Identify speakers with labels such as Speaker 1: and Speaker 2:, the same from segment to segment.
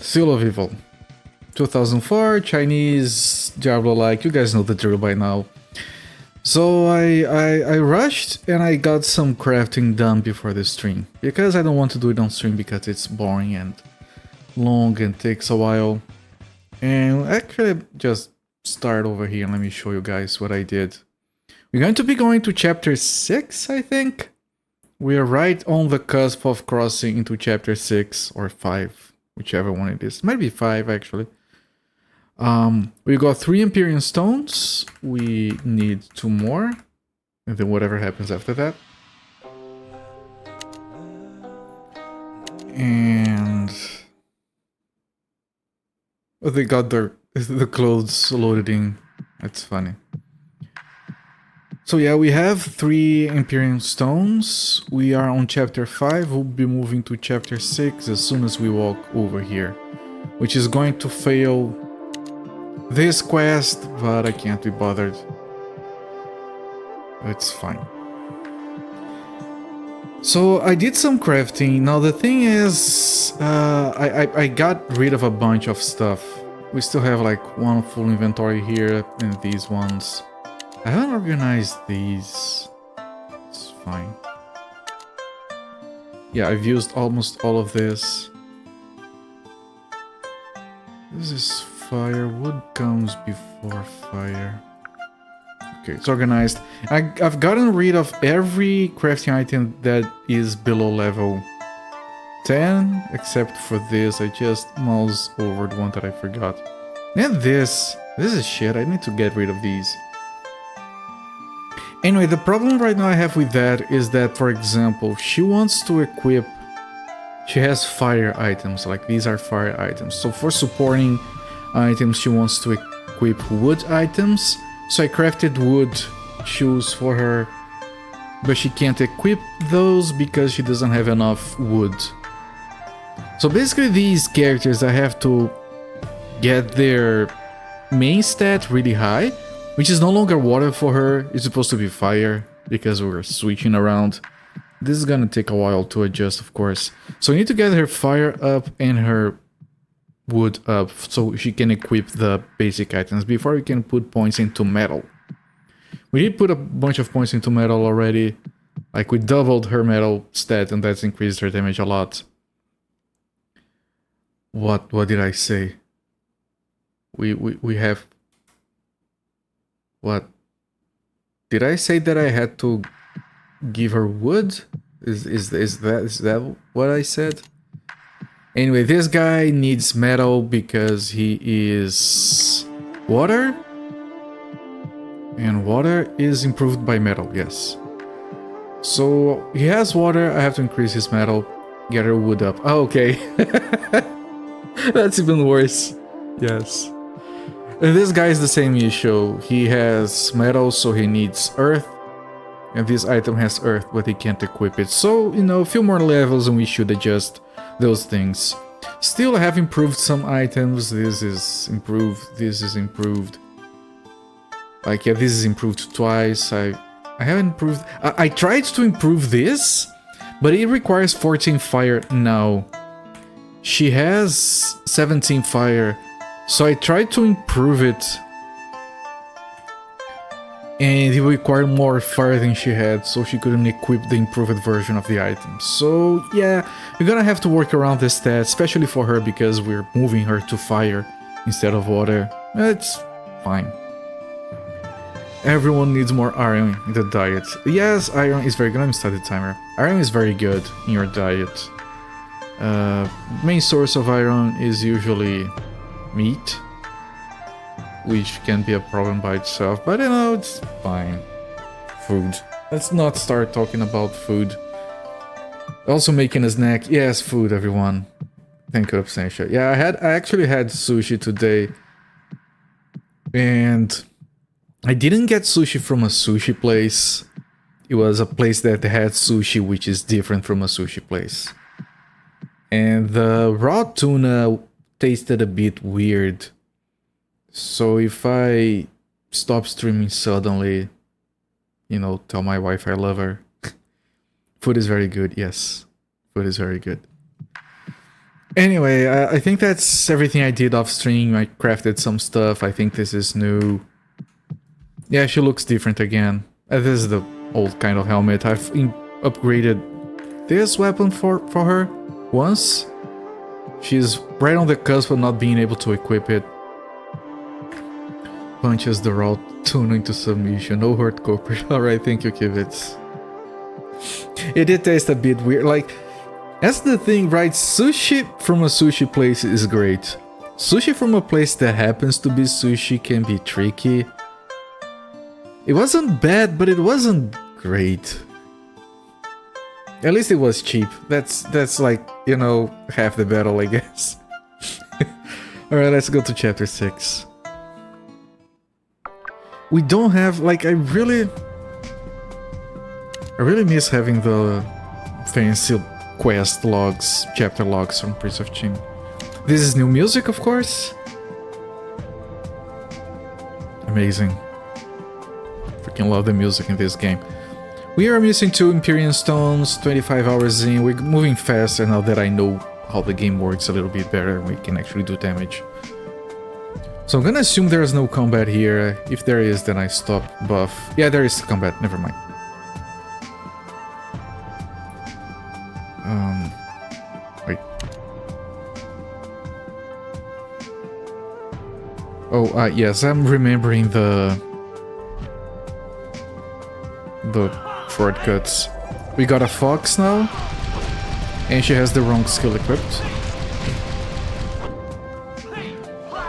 Speaker 1: Seal of Evil. 2004, Chinese, Diablo-like, you guys know the drill by now. So I rushed and I got some crafting done before the stream. Because I don't want to do it on stream because it's boring and long and takes a while. And actually just start over here and let me show you guys what I did. We're going to be going to chapter 6, I think. We are right on the cusp of crossing into chapter 6 or 5, whichever one it is. Might be 5 actually. We got 3 Empyrean stones. We need 2 more. And then whatever happens after that. And they got the clothes loaded in. That's funny. So yeah, we have 3 Empyrean stones. We are on chapter 5. We'll be moving to chapter 6 as soon as we walk over here. Which is going to fail this quest, but I can't be bothered. It's fine. So I did some crafting. Now the thing is, I got rid of a bunch of stuff. We still have like 1 full inventory here and these ones. I haven't organized these. It's fine. Yeah, I've used almost all of this. This is fire. Wood comes before fire. Okay, it's organized. I've gotten rid of every crafting item that is below level 10, except for this. I just mouse over the one that I forgot. And this is shit. I need to get rid of these. Anyway, the problem right now I have with that is that, for example, she wants to equip... She has fire items, like these are fire items. So for supporting items, she wants to equip wood items. So I crafted wood shoes for her, but she can't equip those because she doesn't have enough wood. So basically these characters, I have to get their main stat really high, which is no longer water for her. It's supposed to be fire because we're switching around. This is gonna take a while to adjust, of course. So we need to get her fire up and her wood up so she can equip the basic items before we can put points into metal. We did put a bunch of points into metal already. Like we doubled her metal stat and that's increased her damage a lot. What did I say? We have... What? Did I say that I had to give her wood? Is that what I said? Anyway, this guy needs metal because he is water. And water is improved by metal, yes. So he has water, I have to increase his metal, get her wood up. Oh, okay. That's even worse. Yes. And this guy is the same issue. He has metal, so he needs earth. And this item has earth, but he can't equip it. So, you know, a few more levels and we should adjust those things. Still, I have improved some items. This is improved. This is improved. Like, yeah, this is improved twice. I haven't improved... I tried to improve this, but it requires 14 fire now. She has 17 fire. So I tried to improve it, and it required more fire than she had, so she couldn't equip the improved version of the item. So yeah, we're gonna have to work around this stat, especially for her because we're moving her to fire instead of water. It's fine. Everyone needs more iron in the diet. Yes, iron is very good. Let me start the timer. Iron is very good in your diet. Main source of iron is usually meat, which can be a problem by itself, but you know, it's fine. Food. Let's not start talking about food. Also making a snack. Yes, food, everyone. Thank you, Absentia. Yeah, I actually had sushi today, and I didn't get sushi from a sushi place. It was a place that had sushi, which is different from a sushi place. And the raw tuna tasted a bit weird. So if I stop streaming suddenly, you know, tell my wife I love her. Food is very good, yes. Food is very good. Anyway, I think that's everything I did off stream. I crafted some stuff. I think this is new. Yeah, she looks different again. This is the old kind of helmet. I've upgraded this weapon for her once. She's right on the cusp of not being able to equip it. Punches the raw tuna into submission. No hurt corporate. Alright, thank you, Kivitz. It did taste a bit weird. Like, that's the thing, right? Sushi from a sushi place is great. Sushi from a place that happens to be sushi can be tricky. It wasn't bad, but it wasn't great. At least it was cheap. That's like, you know, half the battle, I guess. Alright, let's go to chapter 6. We don't have, like, I really miss having the fancy quest logs, chapter logs from Prince of Qin. This is new music, of course. Amazing. Freaking love the music in this game. We are missing 2 Empyrean Stones, 25 hours in. We're moving faster now that I know how the game works a little bit better. We can actually do damage. So I'm gonna assume there's no combat here. If there is, then I stop buff. Yeah, there is combat, never mind. Wait. Oh, yes, I'm remembering the shortcuts. We got a fox now, and she has the wrong skill equipped.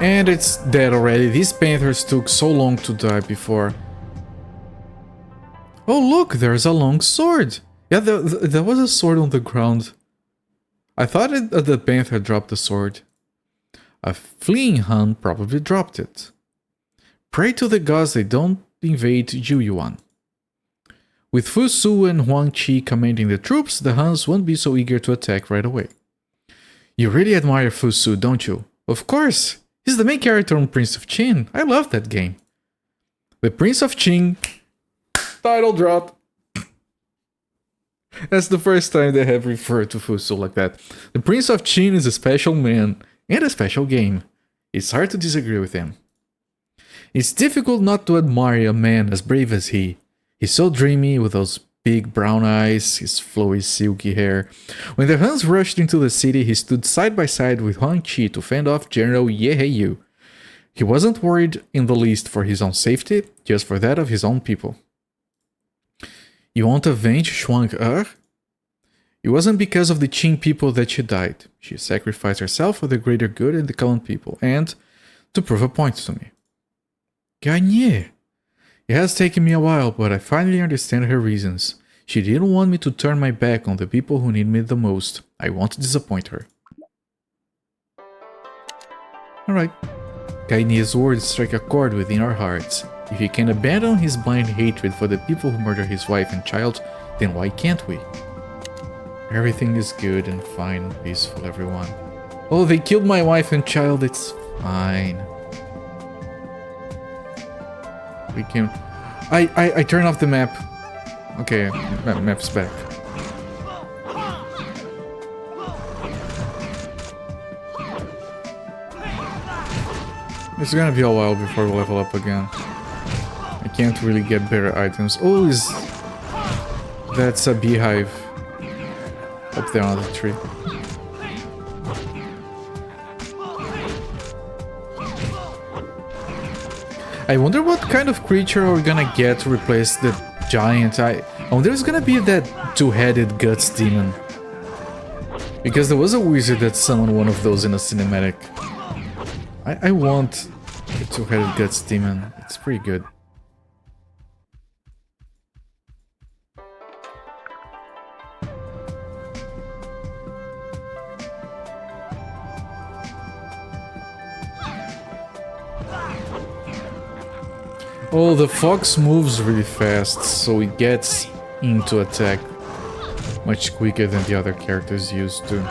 Speaker 1: And it's dead already. These panthers took so long to die before. Oh look, there's a long sword! Yeah, there was a sword on the ground. I thought the panther dropped the sword. A fleeing Hun probably dropped it. Pray to the gods they don't invade Juyuan. With Fu Su and Huang Qi commanding the troops, the Huns won't be so eager to attack right away. You really admire Fu Su, don't you? Of course! He's the main character on Prince of Qin. I love that game. The Prince of Qin title drop. That's the first time they have referred to Fu Su like that. The Prince of Qin is a special man and a special game. It's hard to disagree with him. It's difficult not to admire a man as brave as he. He's so dreamy with those big brown eyes, his flowy silky hair. When the Huns rushed into the city, he stood side by side with Huang Qi to fend off General Ye Heiyu. He wasn't worried in the least for his own safety, just for that of his own people. You won't avenge Shuang-Er? It wasn't because of the Qin people that she died. She sacrificed herself for the greater good and the common people, and to prove a point to me. Gagne! It has taken me a while, but I finally understand her reasons. She didn't want me to turn my back on the people who need me the most. I won't disappoint her. Alright. Gaine's words strike a chord within our hearts. If he can abandon his blind hatred for the people who murder his wife and child, then why can't we? Everything is good and fine and peaceful, everyone. Oh, they killed my wife and child, it's fine. We can... I turn off the map. Okay, map's back. It's gonna be a while before we level up again. I can't really get better items. Oh, that's a beehive up there on the tree. I wonder what kind of creature we're gonna get to replace the giant. I wonder if there's gonna be that two-headed guts demon. Because there was a wizard that summoned one of those in a cinematic. I want the two-headed guts demon. It's pretty good. Oh, the fox moves really fast, so it gets into attack much quicker than the other characters used to.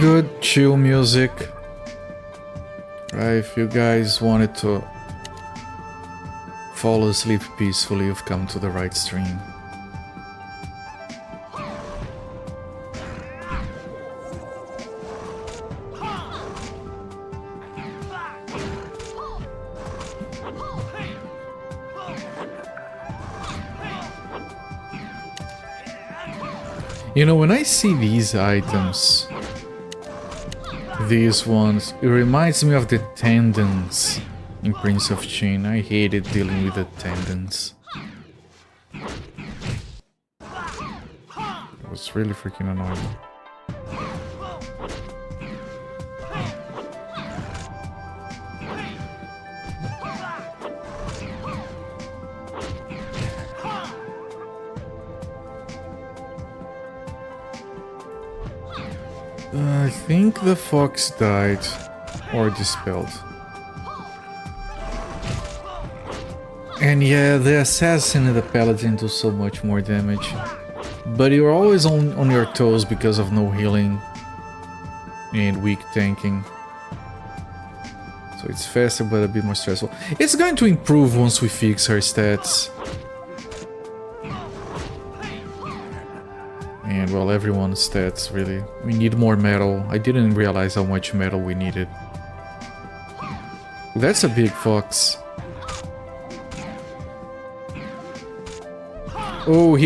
Speaker 1: Good, chill music. Right, if you guys wanted to Fall asleep peacefully, you've come to the right stream. You know, when I see these items, these ones, it reminds me of the tendons in Prince of Chain. I hated dealing with the tendons. It was really freaking annoying. I think the fox died or dispelled. And yeah, the assassin and the paladin do so much more damage. But you're always on your toes because of no healing and weak tanking. So it's faster but a bit more stressful. It's going to improve once we fix her stats. And well, everyone's stats really. We need more metal. I didn't realize how much metal we needed. That's a big fox. Oh,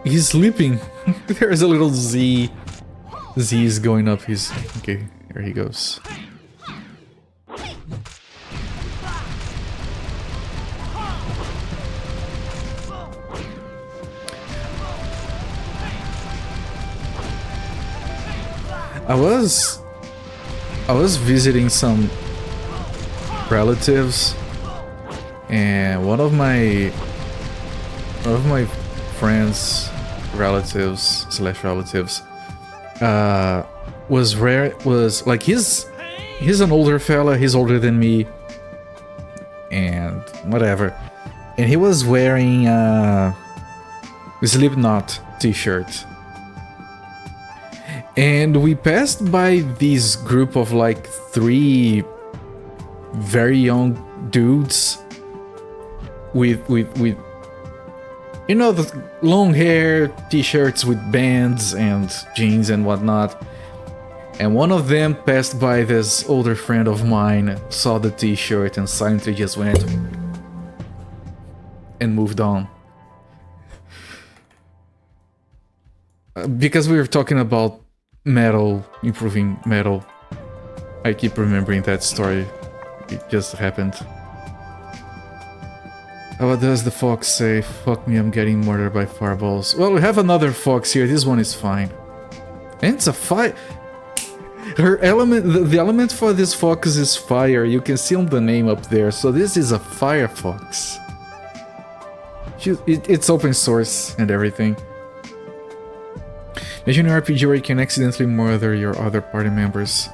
Speaker 1: he's sleeping. There's a little Z. Z is going up his... Okay, here he goes. I was visiting some relatives, and one of my friends, relatives was like he's an older fella, he's older than me, and whatever, and he was wearing a Slipknot t-shirt. And we passed by this group of like 3 very young dudes with you know, the long hair, t-shirts with bands and jeans and whatnot. And one of them passed by this older friend of mine, saw the t-shirt and silently just went and moved on. Because we were talking about metal, improving metal. I keep remembering that story. It just happened. What does the fox say? Fuck me, I'm getting murdered by fireballs. Well, we have another fox here. This one is fine. And it's a fire. Her element, the element for this fox is fire. You can see on the name up there. So this is a fire fox. It's open source and everything. Imagine an RPG where you can accidentally murder your other party members.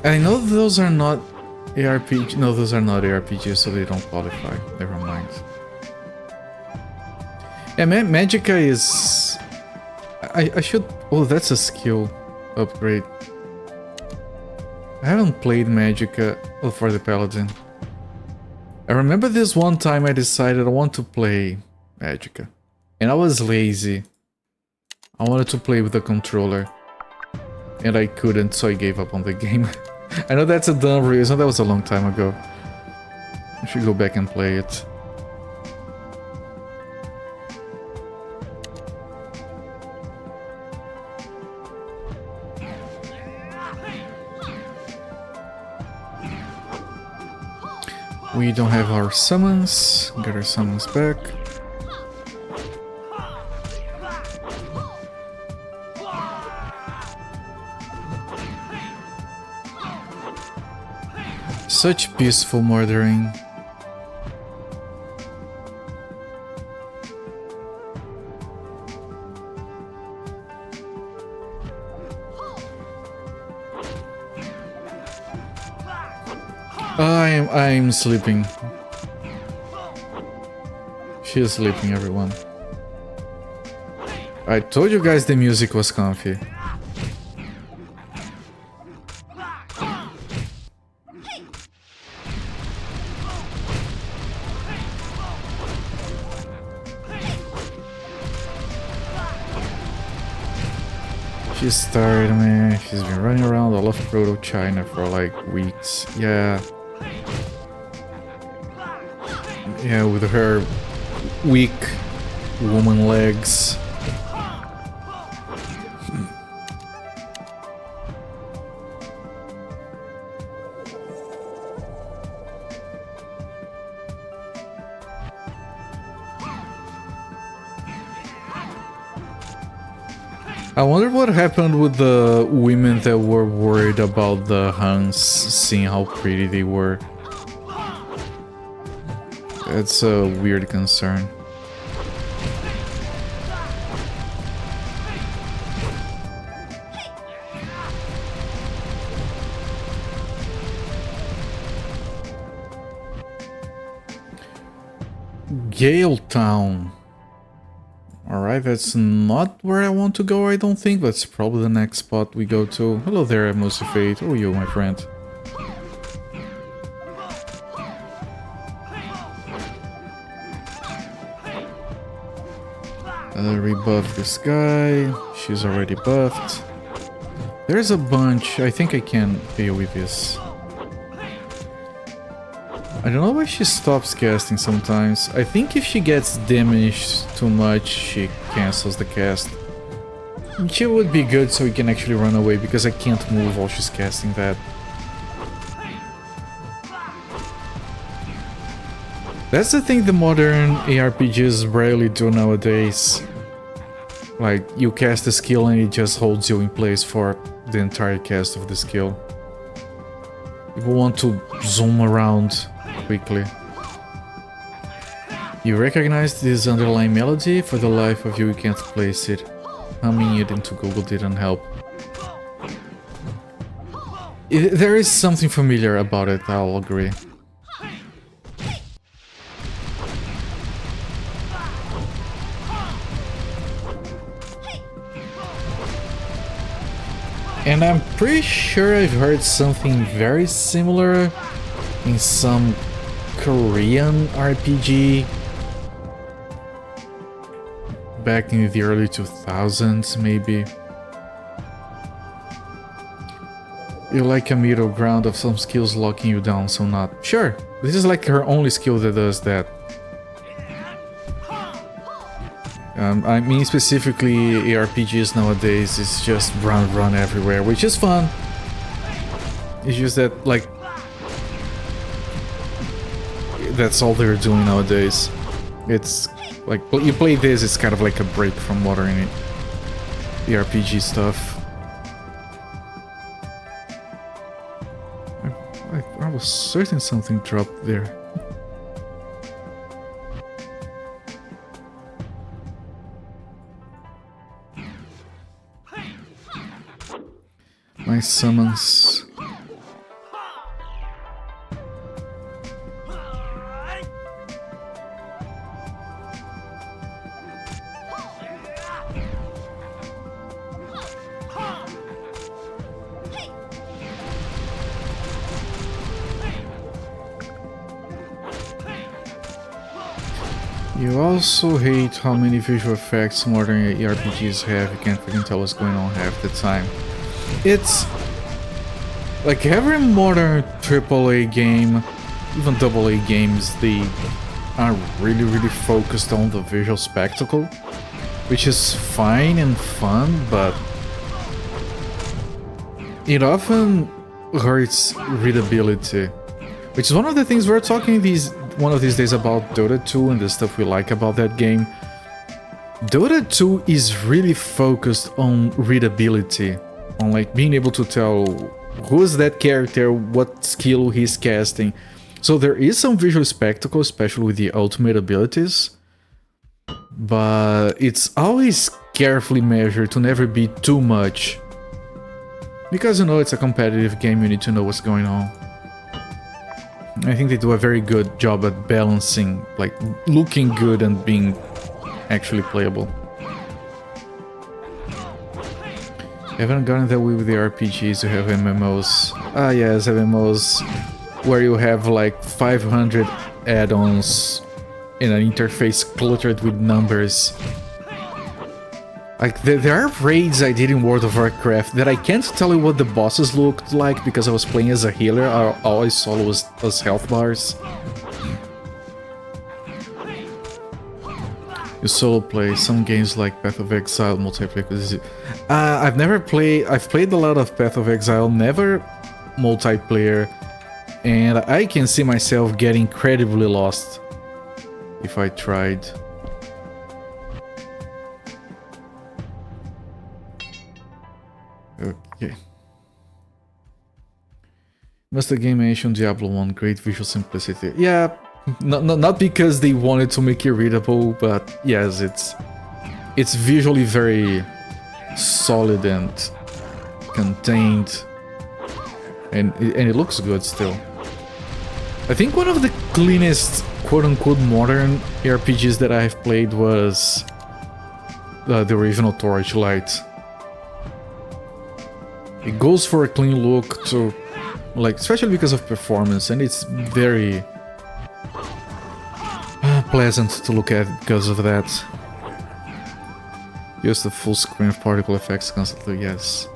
Speaker 1: I know those are not ARPG. No, those are not ARPGs, so they don't qualify. Never mind. Yeah, Magicka is... I should... Oh, that's a skill upgrade. I haven't played Magicka for the Paladin. I remember this one time I decided I want to play Magicka. And I was lazy. I wanted to play with the controller. And I couldn't, so I gave up on the game. I know that's a dumb reason, that was a long time ago. I should go back and play it. We don't have our summons. Get our summons back. Such peaceful murdering. I'm sleeping. She is sleeping, everyone. I told you guys the music was comfy. She's tired, man. She's been running around all of Proto China for like weeks. Yeah. Yeah, with her weak woman legs. I wonder what happened with the women that were worried about the Huns seeing how pretty they were. That's a weird concern. Gale Town. Alright, that's not where I want to go, I don't think. That's probably the next spot we go to. Hello there, Musifate. Who are you, my friend? Rebuff this guy. She's already buffed. There's a bunch. I think I can deal with this. I don't know why she stops casting sometimes. I think if she gets damaged too much, she cancels the cast. She would be good so we can actually run away, because I can't move while she's casting that. That's the thing the modern ARPGs rarely do nowadays. Like, you cast a skill and it just holds you in place for the entire cast of the skill. People want to zoom around quickly. You recognize this underlying melody? For the life of you, you can't place it. Humming it into Google didn't help. There is something familiar about it, I'll agree. And I'm pretty sure I've heard something very similar in some Korean RPG back in the early 2000s, maybe. You like a middle ground of some skills locking you down, so not. Sure, this is like her only skill that does that. I mean specifically ARPGs nowadays, it's just run everywhere, which is fun. It's just that, like, that's all they're doing nowadays. It's like, you play this, it's kind of like a break from modern RPG stuff. I was certain something dropped there. My summons. You also hate how many visual effects modern RPGs have. You can't freaking tell what's going on half the time. It's like every modern AAA game, even AA games, they are really focused on the visual spectacle, which is fine and fun, but it often hurts readability, which is one of the things we're talking one of these days about Dota 2 and the stuff we like about that game. Dota 2 is really focused on readability, on like being able to tell who's that character, what skill he's casting. So there is some visual spectacle, especially with the ultimate abilities, but it's always carefully measured to never be too much. Because, you know, it's a competitive game, you need to know what's going on. I think they do a very good job at balancing, like, looking good and being actually playable. I haven't gotten that way with the RPGs. You have MMOs. Ah, yes, MMOs where you have like 500 add-ons in an interface cluttered with numbers. Like, there are raids I did in World of Warcraft that I can't tell you what the bosses looked like because I was playing as a healer. All I saw was health bars. You solo play some games like Path of Exile multiplayer. I've played a lot of Path of Exile, never multiplayer, and I can see myself getting incredibly lost if I tried. Okay. Must the game mention Diablo 1? Great visual simplicity. Yeah, not because they wanted to make it readable, but yes, it's visually very solid and contained, and it looks good still. I think one of the cleanest quote-unquote modern RPGs that I have played was the original Torchlight. It goes for a clean look to, like, especially because of performance, and it's very pleasant to look at because of that. Use the full screen of particle effects constantly, yes.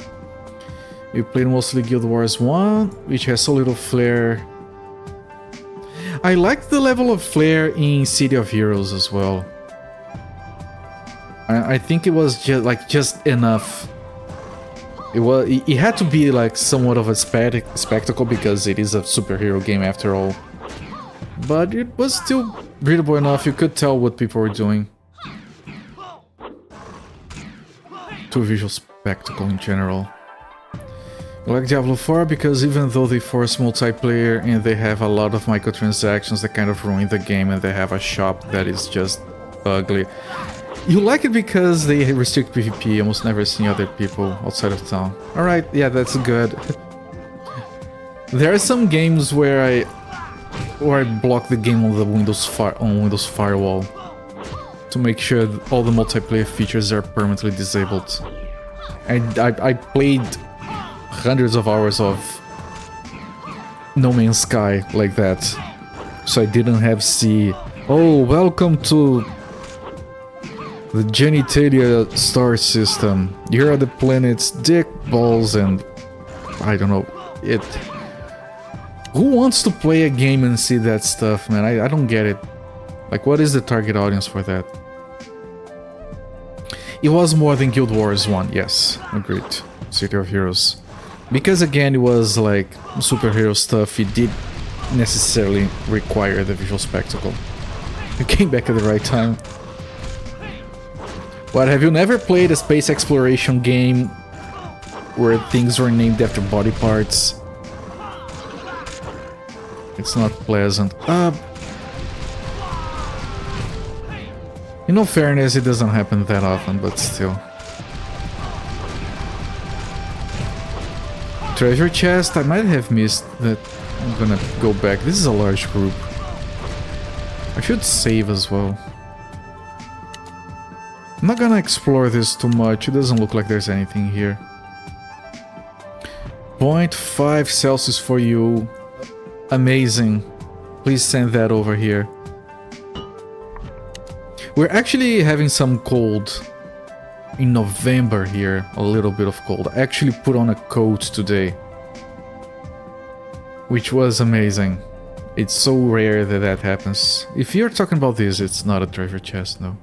Speaker 1: You played mostly Guild Wars 1, which has so little flair. I liked the level of flair in City of Heroes as well. I think it was just enough. It had to be like somewhat of a spectacle because it is a superhero game after all. But it was still readable enough, you could tell what people were doing. To a visual spectacle in general. I like Diablo 4 because even though they force multiplayer and they have a lot of microtransactions that kind of ruin the game and they have a shop that is just ugly. You like it because they restrict PvP, almost never seeing other people outside of town. Alright, yeah, that's good. There are some games where I block the game on the Windows firewall to make sure that all the multiplayer features are permanently disabled. I played hundreds of hours of No Man's Sky like that, so I didn't have see, oh, welcome to the genitalia star system. Here are the planets, dick, balls, and I don't know, it. Who wants to play a game and see that stuff, man? I don't get it. Like, what is the target audience for that? It was more than Guild Wars 1, yes, agreed. City of Heroes. Because again, it was like superhero stuff, it did necessarily require the visual spectacle. You came back at the right time. What, have you never played a space exploration game where things were named after body parts? It's not pleasant. In all fairness, it doesn't happen that often, but still. Treasure chest? I might have missed that. I'm gonna go back. This is a large group. I should save as well. I'm not gonna explore this too much. It doesn't look like there's anything here. 0.5 Celsius for you. Amazing. Please send that over here. We're actually having some cold in November here. A little bit of cold. I actually put on a coat today, which was amazing. It's so rare that that happens. If you're talking about this, it's not a treasure chest, no.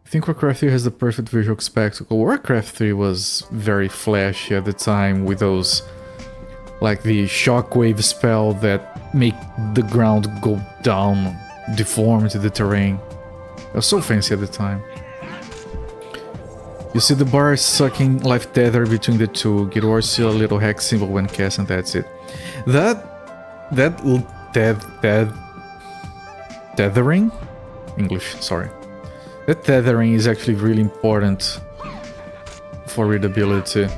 Speaker 1: I think Warcraft 3 has the perfect visual spectacle. Warcraft 3 was very flashy at the time with those, like the shockwave spell that make the ground go down, deform to the terrain. It was so fancy at the time. You see the bar sucking life tether between the two. Guild Wars see a little hex symbol when cast, and that's it. Tethering? English, sorry. That tethering is actually really important for readability.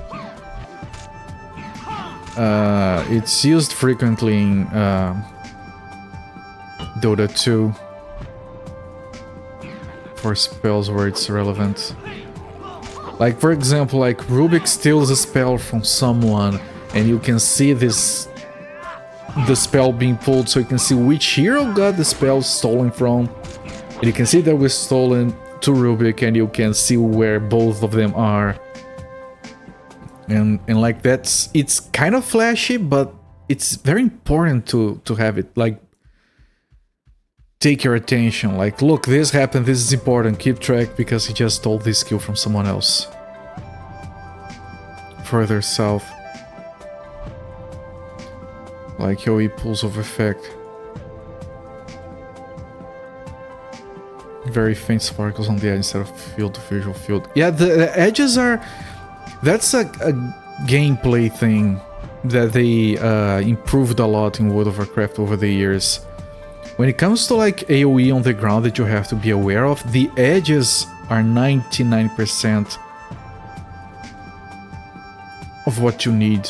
Speaker 1: It's used frequently in Dota 2 for spells where it's relevant. Like, for example, like Rubik steals a spell from someone, and you can see the spell being pulled, so you can see which hero got the spell stolen from. And you can see that was stolen to Rubik, and you can see where both of them are. And like it's kind of flashy, but it's very important to have it, like, take your attention, like, look, this happened, this is important, keep track, because he just stole this skill from someone else. Further south. Like how he pulls over effect. Very faint sparkles on the edge instead of field to visual field. Yeah, the edges are... That's a gameplay thing that they improved a lot in World of Warcraft over the years. When it comes to like AoE on the ground that you have to be aware of, the edges are 99% of what you need.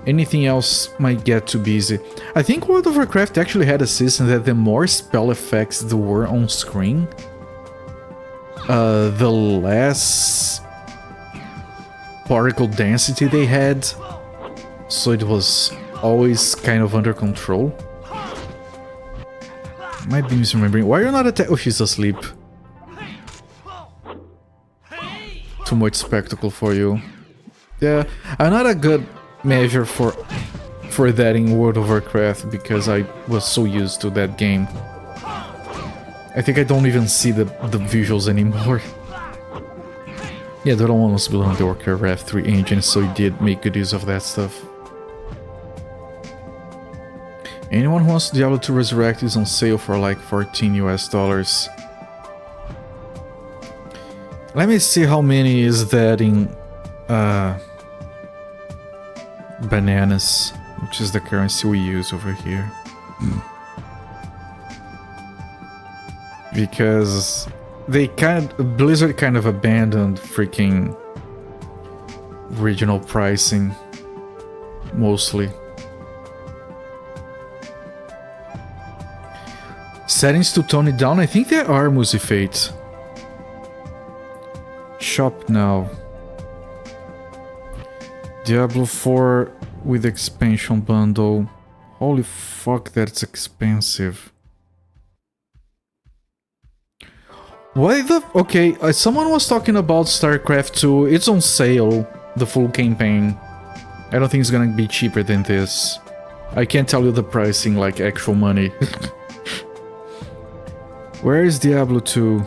Speaker 1: Anything else might get too busy. I think World of Warcraft actually had a system that the more spell effects there were on screen, the less particle density they had, so it was always kind of under control. Might be misremembering. Why are you not attacking? Oh, she's asleep. Too much spectacle for you. Yeah, I'm not a good measure for that in World of Warcraft because I was so used to that game. I think I don't even see the visuals anymore. Yeah, the other one was built on the Warcraft 3 engine, so he did make good use of that stuff. Anyone who wants Diablo 2 Resurrect is on sale for like $14 US. Let me see how many is that in bananas, which is the currency we use over here. Because Blizzard kind of abandoned freaking regional pricing, mostly. Settings to tone it down, I think there are, Musifate. Shop now. Diablo 4 with expansion bundle. Holy fuck, that's expensive. Why the... Okay, someone was talking about StarCraft 2. It's on sale, the full campaign. I don't think it's gonna be cheaper than this. I can't tell you the pricing like actual money. Where is Diablo 2?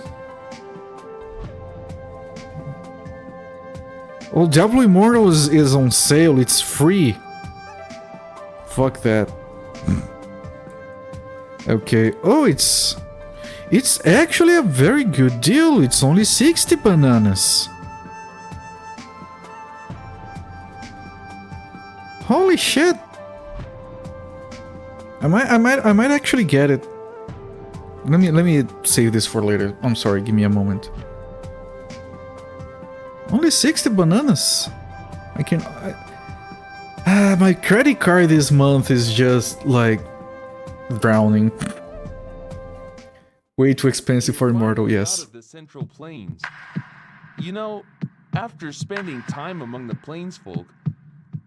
Speaker 1: Oh, Diablo Immortal is on sale, it's free. Fuck that. Okay, oh, it's actually a very good deal. It's only 60 bananas. Holy shit. I might actually get it. Let me save this for later. I'm sorry, give me a moment. Only 60 bananas. My credit card this month is just like drowning. Way too expensive for Immortal, yes.
Speaker 2: Out of the Central Plains. You know, after spending time among the Plains folk,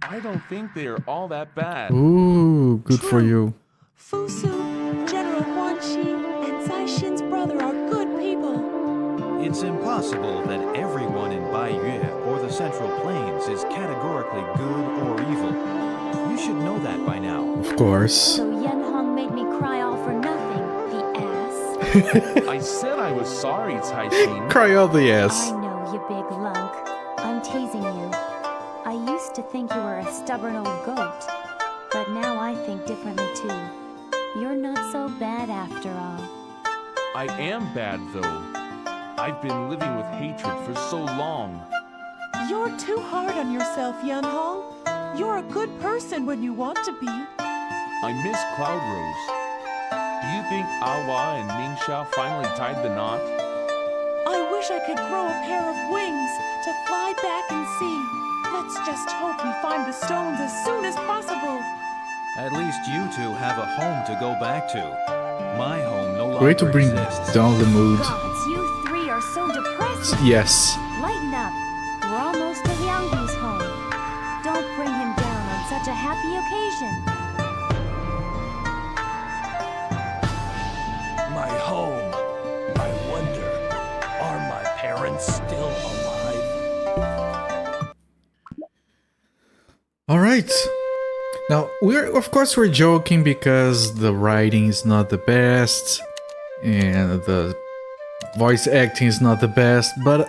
Speaker 2: I don't think they are all that bad.
Speaker 1: Ooh, good for you.
Speaker 3: Fusu, General Wanshi, and Zaishin's brother are good people.
Speaker 4: It's impossible that everyone in Baiyue or the Central Plains is categorically good or evil. You should know that by now.
Speaker 1: Of course.
Speaker 3: So Yenhong made me cry all for nothing, the ass.
Speaker 2: I said I was sorry, Taishin.
Speaker 1: Cry out the ass.
Speaker 3: I know, you big lunk. I'm teasing you. I used to think you were a stubborn old goat, but now I think differently too. You're not so bad after all.
Speaker 2: I am bad, though. I've been living with hatred for so long.
Speaker 5: You're too hard on yourself, Yenhong. You're a good person when you want to be.
Speaker 2: I miss Cloud Rose. Do you think Awa and Ningxia finally tied the knot?
Speaker 5: I wish I could grow a pair of wings to fly back and see. Let's just hope we find the stones as soon as possible.
Speaker 4: At least you two have a home to go back to. My home no longer
Speaker 1: Way to bring
Speaker 4: exists.
Speaker 1: down the mood.
Speaker 3: Gods, you three are so depressing.
Speaker 1: Yes.
Speaker 3: Lighten such a happy occasion.
Speaker 6: My home. I wonder, are my parents still alive?
Speaker 1: All right. Now, we're joking because the writing is not the best and the voice acting is not the best, but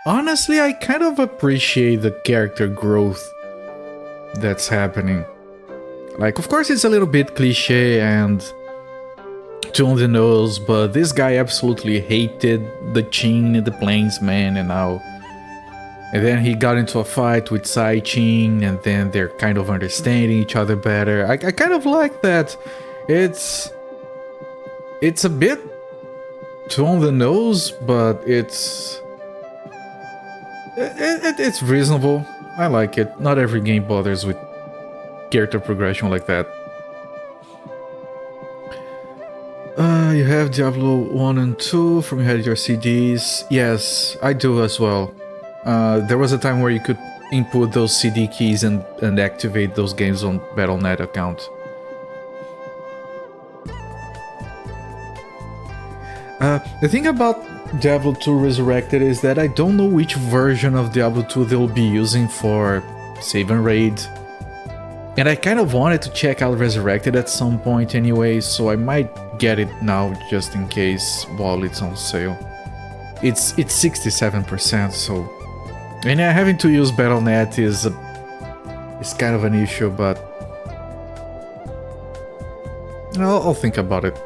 Speaker 1: honestly, I kind of appreciate the character growth that's happening. Like, of course, it's a little bit cliche and too on the nose, but this guy absolutely hated the Qing and the Plainsman, and then he got into a fight with Sai Qing, and then they're kind of understanding each other better. I kind of like that. It's a bit too on the nose, but it's reasonable. I like it. Not every game bothers with character progression like that. You have Diablo 1 and 2 from your editor CDs. Yes, I do as well. There was a time where you could input those CD keys and activate those games on Battle.net account. The thing about Diablo 2 Resurrected is that I don't know which version of Diablo 2 they'll be using for save and raid. And I kind of wanted to check out Resurrected at some point anyway, so I might get it now just in case while it's on sale. It's 67%, so... And having to use Battle.net is kind of an issue, but... I'll think about it.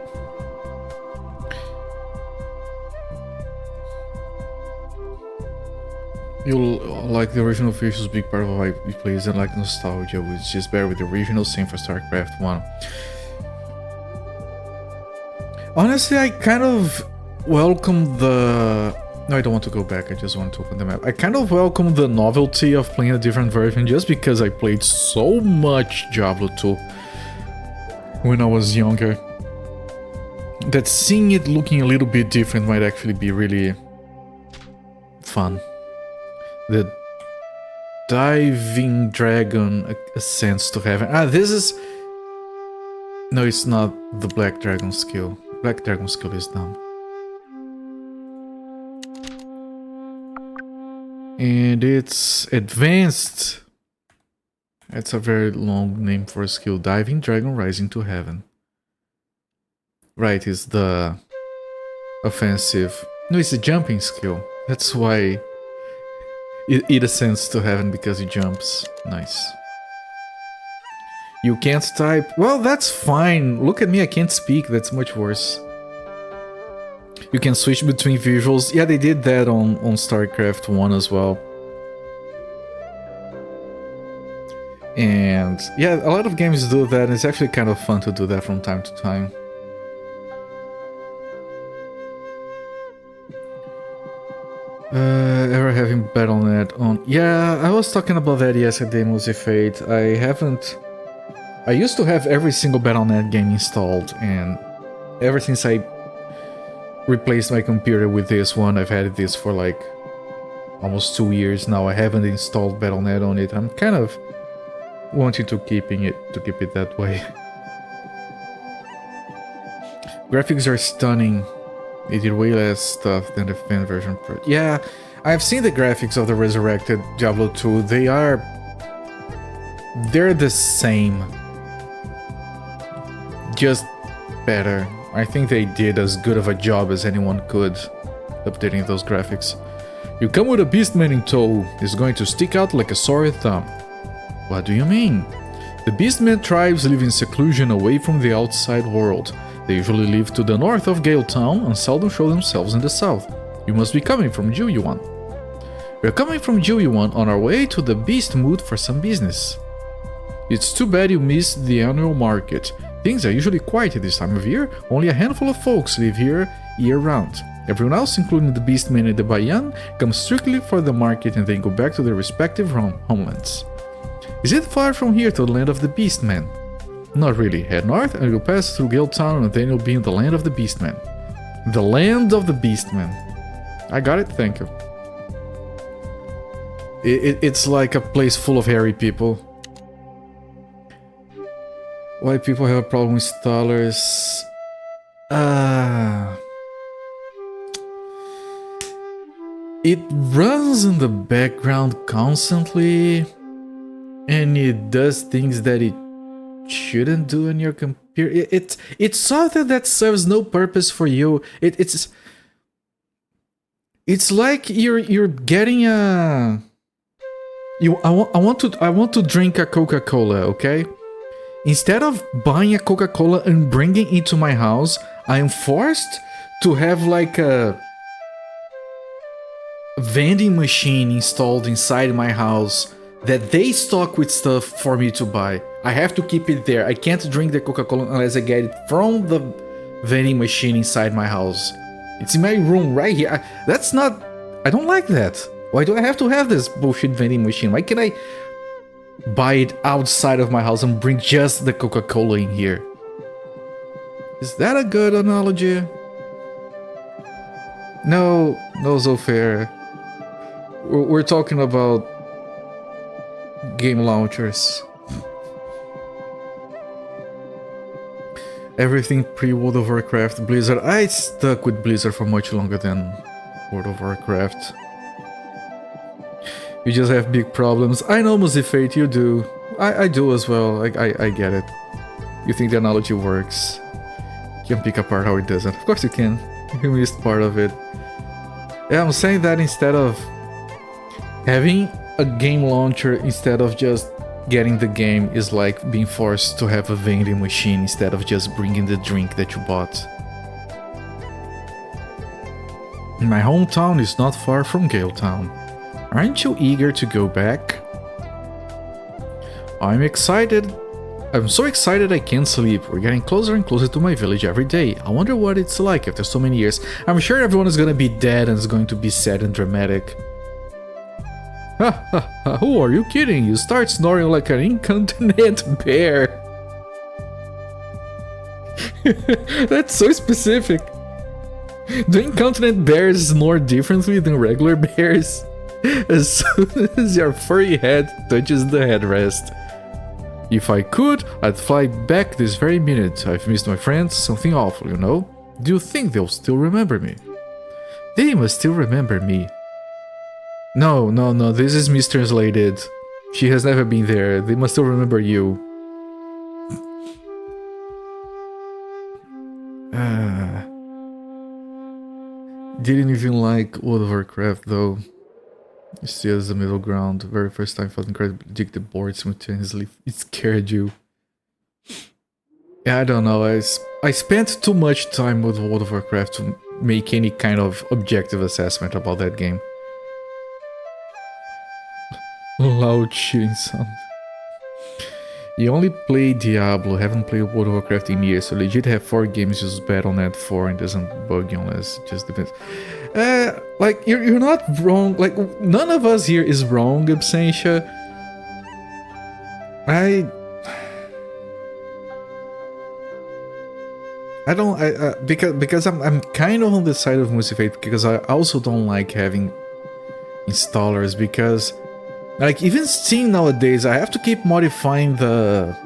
Speaker 1: You'll like the original visuals, big part of why you play and like nostalgia, which is better with the original, same for StarCraft 1. Honestly, I kind of welcome the... No, I don't want to go back, I just want to open the map. I kind of welcome the novelty of playing a different version just because I played so much Diablo 2 when I was younger. That seeing it looking a little bit different might actually be really fun. The Diving Dragon Ascends to Heaven. This is... No, it's not the Black Dragon skill. Black Dragon skill is dumb. And it's Advanced. That's a very long name for a skill. Diving Dragon Rising to Heaven. Right, it's the offensive. No, it's the jumping skill. That's why it ascends to heaven, because it jumps. Nice. You can't type. Well, that's fine. Look at me, I can't speak. That's much worse. You can switch between visuals. Yeah, they did that on StarCraft 1 as well. And yeah, a lot of games do that, and it's actually kind of fun to do that from time to time. Ever having Battle.net on? Yeah, I was talking about that yesterday, Musifate. I used to have every single Battle.net game installed, and ever since I replaced my computer with this one, I've had this for like almost 2 years now. I haven't installed Battle.net on it. I'm kind of wanting to keep it that way. Graphics are stunning. They did way less stuff than the fan version. Yeah, I've seen the graphics of the Resurrected Diablo 2. They're the same, just better. I think they did as good of a job as anyone could updating those graphics. You come with a beastman in tow. It's going to stick out like a sore thumb. What do you mean? The beastman tribes live in seclusion away from the outside world. They usually live to the north of Gale Town and seldom show themselves in the south. You must be coming from Jiuyuan. We are coming from Jiuyuan on our way to the Beast Mood for some business. It's too bad you missed the annual market. Things are usually quiet at this time of year. Only a handful of folks live here year-round. Everyone else, including the Beastmen and the Bayan, comes strictly for the market and then go back to their respective homelands. Is it far from here to the land of the Beastmen? Not really. Head north and you'll pass through Gale Town and then you'll be in the land of the Beastmen. The land of the Beastmen. I got it, thank you. It's like a place full of hairy people. Why people have a problem with installers? It runs in the background constantly, and it does things that it shouldn't do on your computer. It's something that serves no purpose for you. It's like you're getting a. I want to drink a Coca-Cola, okay? Instead of buying a Coca-Cola and bringing it to my house, I am forced to have like a vending machine installed inside my house that they stock with stuff for me to buy. I have to keep it there. I can't drink the Coca-Cola unless I get it from the vending machine inside my house. It's in my room right here. I don't like that. Why do I have to have this bullshit vending machine? Why can't I buy it outside of my house and bring just the Coca-Cola in here? Is that a good analogy? No, so fair. We're talking about game launchers. Everything pre-World of Warcraft, Blizzard. I stuck with Blizzard for much longer than World of Warcraft. You just have big problems. I know, Musifate, you do. I do as well. I get it. You think the analogy works. You can pick apart how it doesn't. Of course you can. You missed part of it. Yeah, I'm saying that instead of having a game launcher, instead of just getting the game, is like being forced to have a vending machine instead of just bringing the drink that you bought. My hometown is not far from Galetown. Aren't you eager to go back? I'm excited. I'm so excited I can't sleep. We're getting closer and closer to my village every day. I wonder what it's like after so many years. I'm sure everyone is gonna be dead and it's going to be sad and dramatic. Ha ha ha, who are you kidding? You start snoring like an incontinent bear. That's so specific. Do incontinent bears snore differently than regular bears? As soon as your furry head touches the headrest. If I could, I'd fly back this very minute. I've missed my friends, something awful, you know? Do you think they'll still remember me? They must still remember me. No, this is mistranslated. She has never been there. They must still remember you. Didn't even like World of Warcraft though. You see as the middle ground. Very first time felt incredibly addicted, bored simultaneously. It scared you. Yeah, I don't know. I spent too much time with World of Warcraft to make any kind of objective assessment about that game. Loud shitting sound. You only play Diablo, haven't played World of Warcraft in years, so legit have 4 games, use Battle.net 4 and doesn't bug you unless it just depends. Like, you're not wrong, like, none of us here is wrong, Absentia. because I'm kind of on the side of Musifate, because I also don't like having installers, because like even Steam nowadays I have to keep modifying the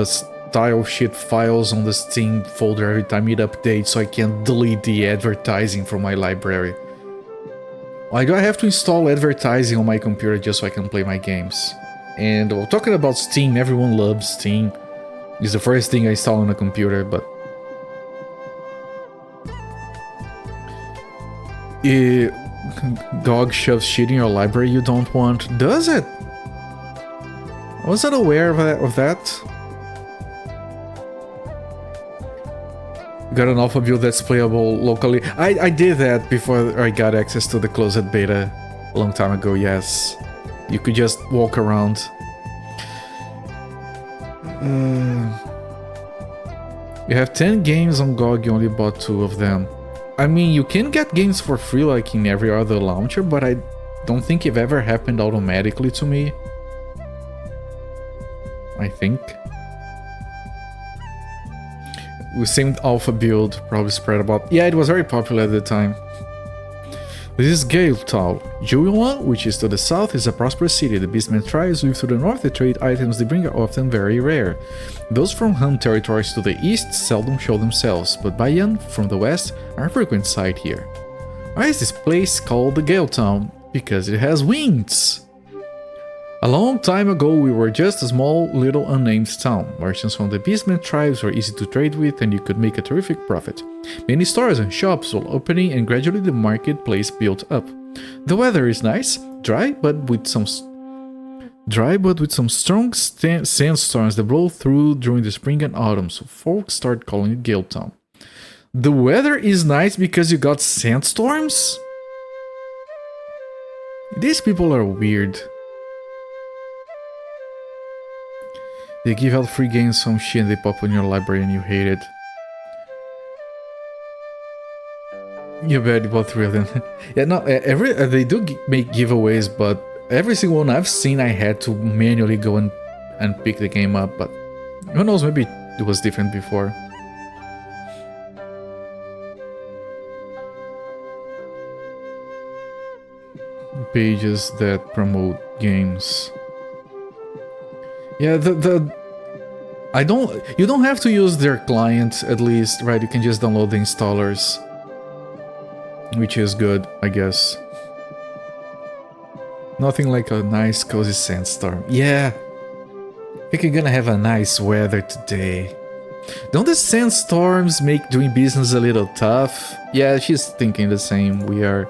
Speaker 1: style sheet files on the Steam folder every time it updates, so I can delete the advertising from my library. Like, I have to install advertising on my computer just so I can play my games. And well, talking about Steam, everyone loves Steam. It's the first thing I install on a computer, but GOG shoves shit in your library you don't want. Does it? I wasn't aware of that. Got an alpha build that's playable locally. I did that before I got access to the closed beta a long time ago, yes. You could just walk around. You have 10 games on GOG, you only bought 2 of them. I mean, you can get games for free like in every other launcher, but I don't think it ever happened automatically to me. I think. The same alpha build probably spread about. Yeah, it was very popular at the time. This is Galetown. Julian, which is to the south, is a prosperous city. The beastmen tribes live to the north. They trade items they bring are often very rare. Those from Hun territories to the east seldom show themselves, but Bayan from the west are a frequent sight here. Why is this place called the Galetown? Because it has wings! A long time ago, we were just a small, little, unnamed town. Merchants from the beastmen tribes were easy to trade with, and you could make a terrific profit. Many stores and shops were opening, and gradually the marketplace built up. The weather is nice, dry, but with some strong sandstorms that blow through during the spring and autumn, so folks start calling it Galetown. The weather is nice because you got sandstorms? These people are weird. They give out free games some shit and they pop in your library and you hate it. You bet you bought 3 of them. Yeah, no, they do make giveaways, but every single one I've seen I had to manually go and pick the game up, but who knows, maybe it was different before. Pages that promote games. Yeah, you don't have to use their client, at least, right? You can just download the installers, which is good, I guess. Nothing like a nice cozy sandstorm. Yeah, I think you're gonna have a nice weather today. Don't the sandstorms make doing business a little tough? Yeah, she's thinking the same. We are.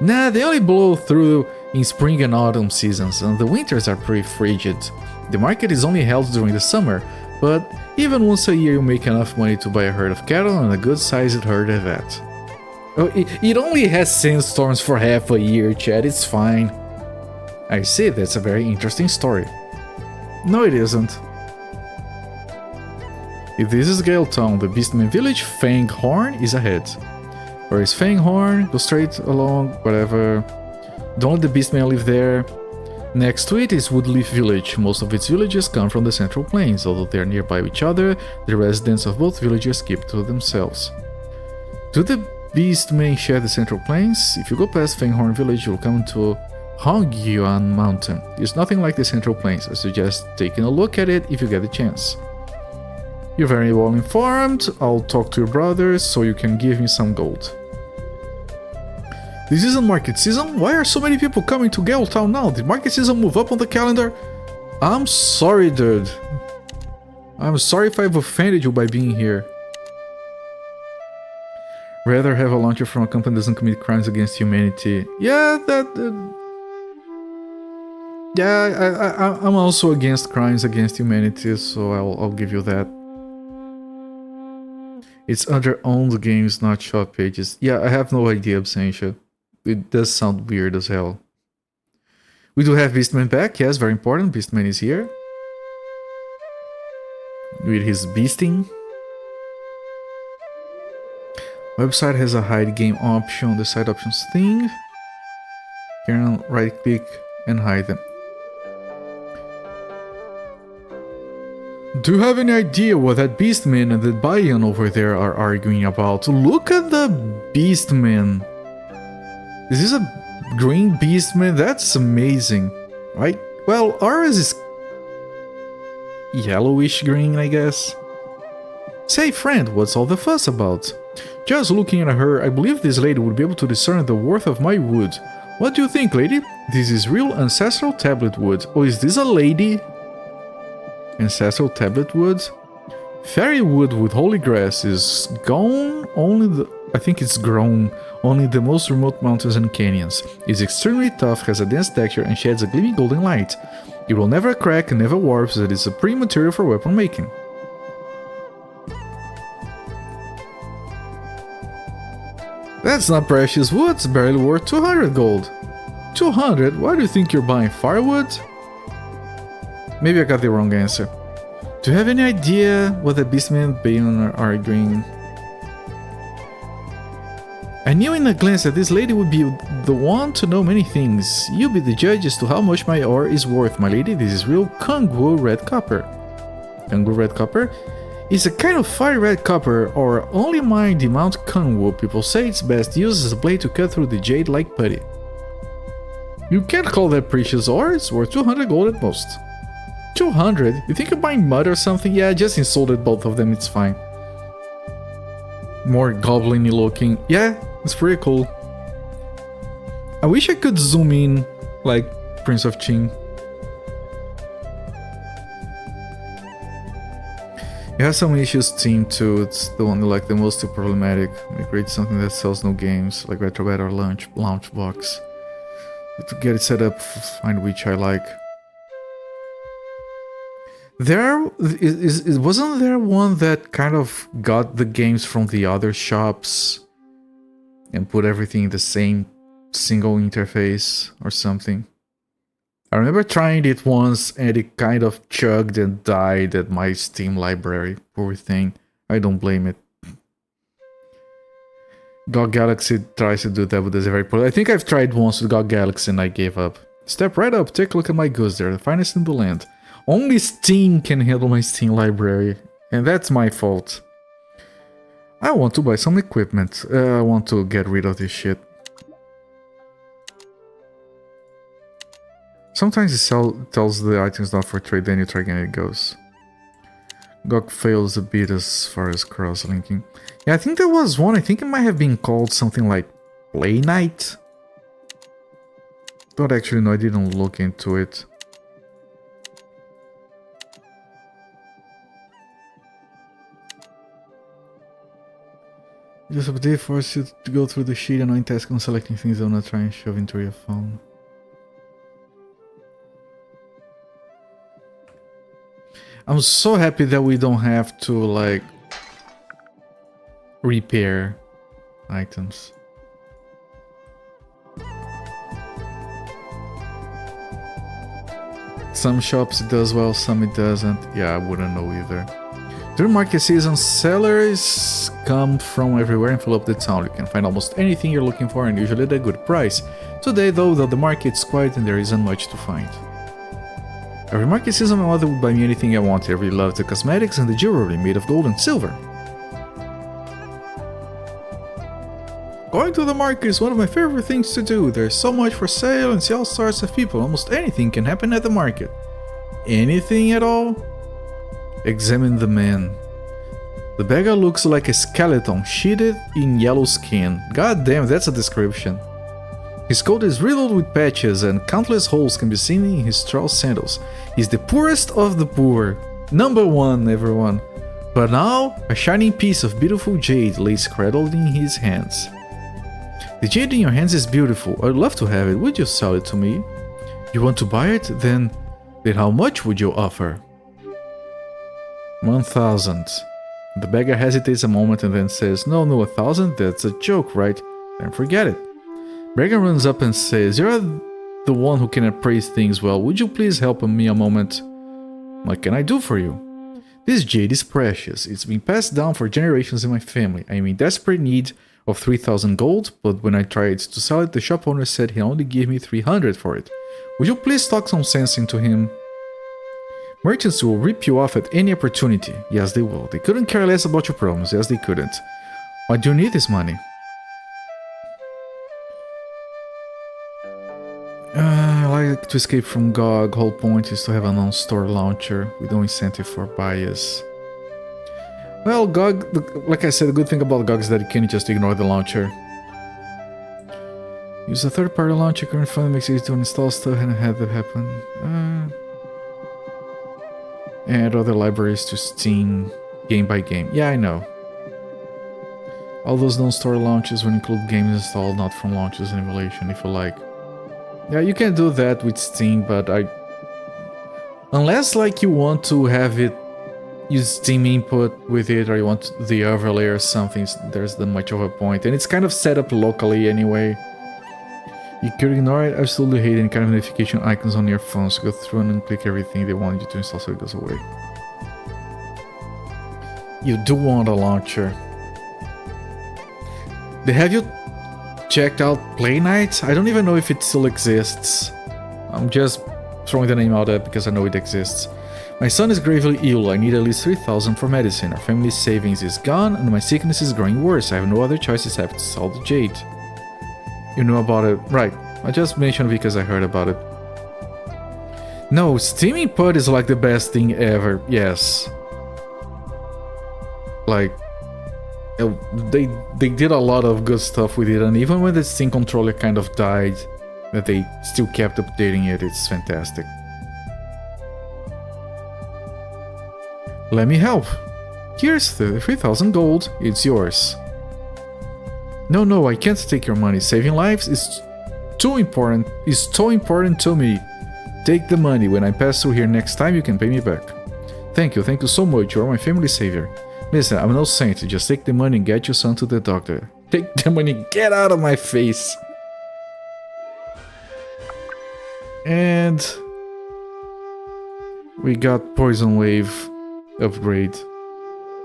Speaker 1: Nah, they only blow through in spring and autumn seasons, and the winters are pretty frigid. The market is only held during the summer, but even once a year you make enough money to buy a herd of cattle and a good-sized herd at that. Oh, it only has sandstorms for half a year, Chad, it's fine. I see, that's a very interesting story. No, it isn't. If this is Galetown, the Beastman village, Fanghorn is ahead. Where is Fanghorn? Go straight along, whatever. Don't let the Beastmen live there. Next to it is Woodleaf Village. Most of its villages come from the Central Plains. Although they are nearby each other, the residents of both villages keep to themselves. Do the Beastmen share the Central Plains? If you go past Fanghorn Village, you'll come to Hongyuan Mountain. It's nothing like the Central Plains. I suggest taking a look at it if you get the chance. You're very well informed. I'll talk to your brothers so you can give me some gold. This isn't market season? Why are so many people coming to Galetown now? Did market season move up on the calendar? I'm sorry, dude. I'm sorry if I've offended you by being here. Rather have a launcher from a company that doesn't commit crimes against humanity. Yeah, I'm also against crimes against humanity, so I'll give you that. It's under owned games, not shop pages. Yeah, I have no idea, Absentia. It does sound weird as hell. We do have Beastman back, yes, very important. Beastman is here. With his beasting. Website has a hide game option, the side options thing. You can right click and hide them. Do you have any idea what that Beastman and that Bayan over there are arguing about? Look at the Beastman. Is this a green Beastman? That's amazing, right? Well, ours is yellowish green, I guess. Say, friend, what's all the fuss about? Just looking at her, I believe this lady would be able to discern the worth of my wood. What do you think, lady? This is real ancestral tablet wood. Oh, is this a lady? Ancestral tablet wood? Fairy wood with holy grass is gone only I think it's grown only in the most remote mountains and canyons. It's extremely tough, has a dense texture, and sheds a gleaming golden light. It will never crack and never warp, so it is a prime material for weapon making. That's not precious wood, it's barely worth 200 gold. 200? Why do you think you're buying firewood? Maybe I got the wrong answer. Do you have any idea what the Beastmen and Bayan are arguing? I knew in a glance that this lady would be the one to know many things. You be the judge as to how much my ore is worth, my lady. This is real Kangwu red copper. Kangwu red copper? It's a kind of fire red copper, or only mine the Mount Kunwu. People say it's best used as a blade to cut through the jade like putty. You can't call that precious ore, it's worth 200 gold at most. 200? You think you're buying mud or something? Yeah, I just insulted both of them, it's fine. More goblin-y looking. Yeah, it's pretty cool. I wish I could zoom in like Prince of Qing. It has some issues, Steam too. It's the one like the most problematic. We create something that sells no games, like Retrobet or Launchbox. To get it set up, find which I like. Wasn't there one that kind of got the games from the other shops and put everything in the same single interface or something? I remember trying it once and it kind of chugged and died at my Steam library. Poor thing. I don't blame it. GOG Galaxy tries to do that, but it's very poor. I think I've tried once with GOG Galaxy and I gave up. Step right up, take a look at my goods there, the finest in the land. Only Steam can handle my Steam library, and that's my fault. I want to buy some equipment. I want to get rid of this shit. Sometimes it tells the item's not for trade, then you try again and it goes. GOG fails a bit as far as cross-linking. Yeah, I think there was one. I think it might have been called something like Play Night. Don't actually know, I didn't look into it. Just update forces you to go through the sheet and annoying task on selecting things I'm not trying to shove into your phone. I'm so happy that we don't have to like repair items. Some shops it does well, some it doesn't. Yeah, I wouldn't know either. During market season, sellers come from everywhere and fill up the town. You can find almost anything you're looking for and usually at a good price. Today though, the market's quiet and there isn't much to find. Every market season my mother would buy me anything I wanted. I really loved the cosmetics and the jewelry made of gold and silver. Going to the market is one of my favorite things to do. There's so much for sale and see all sorts of people. Almost anything can happen at the market. Anything at all? Examine the man. The beggar looks like a skeleton, sheeted in yellow skin. God damn, that's a description. His coat is riddled with patches and countless holes can be seen in his straw sandals. He's the poorest of the poor. Number one, everyone. But now, a shining piece of beautiful jade lays cradled in his hands. The jade in your hands is beautiful. I'd love to have it. Would you sell it to me? You want to buy it? Then how much would you offer? 1,000. The beggar hesitates a moment and then says, No, 1,000? That's a joke, right? Then forget it. Beggar runs up and says, You're the one who can appraise things well. Would you please help me a moment? What can I do for you? This jade is precious. It's been passed down for generations in my family. I am in desperate need of 3,000 gold, but when I tried to sell it, the shop owner said he'd only give me 300 for it. Would you please talk some sense into him? Merchants will rip you off at any opportunity. Yes, they will. They couldn't care less about your problems. Yes, they couldn't. Why do you need this money? I like to escape from GOG. Whole point is to have a non-store launcher with no incentive for buyers. Well, GOG, like I said, the good thing about GOG is that you can't just ignore the launcher. Use a third-party launcher. Current fund makes it easy to install stuff and have that happen. Add other libraries to Steam, game by game. Yeah, I know. All those non-store launches will include games installed not from launches and emulation, if you like. Yeah, you can do that with Steam, but unless like you want to have it use Steam input with it, or you want the overlay or something, there's not much of a point. And it's kind of set up locally anyway. You could ignore it. I absolutely hate any kind of notification icons on your phone, so go through and click everything they want you to install so it goes away. You do want a launcher. Have you checked out Play Night? I don't even know if it still exists. I'm just throwing the name out there because I know it exists. My son is gravely ill. I need at least 3,000 for medicine. Our family's savings is gone, and my sickness is growing worse. I have no other choice except to sell the jade. You know about it, right? I just mentioned because I heard about it. No, steaming put is like the best thing ever. Yes. Like, they did a lot of good stuff with it, and even when the Steam controller kind of died, that they still kept updating it. It's fantastic. Let me help. Here's 3,000 gold. It's yours. No, I can't take your money. Saving lives is too important. It's too important to me. Take the money. When I pass through here next time, you can pay me back. Thank you so much. You are my family savior. Listen, I'm no saint. Just take the money and get your son to the doctor. Take the money. Get out of my face. And we got Poison Wave upgrade.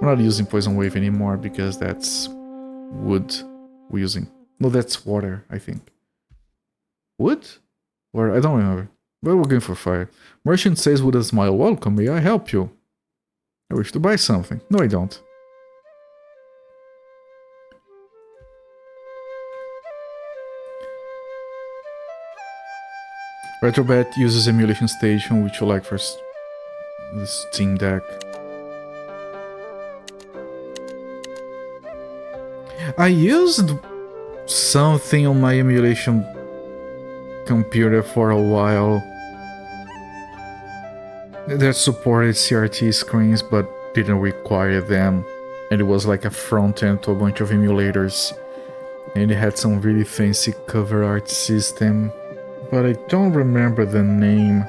Speaker 1: We're not using Poison Wave anymore because that's wood. We're using... No, that's water, I think. Wood? Or I don't remember. But we're going for fire. Merchant says with a smile, welcome, may I help you? I wish to buy something. No, I don't. Retrobet uses emulation station, which you like for the Steam Deck. I used something on my emulation computer for a while that supported CRT screens but didn't require them, and it was like a front end to a bunch of emulators, and it had some really fancy cover art system, but I don't remember the name.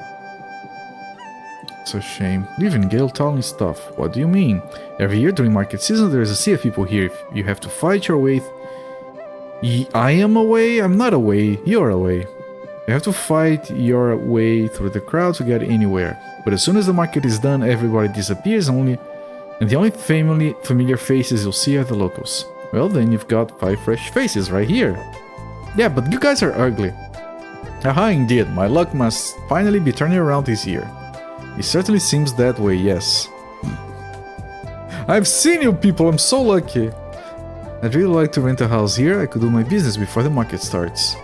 Speaker 1: It's a shame. Even Gale telling stuff. What do you mean? Every year during market season there's a sea of people here. If you have to fight your way. I am away? I'm not away. You're away. You have to fight your way through the crowd to get anywhere. But as soon as the market is done, everybody disappears and the only familiar faces you'll see are the locals. Well, then you've got 5 fresh faces right here. Yeah, but you guys are ugly. Haha, indeed. My luck must finally be turning around this year. It certainly seems that way, yes. I've seen you people, I'm so lucky. I'd really like to rent a house here. I could do my business before the market starts.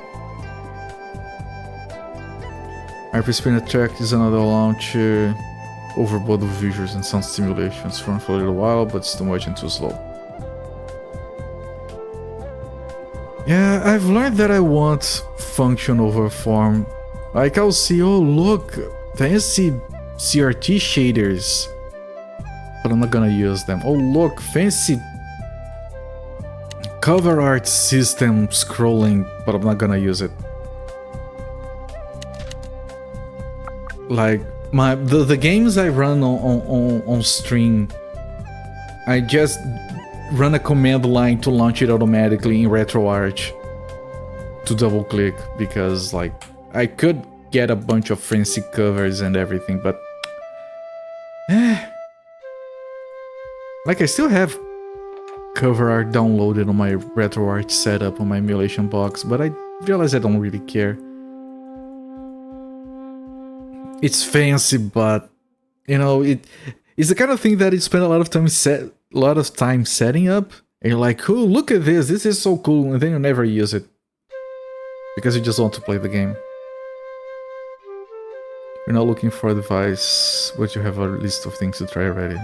Speaker 1: Hyperspin Attack is another launch. Overboard with visuals and sound stimulations. Run for a little while, but it's too much and too slow. Yeah, I've learned that I want function over form. Like I'll see, oh look, fancy CRT shaders, but I'm not gonna use them. Oh look, fancy cover art system scrolling, but I'm not gonna use it. Like the games I run on stream, I just run a command line to launch it automatically in RetroArch to double click, because like I could get a bunch of fancy covers and everything, but like I still have cover art downloaded on my RetroArch setup on my emulation box, but I realize I don't really care. It's fancy, but you know, it's the kind of thing that you spend a lot of time setting up, and you're like, "Oh, look at this! This is so cool," and then you never use it because you just want to play the game. You're not looking for advice, but you have a list of things to try already.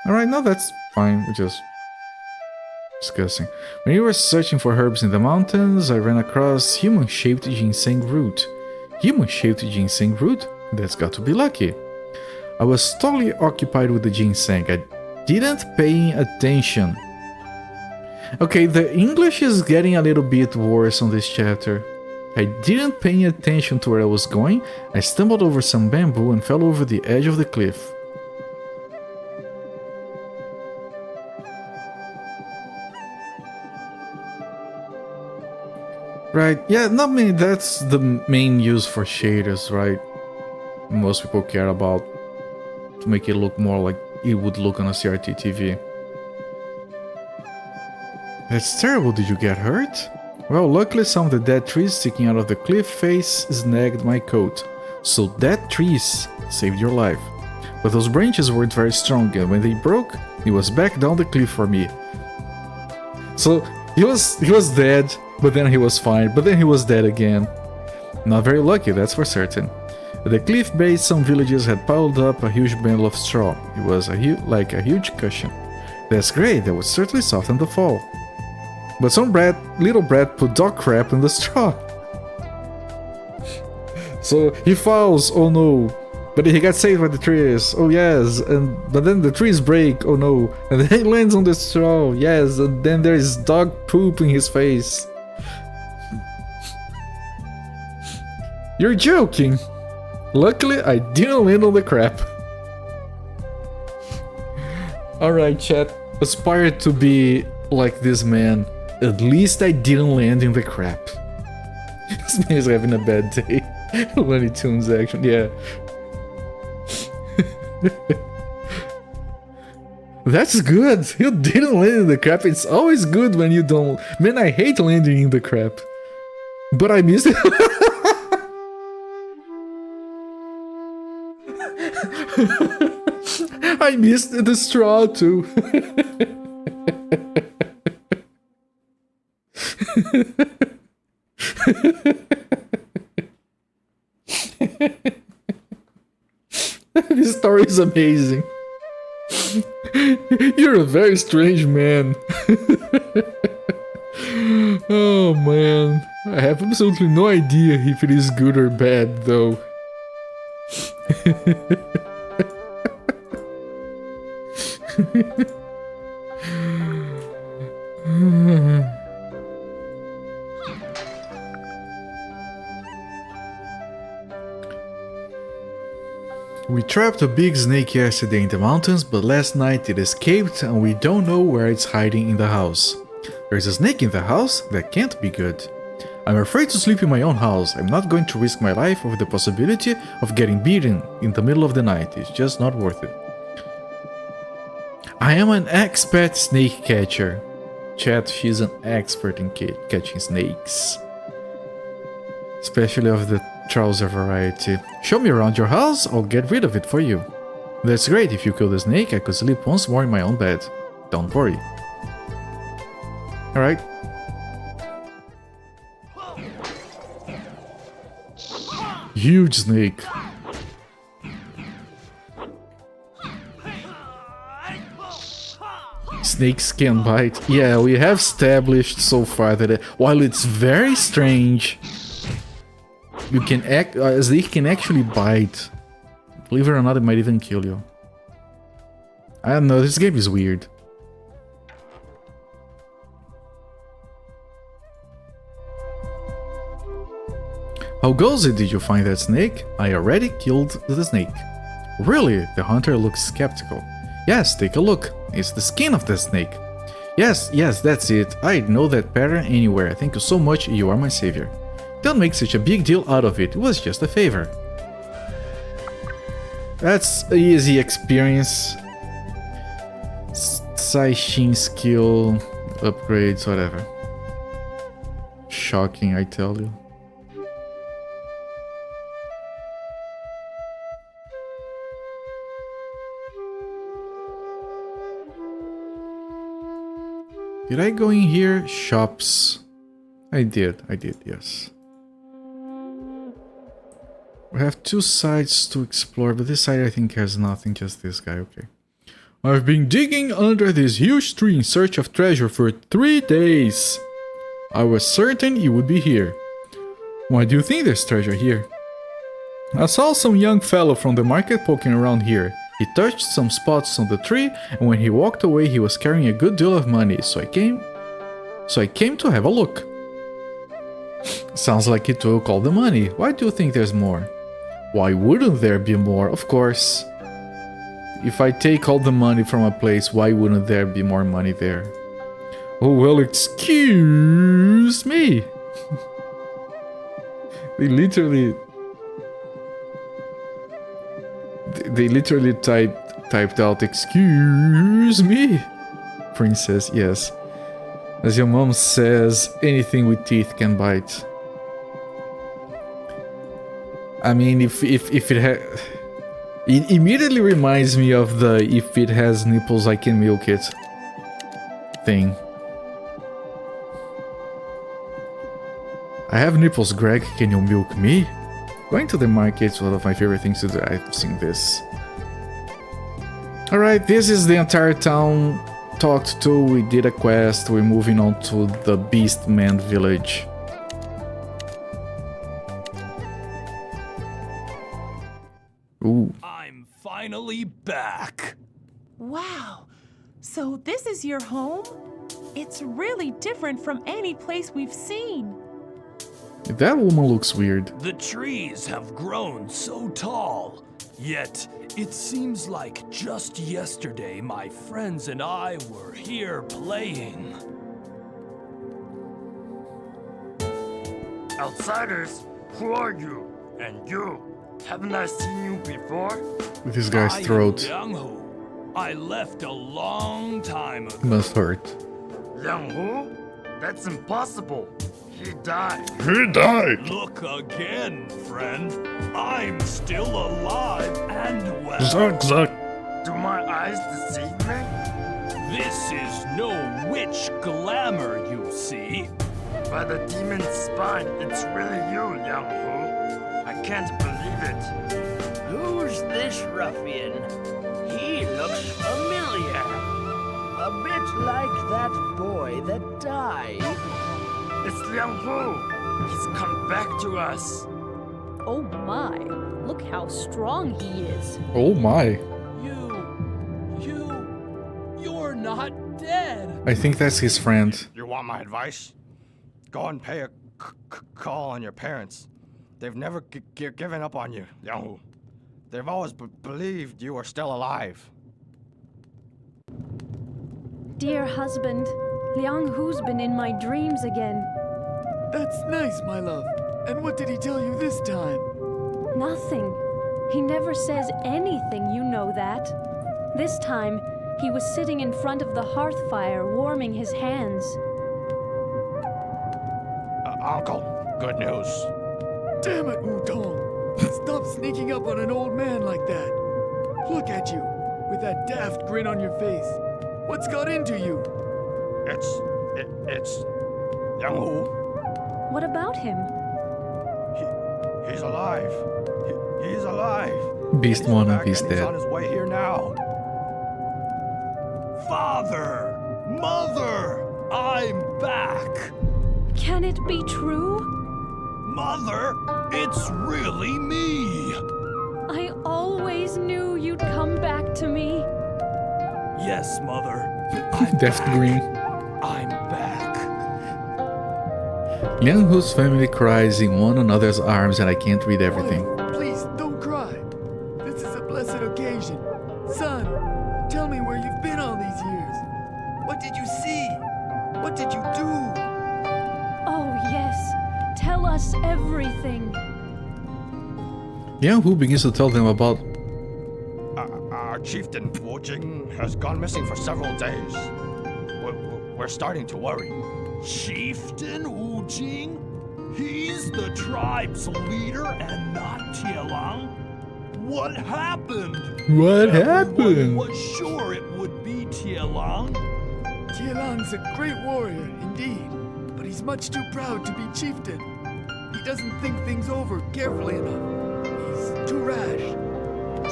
Speaker 1: Alright, no, that's fine. We're just discussing. When you were searching for herbs in the mountains, I ran across human-shaped ginseng root. Human-shaped ginseng root? That's got to be lucky. I was totally occupied with the ginseng. I didn't pay attention. Okay, the English is getting a little bit worse on this chapter. I didn't pay attention to where I was going. I stumbled over some bamboo and fell over the edge of the cliff. Right, yeah, not me. That's the main use for shaders, right? Most people care about to make it look more like it would look on a CRT TV. That's terrible. Did you get hurt? Well, luckily some of the dead trees sticking out of the cliff face snagged my coat. So dead trees saved your life. but those branches weren't very strong, and when they broke, he was back down the cliff for me. So he was dead, but then he was fine, but then he was dead again. Not very lucky, that's for certain. At the cliff base, some villagers had piled up a huge bundle of straw. It was like a huge cushion. That's great, that would certainly soften the fall. But some little brat put dog crap in the straw. So he falls, oh no. But he got saved by the trees, oh yes. But then the trees break, oh no. And then he lands on the straw, yes. And then there's dog poop in his face. You're joking. Luckily, I didn't land on the crap. Alright, chat. Aspire to be like this man. At least I didn't land in the crap. This man is having a bad day. Looney Tunes action, yeah. That's good. You didn't land in the crap. It's always good when you don't. Man, I hate landing in the crap. But I missed it. I missed the straw too. This story is amazing. You're a very strange man. Oh man, I have absolutely no idea if it is good or bad though. We trapped a big snake yesterday in the mountains, but last night it escaped and we don't know where it's hiding in the house. There's a snake in the house? That can't be good. I'm afraid to sleep in my own house. I'm not going to risk my life over the possibility of getting beaten in the middle of the night. It's just not worth it. I am an expert snake catcher. Chat, she's an expert in catching snakes. Especially of the trouser variety. Show me around your house, I'll get rid of it for you. That's great, if you kill the snake, I could sleep once more in my own bed. Don't worry. Alright. Huge snake. Snakes can bite. Yeah, we have established so far that while it's very strange, you can a snake can actually bite. Believe it or not, it might even kill you. I don't know, this game is weird. How goes it? Did you find that snake? I already killed the snake. Really? The hunter looks skeptical. Yes, take a look. It's the skin of the snake. Yes, that's it. I know that pattern anywhere. Thank you so much, you are my savior. Don't make such a big deal out of it. It was just a favor. That's an easy experience. Saishin skill, upgrades, whatever. Shocking, I tell you. Did I go in here? Shops. I did, yes. We have two sides to explore, but this side I think has nothing, just this guy, okay. I've been digging under this huge tree in search of treasure for 3 days. I was certain it would be here. Why do you think there's treasure here? I saw some young fellow from the market poking around here. He touched some spots on the tree, and when he walked away he was carrying a good deal of money, so I came to have a look. Sounds like he took all the money. Why do you think there's more? Why wouldn't there be more? Of course. If I take all the money from a place, why wouldn't there be more money there? Oh well, excuse me. They literally typed out, excuse me, princess, yes. As your mom says, anything with teeth can bite. I mean, if it had... It immediately reminds me of the if it has nipples I can milk it thing. I have nipples, Greg. Can you milk me? Going to the market is one of my favorite things to do. I've seen this. Alright, this is the entire town talked to. We did a quest. We're moving on to the Beastman village. Ooh.
Speaker 6: I'm finally back.
Speaker 5: Wow. So this is your home? It's really different from any place we've seen.
Speaker 1: That woman looks weird.
Speaker 6: The trees have grown so tall. Yet, it seems like just yesterday my friends and I were here playing.
Speaker 7: Outsiders? Who are you? And you? Haven't I seen you before?
Speaker 1: With this guy's throat.
Speaker 6: Liang Hu. I left a long time ago.
Speaker 1: Must hurt.
Speaker 7: Liang Hu? That's impossible. He died.
Speaker 1: He died!
Speaker 6: Look again, friend. I'm still alive and well.
Speaker 1: Zuck, zuck.
Speaker 7: Do my eyes deceive me?
Speaker 6: This is no witch glamour, you see.
Speaker 7: By the demon's spine, it's really you, Liang Hu. I can't believe it.
Speaker 8: Who's this ruffian? He looks familiar. A bit like that boy that died.
Speaker 7: It's Liang Hu. He's come back to us.
Speaker 9: Oh my, look how strong he is.
Speaker 1: Oh my.
Speaker 6: You're not dead.
Speaker 1: I think that's his friend.
Speaker 10: You want my advice? Go and pay a call on your parents. They've never given up on you, Liang Hu. They've always believed you were still alive.
Speaker 9: Dear husband, Liang Hu's been in my dreams again.
Speaker 11: That's nice, my love. And what did he tell you this time?
Speaker 9: Nothing. He never says anything, you know that. This time, he was sitting in front of the hearth fire, warming his hands.
Speaker 10: Uncle, good news.
Speaker 11: Damn it, Wutong. Stop sneaking up on an old man like that. Look at you, with that daft grin on your face. What's got into you?
Speaker 10: It's Liang Hu.
Speaker 9: What about him?
Speaker 10: He's alive. He's alive.
Speaker 1: Beast 1 and Beast
Speaker 10: He's
Speaker 1: dead.
Speaker 10: on his way here now.
Speaker 6: Father! Mother! I'm back!
Speaker 9: Can it be true?
Speaker 6: Mother, it's really me!
Speaker 9: I always knew you'd come back to me.
Speaker 6: Yes, Mother.
Speaker 1: Daft Green.
Speaker 6: I'm back.
Speaker 1: Liang Hu's family cries in one another's arms and I can't read everything.
Speaker 11: Boy, please, don't cry. This is a blessed occasion. Son, tell me where you've been all these years. What did you see? What did you do?
Speaker 9: Oh yes, tell us everything.
Speaker 1: Liang Hu begins to tell them about...
Speaker 10: Our chieftain, Wu Jing, has gone missing for several days. We're starting to worry.
Speaker 6: Chieftain Wu Jing? He's the tribe's leader and not Tielang? What happened?
Speaker 1: What
Speaker 6: Everyone
Speaker 1: happened?
Speaker 6: was sure it would be Tielang.
Speaker 11: Tielang's a great warrior, indeed. But he's much too proud to be chieftain. He doesn't think things over carefully enough. He's too rash.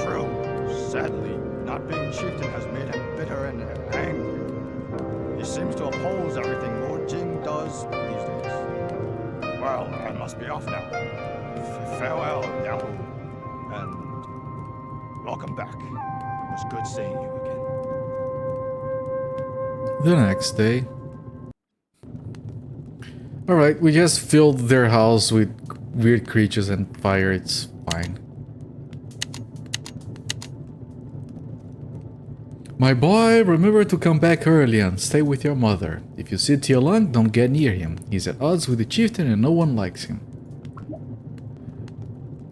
Speaker 10: True. Sadly, not being chieftain has made him bitter and angry. He seems to oppose everything Wu Jing does these days. Well, I must be off now. Farewell, Liang Hu. And welcome back. It was good seeing you again.
Speaker 1: The next day. Alright, we just filled their house with weird creatures and fire, it's fine. My boy, remember to come back early and stay with your mother. If you see Tielang, don't get near him. He's at odds with the chieftain and no one likes him.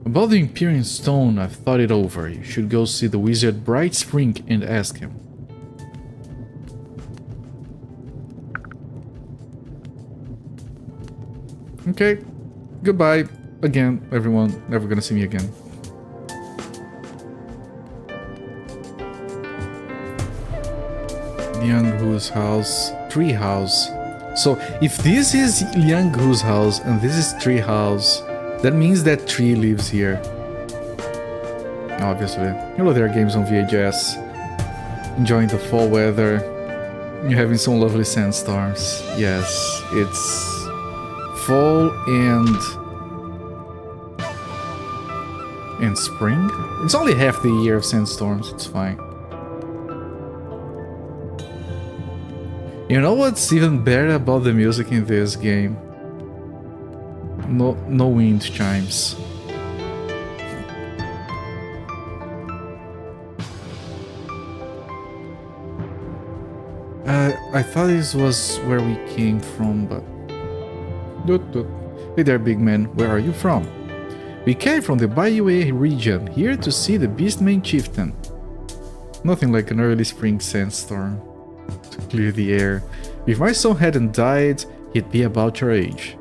Speaker 1: About the Imperial Stone, I've thought it over. You should go see the wizard Bright Spring and ask him. Okay, goodbye again, everyone. Never gonna see me again. Liang Hu's house. Tree house. So if this is Liang Hu's house and this is tree house, that means that tree lives here. Obviously. Hello there, games on VHS. Enjoying the fall weather. You're having some lovely sandstorms. Yes, it's fall and spring. It's only half the year of sandstorms. It's fine. You know what's even better about the music in this game? No wind chimes. I thought this was where we came from, but... Hey there, big man. Where are you from? We came from the Bayou region, here to see the Beastman Chieftain. Nothing like an early spring sandstorm to clear the air. If my son hadn't died, he'd be about your age.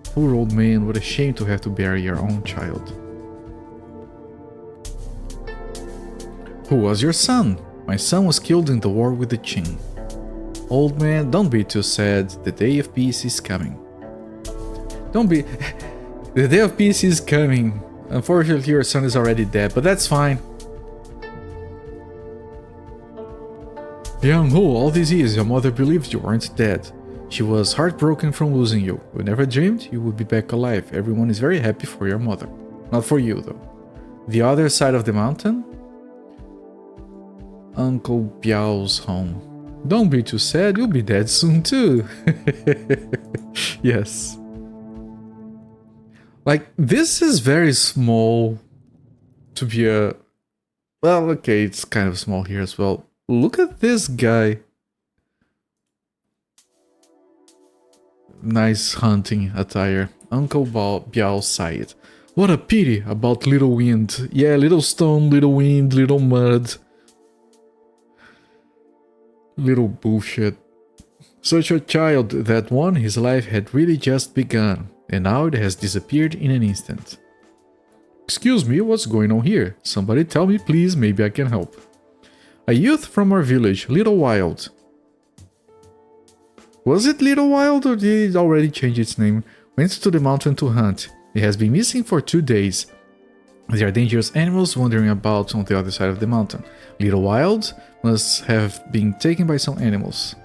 Speaker 1: Poor old man, what a shame to have to bury your own child. Who was your son? My son was killed in the war with the Qing. Old man, don't be too sad, the day of peace is coming. Don't be... The day of peace is coming. Unfortunately, your son is already dead, but that's fine. Young Ho, all these years your mother believed you weren't dead. She was heartbroken from losing you. We never dreamed you would be back alive. Everyone is very happy for your mother. Not for you, though. The other side of the mountain? Uncle Biao's home. Don't be too sad, you'll be dead soon too. Yes. Like, this is very small to be a... Well, okay, it's kind of small here as well. Look at this guy. Nice hunting attire. Uncle Biao sighed. What a pity about little wind. Yeah, little stone, little wind, little mud. Little bullshit. Such a child, that one, his life had really just begun, and now it has disappeared in an instant. Excuse me, what's going on here? Somebody tell me please, maybe I can help. A youth from our village, Little Wild. Was it Little Wild or did it already change its name? Went to the mountain to hunt. It has been missing for 2 days. There are dangerous animals wandering about on the other side of the mountain. Little Wild must have been taken by some animals.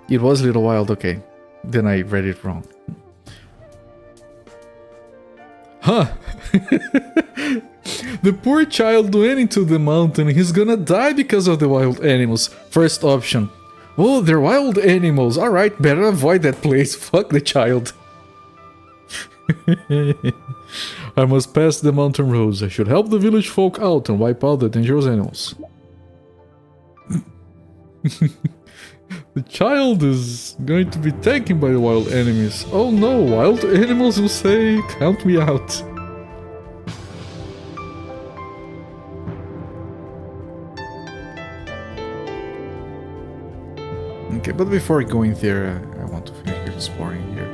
Speaker 1: It was Little Wild, okay. Then I read it wrong. Huh! The poor child went into the mountain. He's gonna die because of the wild animals. First option. Oh, they're wild animals. Alright, better avoid that place. Fuck the child. I must pass the mountain roads. I should help the village folk out and wipe out the dangerous animals. The child is going to be taken by the wild enemies. Oh no, wild animals will say, count me out. Okay, but before going there, I want to finish exploring here.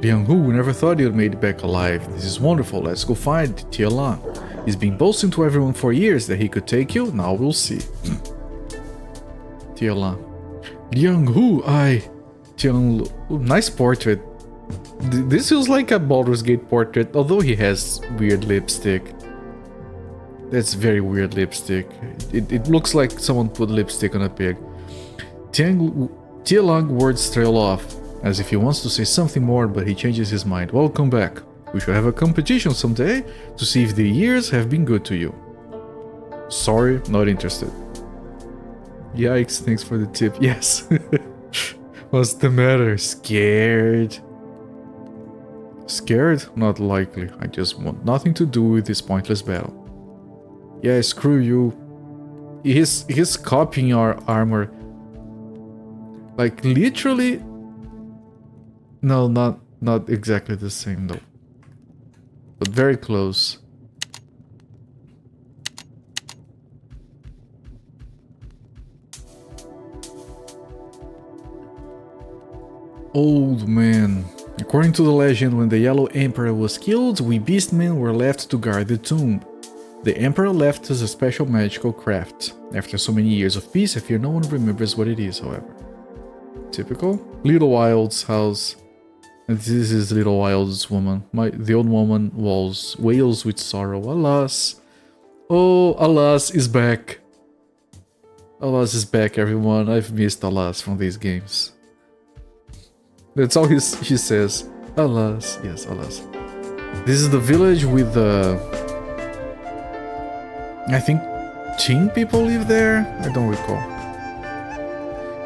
Speaker 1: Liang Hu, we never thought you'd made it back alive. This is wonderful, let's go find Tia Lang. He's been boasting to everyone for years that he could take you, now we'll see. Tia Lang. Liang Hu, nice portrait. This feels like a Baldur's Gate portrait, although he has weird lipstick. That's very weird lipstick. It looks like someone put lipstick on a pig. Tia Lang words trail off, as if he wants to say something more, but he changes his mind. Welcome back. We should have a competition someday to see if the years have been good to you. Sorry, not interested. Yikes, thanks for the tip. Yes. What's the matter? Scared? Scared? Not likely. I just want nothing to do with this pointless battle. Yeah, screw you. He's copying our armor. Like, literally... No, not exactly the same though. But very close. Old man. According to the legend, when the Yellow Emperor was killed, we beastmen were left to guard the tomb. The Emperor left us a special magical craft. After so many years of peace, I fear no one remembers what it is, however. Typical. Little Wild's house. And this is Little Wild's woman. The old woman wails with sorrow. Alas. Oh, Alas is back. Alas is back, everyone. I've missed Alas from these games. That's all she says. Alas. Yes, Alas. This is the village with the... I think Qing people live there? I don't recall.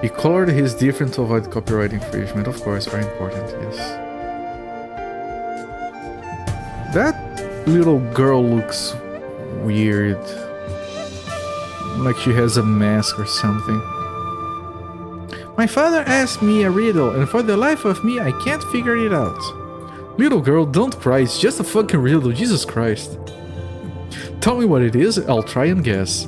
Speaker 1: He colored his different to avoid copyright infringement. Of course, very important, yes. That little girl looks weird. Like she has a mask or something. My father asked me a riddle, and for the life of me, I can't figure it out. Little girl, don't cry, it's just a fucking riddle, Jesus Christ. Tell me what it is, I'll try and guess.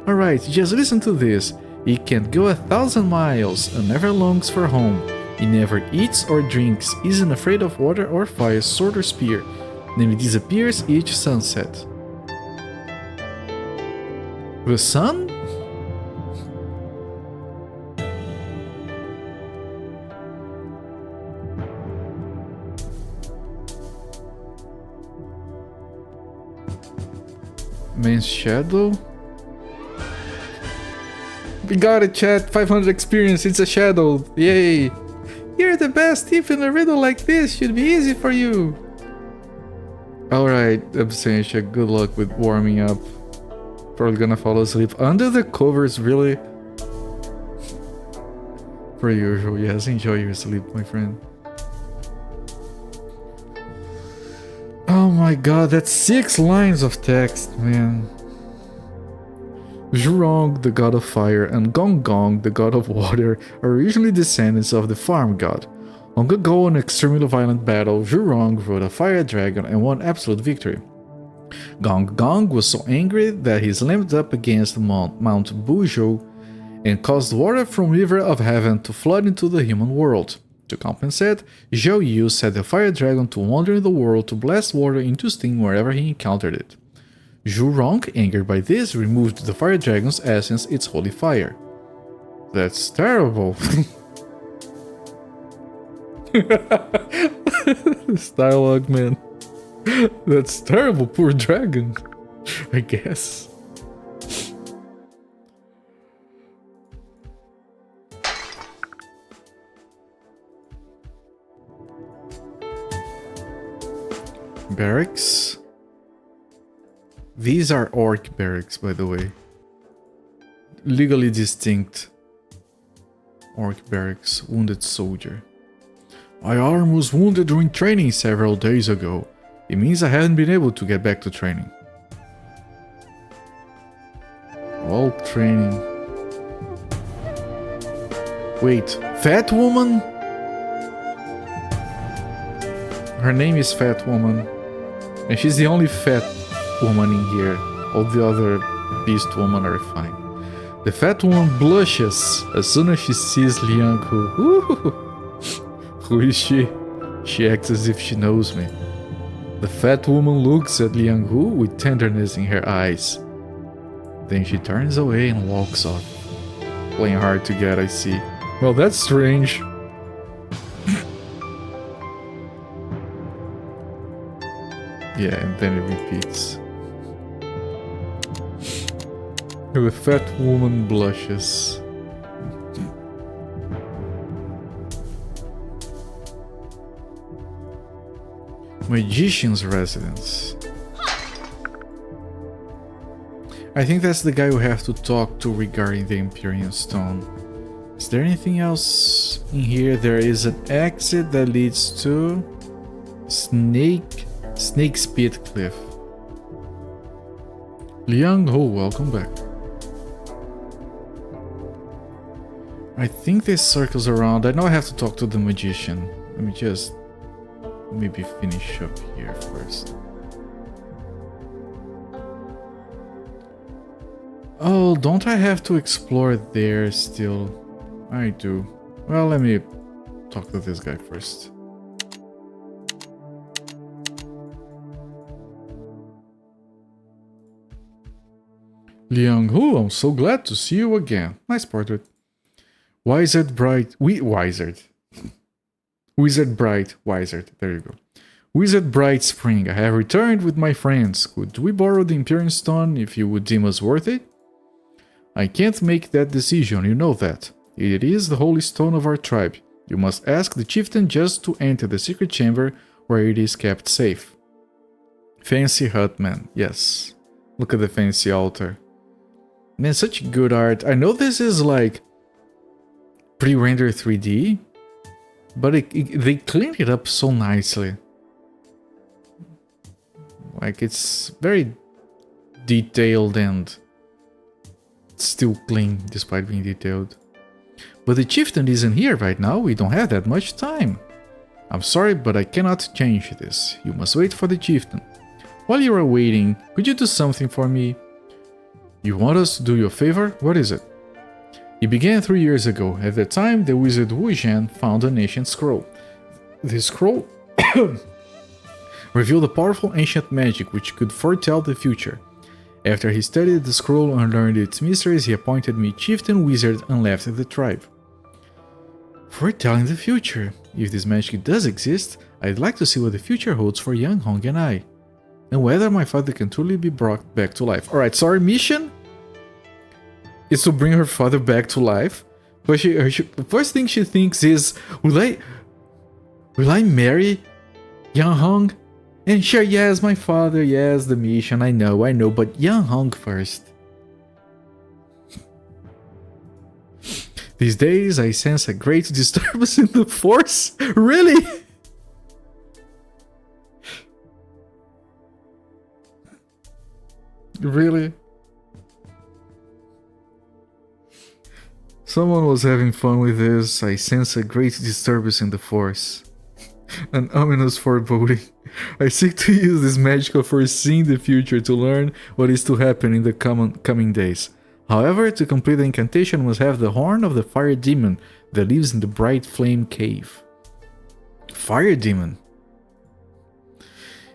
Speaker 1: Alright, just listen to this. He can't go 1,000 miles and never longs for home. He never eats or drinks, isn't afraid of water or fire, sword or spear. Then he disappears each sunset. The sun? Man's shadow? We got it, chat. 500 experience. It's a shadow. Yay. You're the best. Even a riddle like this should be easy for you. Alright, Absentia. Good luck with warming up. Probably gonna fall asleep under the covers, really? Per usual. Yes, enjoy your sleep, my friend. Oh my god, that's 6 lines of text, man. Zhurong, the god of fire, and Gong Gong, the god of water, are originally descendants of the farm god. Long ago, in an extremely violent battle, Zhurong rode a fire dragon and won absolute victory. Gong Gong was so angry that he slammed up against Mount Buzhou and caused water from River of Heaven to flood into the human world. To compensate, Zhou Yu set the fire dragon to wander in the world to blast water into steam wherever he encountered it. Zhurong, angered by this, removed the fire dragon's essence, its holy fire. That's terrible. This dialogue, man. That's terrible, poor dragon. I guess. Barracks? These are orc barracks, by the way. Legally distinct orc barracks. Wounded soldier. My arm was wounded during training several days ago. It means I haven't been able to get back to training. All training. Wait, Fat Woman? Her name is Fat Woman. And she's the only fat woman in here. All the other beast women are fine. The fat woman blushes as soon as she sees Liang Hu. Who is she? She acts as if she knows me. The fat woman looks at Liang Hu with tenderness in her eyes. Then she turns away and walks off. Playing hard to get, I see. Well, that's strange. Yeah, and then it repeats. The fat woman blushes. Magician's residence. I think that's the guy we have to talk to regarding the Empyrean Stone. Is there anything else in here? There is an exit that leads to Snake Spit Cliff. Liang Ho, welcome back. I think this circles around. I know I have to talk to the magician. Let me just maybe finish up here first. Oh, don't I have to explore there still? I do. Well, let me talk to this guy first. Liang Hu, I'm so glad to see you again. Nice portrait. Wizard Bright... Wizard. Wizard Bright Wizard. There you go. Wizard Bright Spring, I have returned with my friends. Could we borrow the Imperium Stone if you would deem us worth it? I can't make that decision, you know that. It is the holy stone of our tribe. You must ask the chieftain just to enter the secret chamber where it is kept safe. Fancy hut, man. Yes. Look at the fancy altar. Man, such good art. I know this is like pre-rendered 3D, but they cleaned it up so nicely. Like, it's very detailed and still clean despite being detailed. But the chieftain isn't here right now. We don't have that much time. I'm sorry, but I cannot change this. You must wait for the chieftain. While you are waiting, could you do something for me? You want us to do you a favor? What is it? It began 3 years ago. At the time, the wizard Wu Zhan found an ancient scroll. This scroll revealed a powerful ancient magic which could foretell the future. After he studied the scroll and learned its mysteries, he appointed me chieftain wizard and left the tribe. Foretelling the future. If this magic does exist, I'd like to see what the future holds for Yang Hong and I. And whether my father can truly be brought back to life. Alright, so our mission is to bring her father back to life. But the first thing she thinks is, will I marry Yang Hong? And sure, yes, my father, yes, the mission, I know, but Yang Hong first. These days, I sense a great disturbance in the force. Really? Really? Someone was having fun with this. I sense a great disturbance in the force. An ominous foreboding. I seek to use this magical foreseeing the future to learn what is to happen in the coming days. However, to complete the incantation, we must have the horn of the fire demon that lives in the bright flame cave. Fire demon.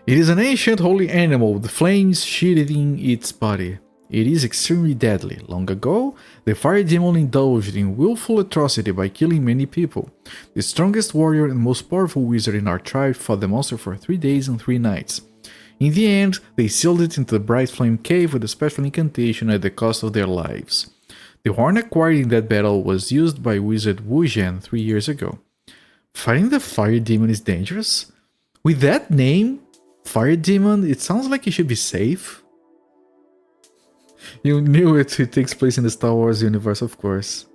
Speaker 1: It is an ancient holy animal with flames sheathing its body. It is extremely deadly. Long ago, the fire demon indulged in willful atrocity by killing many people. The strongest warrior and most powerful wizard in our tribe fought the monster for 3 days and 3 nights. In the end, they sealed it into the bright flame cave with a special incantation at the cost of their lives. The horn acquired in that battle was used by wizard Wu Zhan 3 years ago. Fighting the fire demon is dangerous? With that name, Fire Demon, it sounds like it should be safe. You knew it takes place in the Star Wars universe, of course.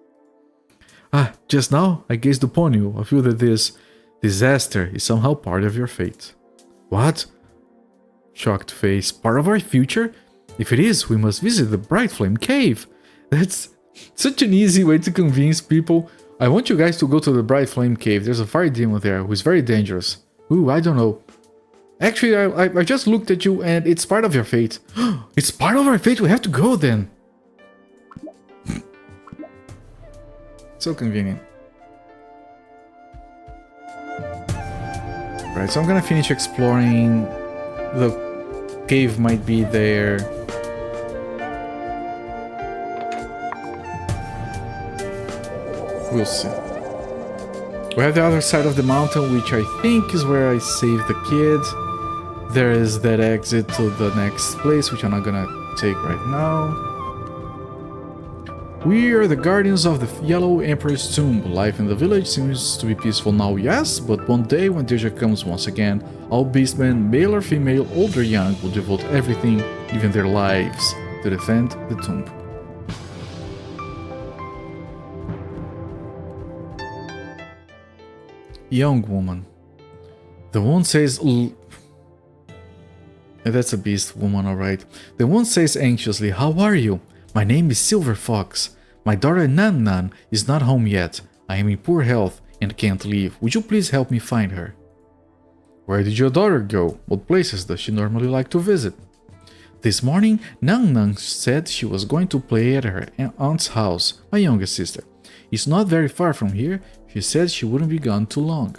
Speaker 1: Ah, just now, I gazed upon you. I feel that this disaster is somehow part of your fate. What? Shocked face. Part of our future? If it is, we must visit the Bright Flame Cave. That's such an easy way to convince people. I want you guys to go to the Bright Flame Cave. There's a fire demon there who is very dangerous. Ooh, I don't know. Actually, I just looked at you and it's part of your fate. It's part of our fate, we have to go then. So convenient. Right, so I'm gonna finish exploring. The cave might be there. We'll see. We have the other side of the mountain, which I think is where I saved the kid. There is that exit to the next place, which I'm not gonna take right now. We are the guardians of the Yellow Emperor's tomb. Life in the village seems to be peaceful now, yes, but one day when danger comes once again, all beastmen, male or female, old or young, will devote everything, even their lives, to defend the tomb. Young woman. The one says... That's a beast woman, alright. The one says anxiously, "How are you? My name is Silver Fox. My daughter Nan Nan is not home yet. I am in poor health and can't leave. Would you please help me find her?" Where did your daughter go? What places does she normally like to visit? This morning, Nan Nan said she was going to play at her aunt's house, my youngest sister. It's not very far from here. She said she wouldn't be gone too long.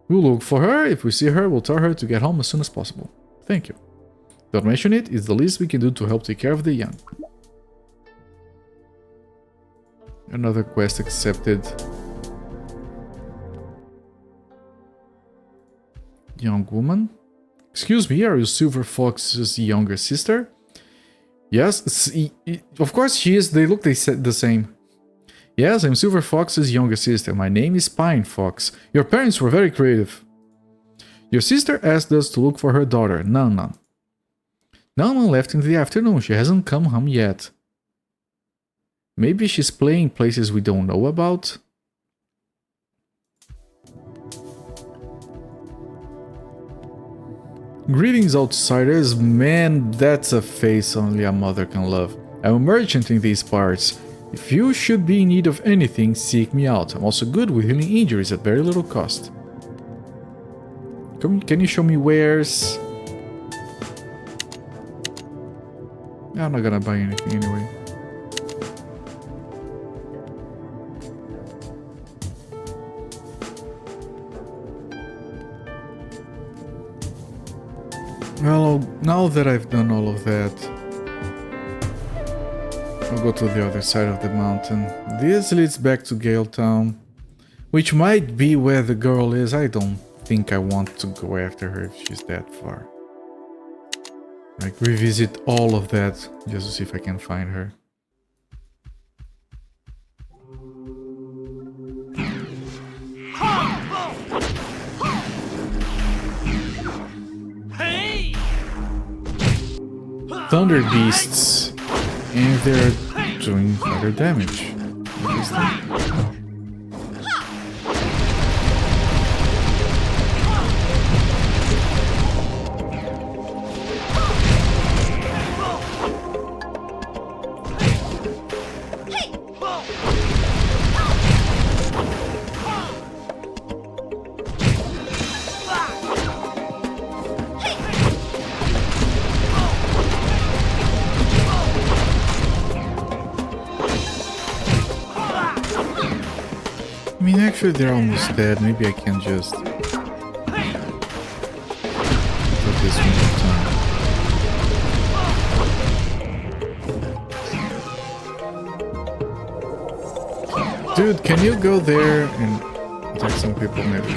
Speaker 1: We'll look for her. If we see her, we'll tell her to get home as soon as possible. Thank you. Don't mention it, it's the least we can do to help take care of the young. Another quest accepted. Young woman. Excuse me, are you Silver Fox's younger sister? Yes, of course she is. They look the same. Yes, I'm Silver Fox's younger sister. My name is Pine Fox. Your parents were very creative. Your sister asked us to look for her daughter, Nan. Nan left in the afternoon. She hasn't come home yet. Maybe she's playing places we don't know about? Greetings, outsiders. Man, that's a face only a mother can love. I'm a merchant in these parts. If you should be in need of anything, seek me out. I'm also good with healing injuries at very little cost. Can you show me wares? I'm not gonna buy anything anyway. Well, now that I've done all of that, I'll go to the other side of the mountain. This leads back to Gale Town, which might be where the girl is. I don't think I want to go after her if she's that far. Like, revisit all of that just to see if I can find her. Thunder beasts, and they're doing further damage. I mean, actually, they're almost dead. Maybe I can just do this one more time. Dude, can you go there and attack some people, maybe?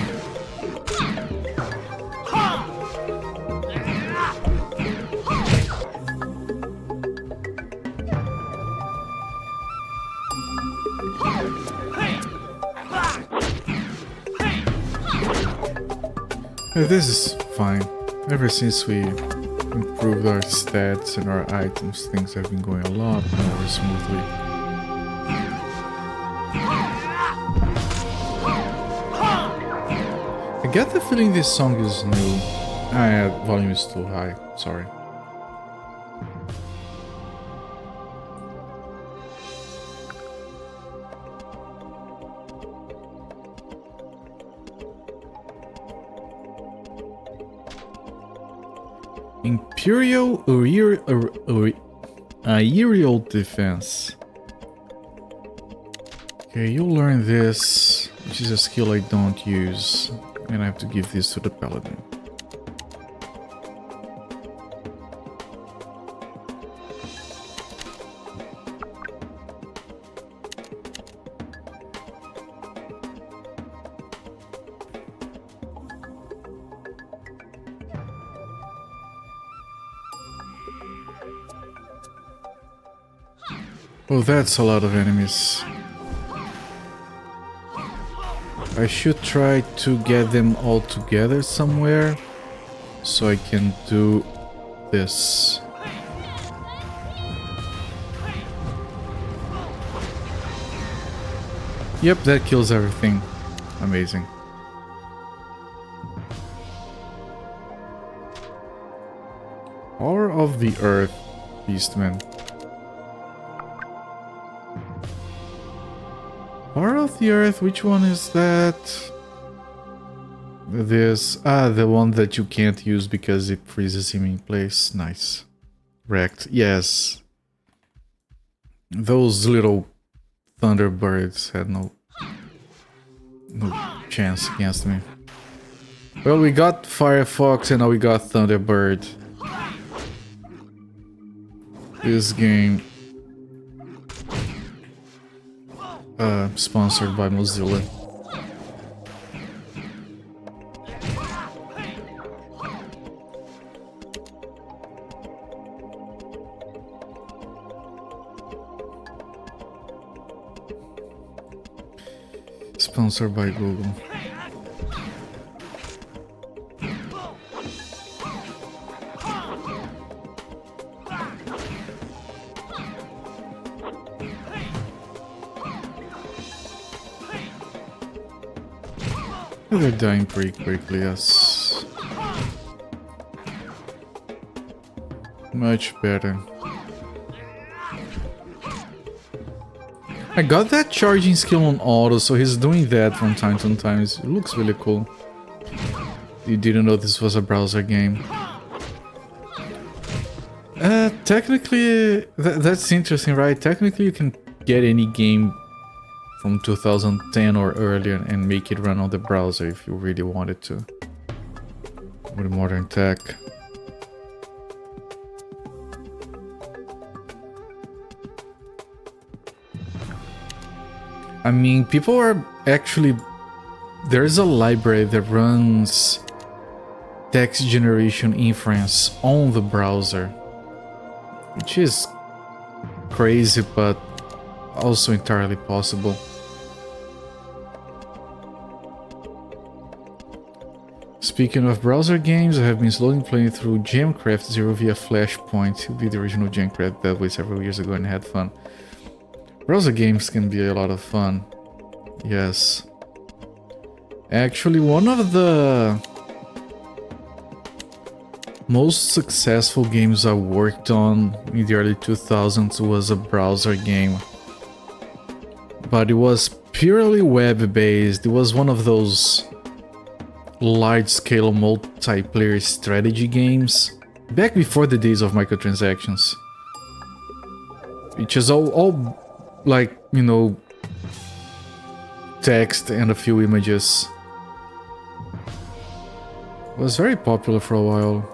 Speaker 1: This is fine. Ever since we improved our stats and our items, things have been going a lot more smoothly. I get the feeling this song is new. Volume is too high, sorry. Imperial aerial defense. Okay, you learn this, which is a skill I don't use, and I have to give this to the paladin. Oh, that's a lot of enemies. I should try to get them all together somewhere so I can do this. Yep, that kills everything. Amazing. Power of the Earth, Beastman. Power of the Earth, which one is that? This, the one that you can't use because it freezes him in place. Nice. Wrecked, yes. Those little Thunderbirds had no chance against me. Well, we got Firefox and now we got Thunderbird. This game sponsored by Mozilla. Sponsored by Google. They're dying pretty quickly, yes. Much better. I got that charging skill on auto, so he's doing that from time to time. It looks really cool. You didn't know this was a browser game. Technically, that's interesting, right? Technically, you can get any game from 2010 or earlier and make it run on the browser if you really wanted to. With modern tech. I mean, people are actually... There's a library that runs text generation inference on the browser, which is crazy, but also entirely possible. Speaking of browser games, I have been slowly playing through Gemcraft Zero via Flashpoint. We did the original Gemcraft that way several years ago and had fun. Browser games can be a lot of fun. Yes. Actually, one of the most successful games I worked on in the early 2000s was a browser game. But it was purely web-based. It was one of those large-scale multiplayer strategy games back before the days of microtransactions. Which is all like, you know, text and a few images. It was very popular for a while.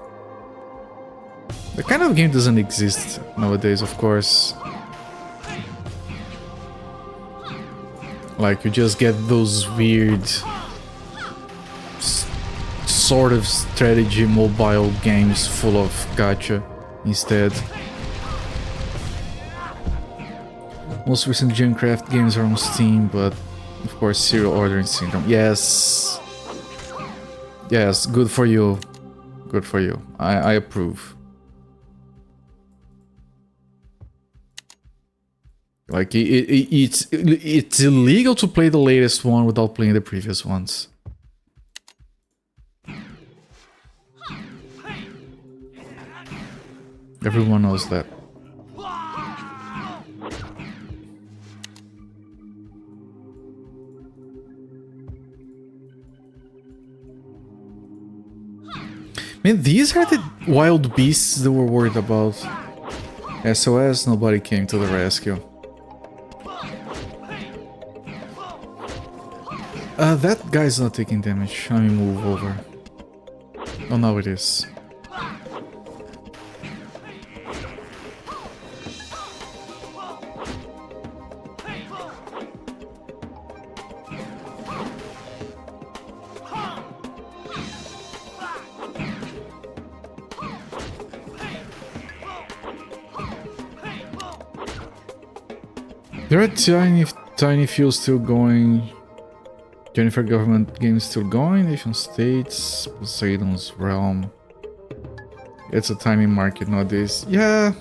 Speaker 1: The kind of game doesn't exist nowadays, of course. Like, you just get those weird sort of strategy mobile games full of gacha instead. Most recent Gemcraft games are on Steam, but of course Serial Ordering Syndrome. Yes! Yes, good for you. Good for you. I approve. Like, it's illegal to play the latest one without playing the previous ones. Everyone knows that. Man, these are the wild beasts that we're worried about. SOS, nobody came to the rescue. That guy's not taking damage. Let me move over. Oh, now it is. There are tiny few still going. Jennifer government games still going. Nation States, Poseidon's Realm. It's a tiny market nowadays. Yeah.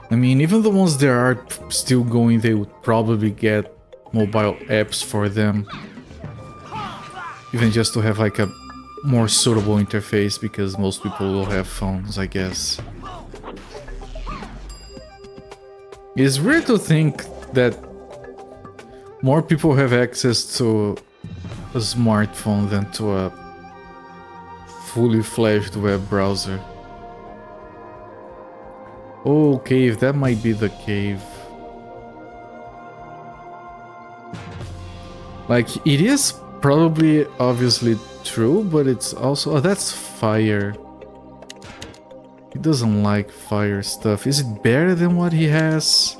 Speaker 1: I mean, even the ones that are still going, they would probably get mobile apps for them. Even just to have like a more suitable interface, because most people will have phones, I guess. It's weird to think that more people have access to a smartphone than to a fully fledged web browser. Oh, cave, that might be the cave. Like, it is probably obviously true, but it's also... Oh, that's fire. He doesn't like fire stuff. Is it better than what he has?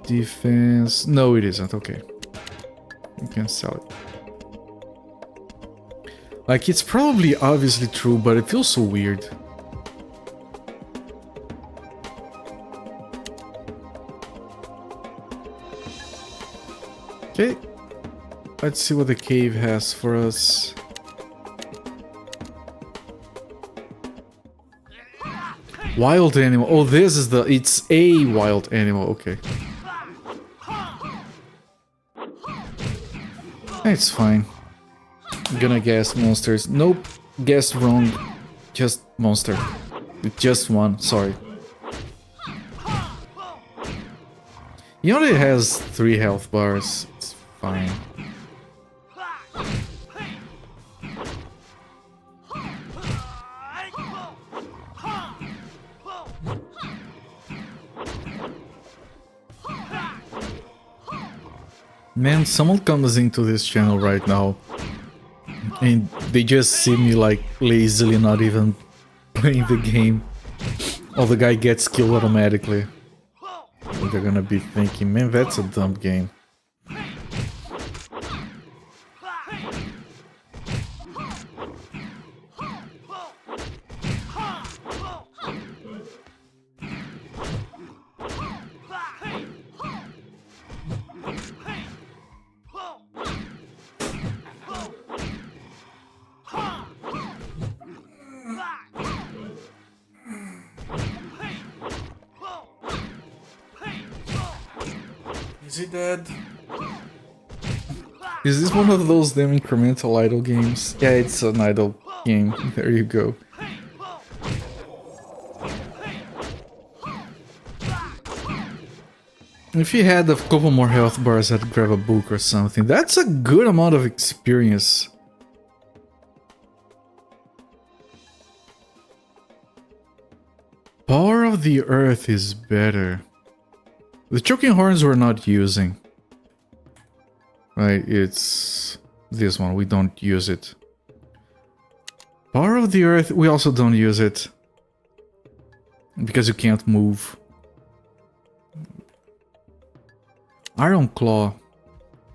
Speaker 1: Defense. No, it isn't. Okay. You can sell it. Like, it's probably obviously true, but it feels so weird. Okay. Let's see what the cave has for us. Wild animal. Oh, this is the... It's a wild animal. Okay. It's fine. I'm gonna guess monsters. Nope. Guessed wrong. Just monster. Just one. Sorry. He only has 3 health bars. It's fine. Man, someone comes into this channel right now and they just see me like lazily not even playing the game. Or the guy gets killed automatically. And they're gonna be thinking, man, that's a dumb game. Is he dead? Is this one of those damn incremental idle games? Yeah, it's an idle game. There you go. If he had a couple more health bars, I'd grab a book or something. That's a good amount of experience. Power of the Earth is better. The choking horns we're not using. Right, it's this one, we don't use it. Power of the Earth, we also don't use it. Because you can't move. Iron Claw.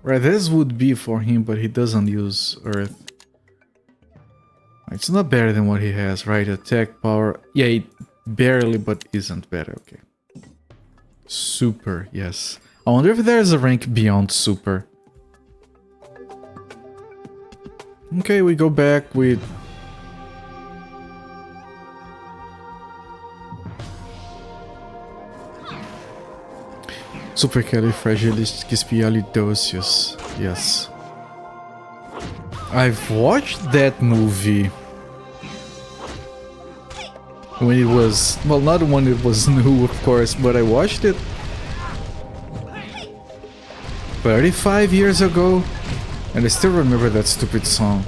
Speaker 1: Right, this would be for him, but he doesn't use Earth. It's not better than what he has, right? Attack power. Yeah, it barely, but isn't better. Okay. Super, yes. I wonder if there's a rank beyond super. Okay, we go back with... Supercalifragilisticexpialidocious. Yes. I've watched that movie when it was, well, not when it was new, of course, but I watched it 35 years ago, and I still remember that stupid song.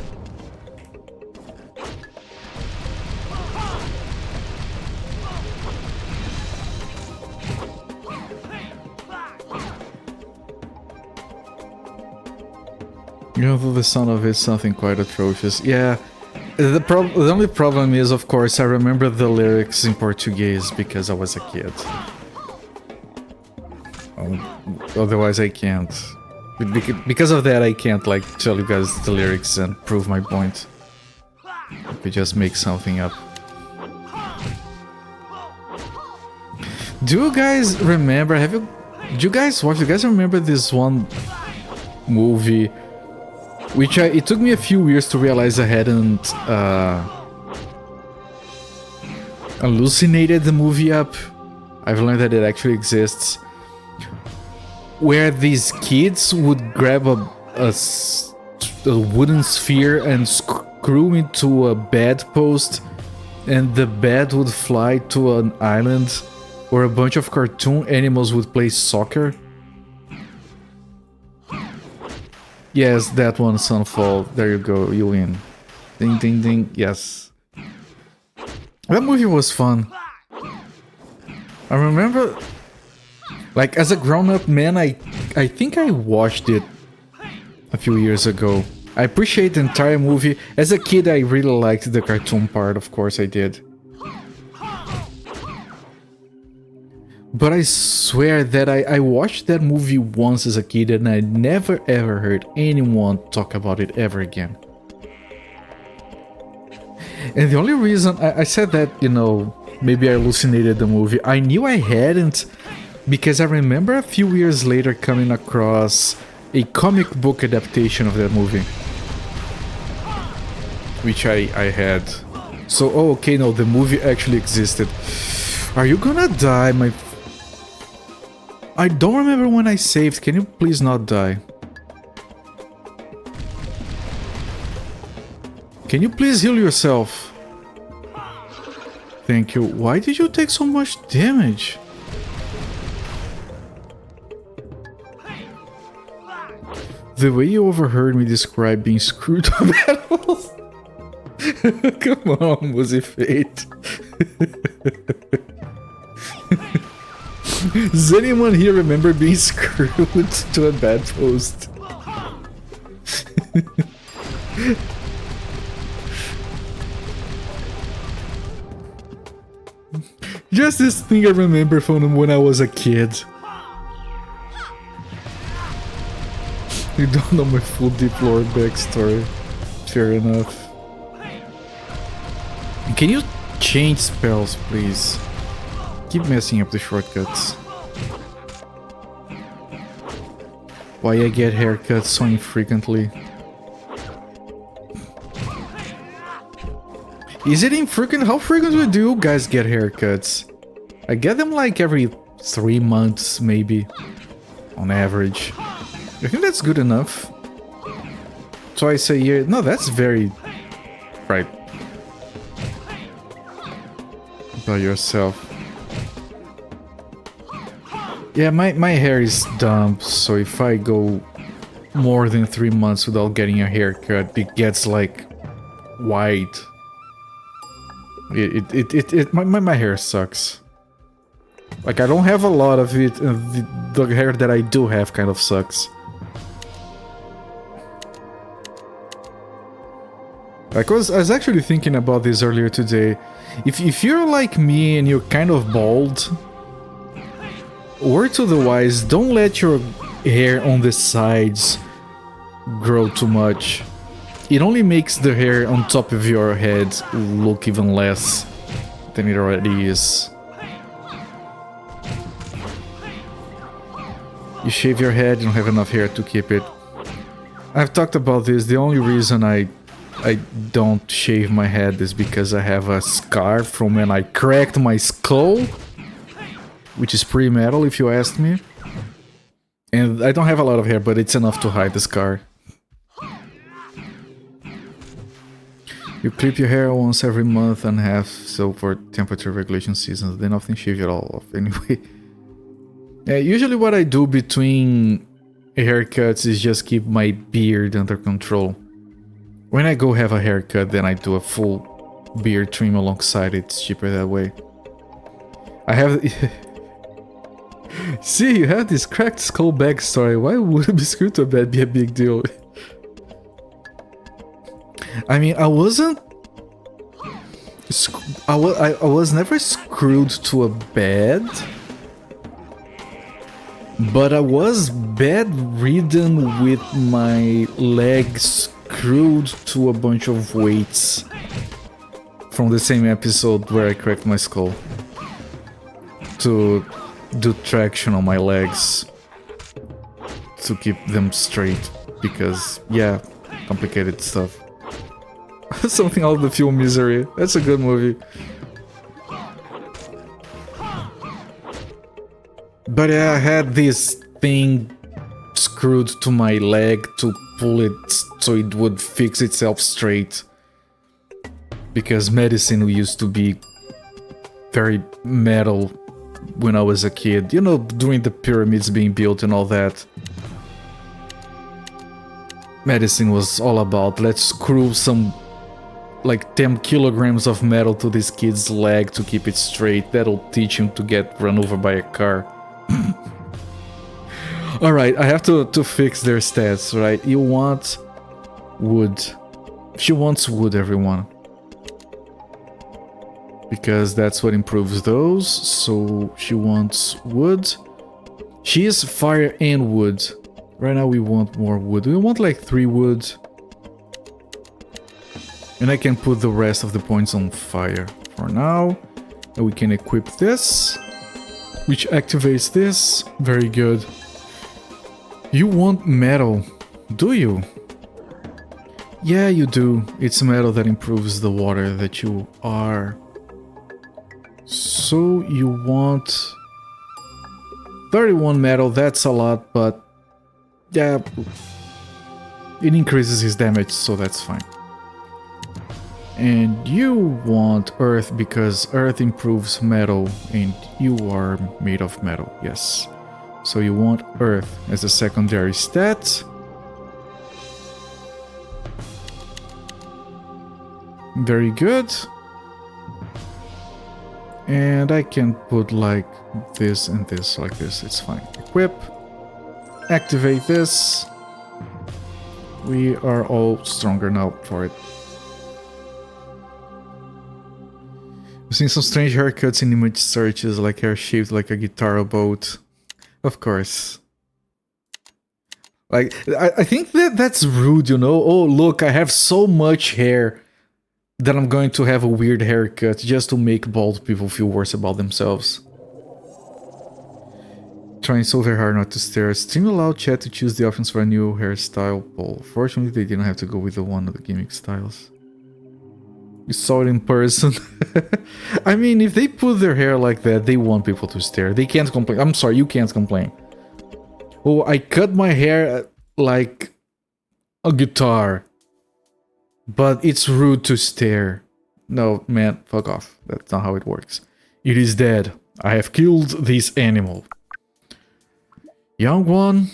Speaker 1: You know, the sound of it's something quite atrocious. Yeah. The only problem is, of course, I remember the lyrics in Portuguese because I was a kid. Otherwise, I can't. Because of that, I can't, like, tell you guys the lyrics and prove my point. I could just make something up. Do you guys remember, do you guys remember this one movie? Which it took me a few years to realize I hadn't hallucinated the movie up. I've learned that it actually exists. Where these kids would grab a wooden sphere and screw into a bedpost, and the bed would fly to an island where a bunch of cartoon animals would play soccer. Yes, that one, Sunfall. There you go, you win. Ding, ding, ding. Yes. That movie was fun. I remember, like, as a grown-up man, I think I watched it a few years ago. I appreciate the entire movie. As a kid, I really liked the cartoon part, of course I did. But I swear that I watched that movie once as a kid and I never ever heard anyone talk about it ever again. And the only reason I said that, you know, maybe I hallucinated the movie, I knew I hadn't, because I remember a few years later coming across a comic book adaptation of that movie. Which I had. So, oh, okay, no, the movie actually existed. Are you gonna die, my... I don't remember when I saved. Can you please not die? Can you please heal yourself? Thank you. Why did you take so much damage? The way you overheard me describe being screwed to battles. Come on, was it fate? Does anyone here remember being screwed to a bad post? Just this thing I remember from when I was a kid. You don't know my full deep lore backstory. Fair enough. Can you change spells, please? Keep messing up the shortcuts. Why I get haircuts so infrequently? Is it infrequent? How frequently do you guys get haircuts? I get them like every 3 months, maybe. On average. I think that's good enough. Twice a year. No, that's very... right. By yourself. Yeah, my hair is dumb, so if I go more than 3 months without getting a haircut, it gets like white. My hair sucks. Like, I don't have a lot of it, and the hair that I do have kind of sucks. Like, I was actually thinking about this earlier today. If you're like me and you're kind of bald, word to the wise, don't let your hair on the sides grow too much. It only makes the hair on top of your head look even less than it already is. You shave your head, you don't have enough hair to keep it. I've talked about this. The only reason I don't shave my head is because I have a scar from when I cracked my skull, which is pretty metal if you ask me. And I don't have a lot of hair, but it's enough to hide the scar. You clip your hair once every month and a half, so for temperature regulation seasons, then often shave it all off anyway. Yeah, usually what I do between haircuts is just keep my beard under control. When I go have a haircut, then I do a full beard trim alongside it. It's cheaper that way. I have... See, you have this cracked skull backstory. Why would be screwed to a bed be a big deal? I mean, I wasn't... I was never screwed to a bed. But I was bedridden with my legs screwed to a bunch of weights from the same episode where I cracked my skull to do traction on my legs to keep them straight because, yeah, complicated stuff. Something out of the film Misery. That's a good movie. But yeah, I had this thing screwed to my leg to pull it so it would fix itself straight. Because medicine used to be very metal when I was a kid. You know, during the pyramids being built and all that. Medicine was all about, let's screw some like 10 kilograms of metal to this kid's leg to keep it straight. That'll teach him to get run over by a car. Alright, I have to fix their stats, right? You want wood. She wants wood, everyone. Because that's what improves those. So she wants wood. She is fire and wood. Right now we want more wood. We want like 3 wood. And I can put the rest of the points on fire for now. And we can equip this, which activates this. Very good. You want metal, do you? Yeah, you do. It's metal that improves the water that you are. So you want 31 metal, that's a lot, but yeah, it increases his damage, so that's fine. And you want earth because earth improves metal and you are made of metal, yes. So you want earth as a secondary stat. Very good. And I can put like this and this like this, it's fine. Equip. Activate this. We are all stronger now for it. I've seen some strange haircuts in image searches, like hair shaped like a guitar boat. Of course. Like, I think that's rude, you know? Oh, look, I have so much hair that I'm going to have a weird haircut just to make bald people feel worse about themselves. Trying so very hard not to stare. Stream allowed chat to choose the options for a new hairstyle poll. Fortunately, they didn't have to go with the one of the gimmick styles. You saw it in person. I mean, if they put their hair like that, they want people to stare. They can't complain. I'm sorry, you can't complain. Oh, I cut my hair like a guitar. But it's rude to stare. No, man, fuck off. That's not how it works. It is dead. I have killed this animal. Young one,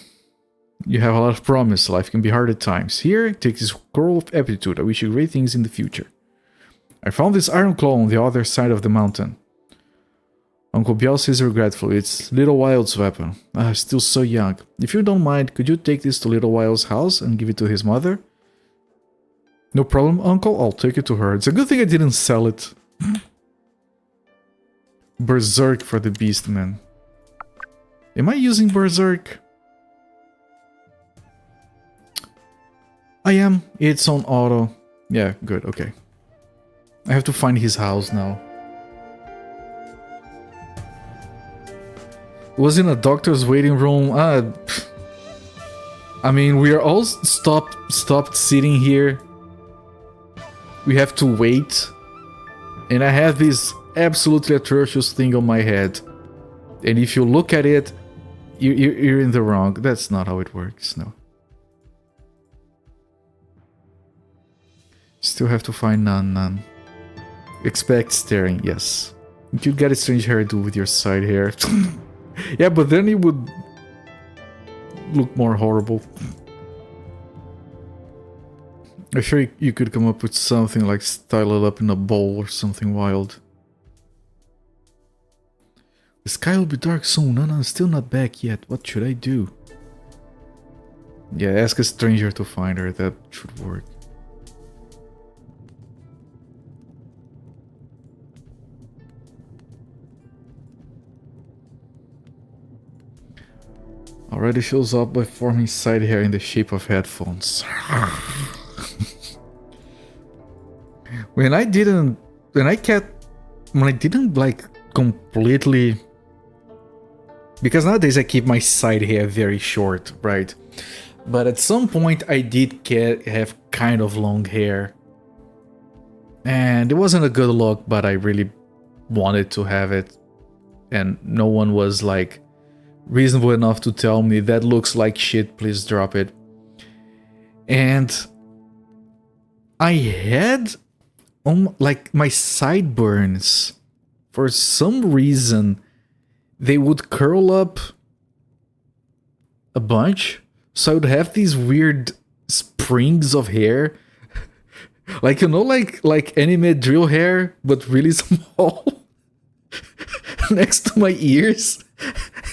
Speaker 1: you have a lot of promise. Life can be hard at times. Here, take this scroll of aptitude. I wish you great things in the future. I found this iron claw on the other side of the mountain. Uncle Biel says regretfully, it's Little Wild's weapon. Still so young. If you don't mind, could you take this to Little Wild's house and give it to his mother? No problem, Uncle. I'll take it to her. It's a good thing I didn't sell it. Berserk for the Beastman. Am I using Berserk? I am. It's on auto. Yeah, good. Okay. I have to find his house now. Was in a doctor's waiting room. I mean, we are all stopped sitting here. We have to wait. And I have this absolutely atrocious thing on my head. And if you look at it, you're in the wrong. That's not how it works, no. Still have to find none. Expect staring, yes. You could get a strange hairdo with your side hair. Yeah, but then it would look more horrible. I'm sure you could come up with something like style it up in a bowl or something wild. The sky will be dark soon. No, I'm still not back yet. What should I do? Yeah, ask a stranger to find her. That should work. Already shows up by forming side hair in the shape of headphones. When I didn't like completely, because nowadays I keep my side hair very short, right? But at some point I did have kind of long hair, and it wasn't a good look, but I really wanted to have it, and no one was like reasonable enough to tell me that looks like shit, please drop it. And I had like my sideburns, for some reason they would curl up a bunch, so I would have these weird springs of hair. Like, you know, like anime drill hair, but really small. Next to my ears.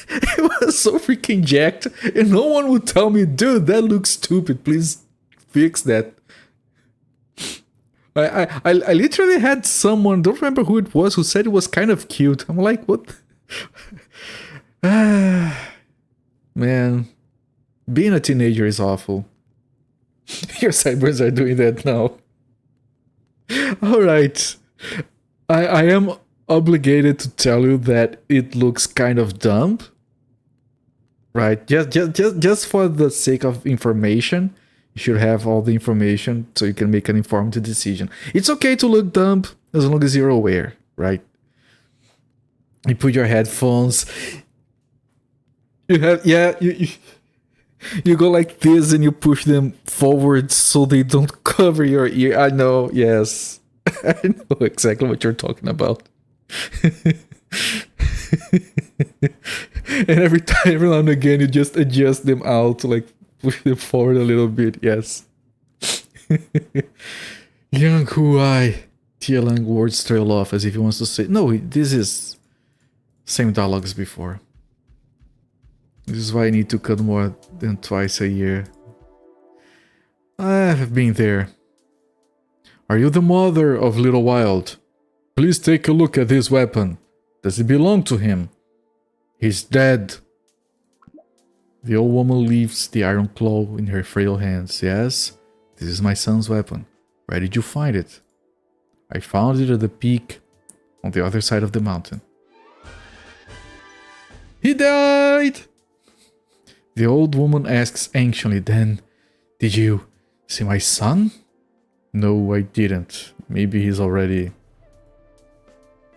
Speaker 1: It was so freaking jacked, and no one would tell me, dude, that looks stupid, please fix that. I literally had someone, don't remember who it was, who said it was kind of cute. I'm like, what? Man, being a teenager is awful. Your sideburns are doing that now. Alright. I am obligated to tell you that it looks kind of dumb. Right? Just for the sake of information. You should have all the information so you can make an informed decision. It's okay to look dumb as long as you're aware, right? You put your headphones. You have, yeah, you go like this and you push them forward so they don't cover your ear. I know, yes. I know exactly what you're talking about. And every now and again you just adjust them out to like push them forward a little bit, yes. Young Huai. Tia Lang words trail off as if he wants to say, no, this is same dialogue as before. This is why I need to cut more than twice a year. I've been there. Are you the mother of Little Wild? Please take a look at this weapon. Does it belong to him? He's dead. The old woman leaves the iron claw in her frail hands. Yes, this is my son's weapon. Where did you find it? I found it at the peak on the other side of the mountain. He died! The old woman asks anxiously, then, did you see my son? No, I didn't. Maybe he's already...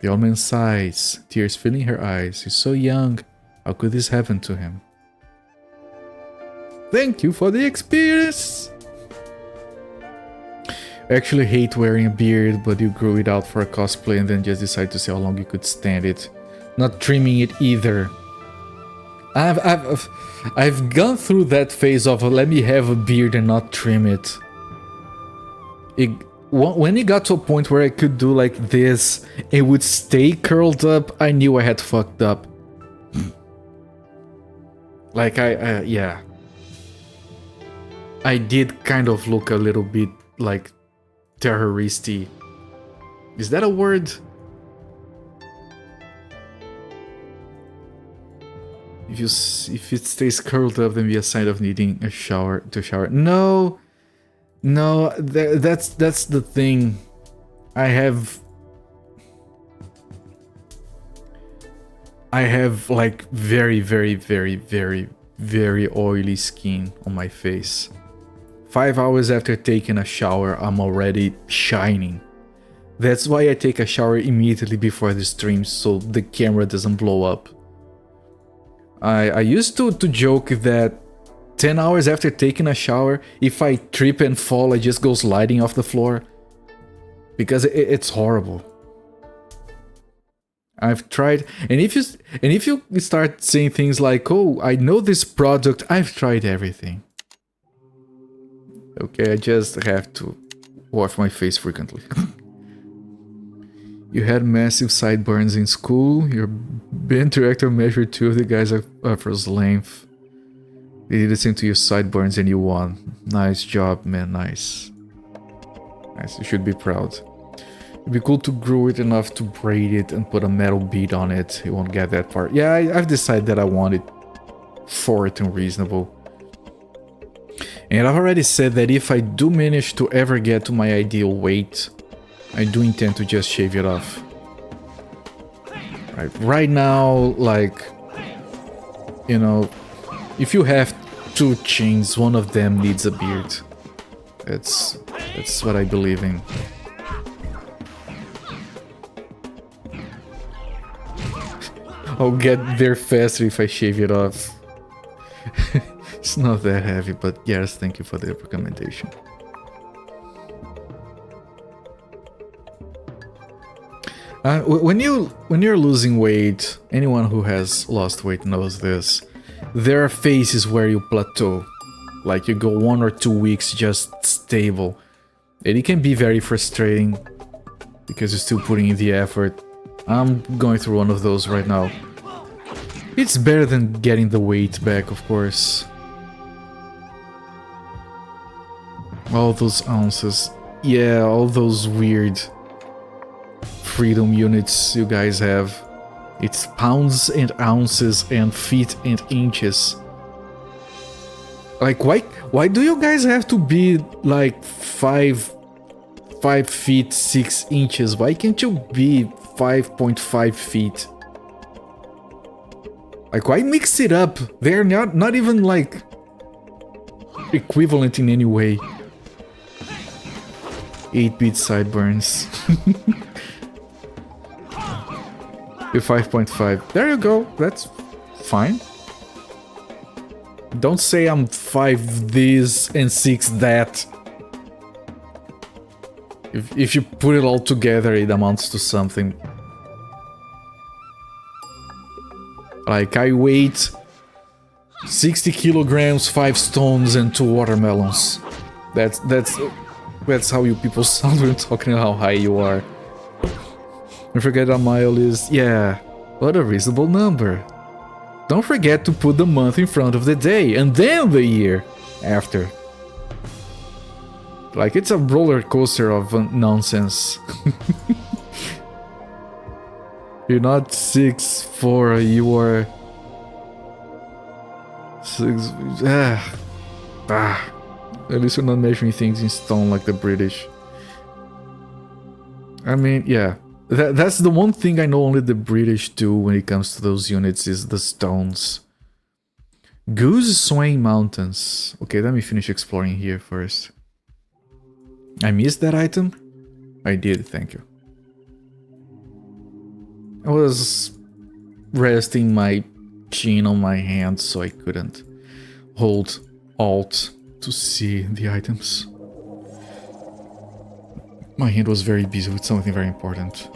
Speaker 1: The old man sighs, tears filling her eyes. He's so young. How could this happen to him? Thank you for the experience! I actually hate wearing a beard, but you grew it out for a cosplay and then just decide to see how long you could stand it. Not trimming it either. I've gone through that phase of let me have a beard and not trim it. When it got to a point where I could do like this, it would stay curled up, I knew I had fucked up. Like yeah. I did kind of look a little bit like terroristy. Is that a word? If it stays curled up, then be a sign of needing a shower to shower. No, that's the thing. I have like very oily skin on my face. 5 hours after taking a shower, I'm already shining. That's why I take a shower immediately before the stream so the camera doesn't blow up. I used to joke that 10 hours after taking a shower, if I trip and fall, I just go sliding off the floor. Because it's horrible. I've tried, and if you start saying things like, oh, I know this product, I've tried everything. Okay, I just have to wash my face frequently. You had massive sideburns in school. Your band director measured 2 of the guys' afro's length. They did the same to your sideburns and you won. Nice job, man, nice. Nice, you should be proud. It'd be cool to grow it enough to braid it and put a metal bead on it. You won't get that far. Yeah, I've decided that I want it short and reasonable. And I've already said that if I do manage to ever get to my ideal weight, I do intend to just shave it off. Right now, like, you know, if you have 2 chins, one of them needs a beard. That's what I believe in. I'll get there faster if I shave it off. It's not that heavy, but yes, thank you for the recommendation. When you're losing weight, anyone who has lost weight knows this. There are phases where you plateau, like you go 1 or 2 weeks just stable, and it can be very frustrating because you're still putting in the effort. I'm going through one of those right now. It's better than getting the weight back, of course. All those ounces. Yeah, all those weird freedom units you guys have. It's pounds and ounces and feet and inches. Like, why do you guys have to be like 5 feet 6 inches? Why can't you be 5.5 feet? Like, why mix it up? They're not even like equivalent in any way. 8-bit sideburns. You're 5.5. There you go. That's fine. Don't say I'm 5 this and 6 that. If you put it all together, it amounts to something. Like, I weight 60 kilograms, 5 stones, and 2 watermelons. That's how you people sound when talking how high you are. Don't forget a mile is... yeah, what a reasonable number. Don't forget to put the month in front of the day, and then the year after. Like, it's a roller coaster of nonsense. You're not 6'4", you are... 6... At least you're not measuring things in stone like the British. I mean, yeah. That's the one thing I know only the British do when it comes to those units, is the stones. Goose Swaying Mountains. Okay, let me finish exploring here first. I missed that item? I did, thank you. I was resting my chin on my hand, so I couldn't hold Alt to see the items. My hand was very busy with something very important.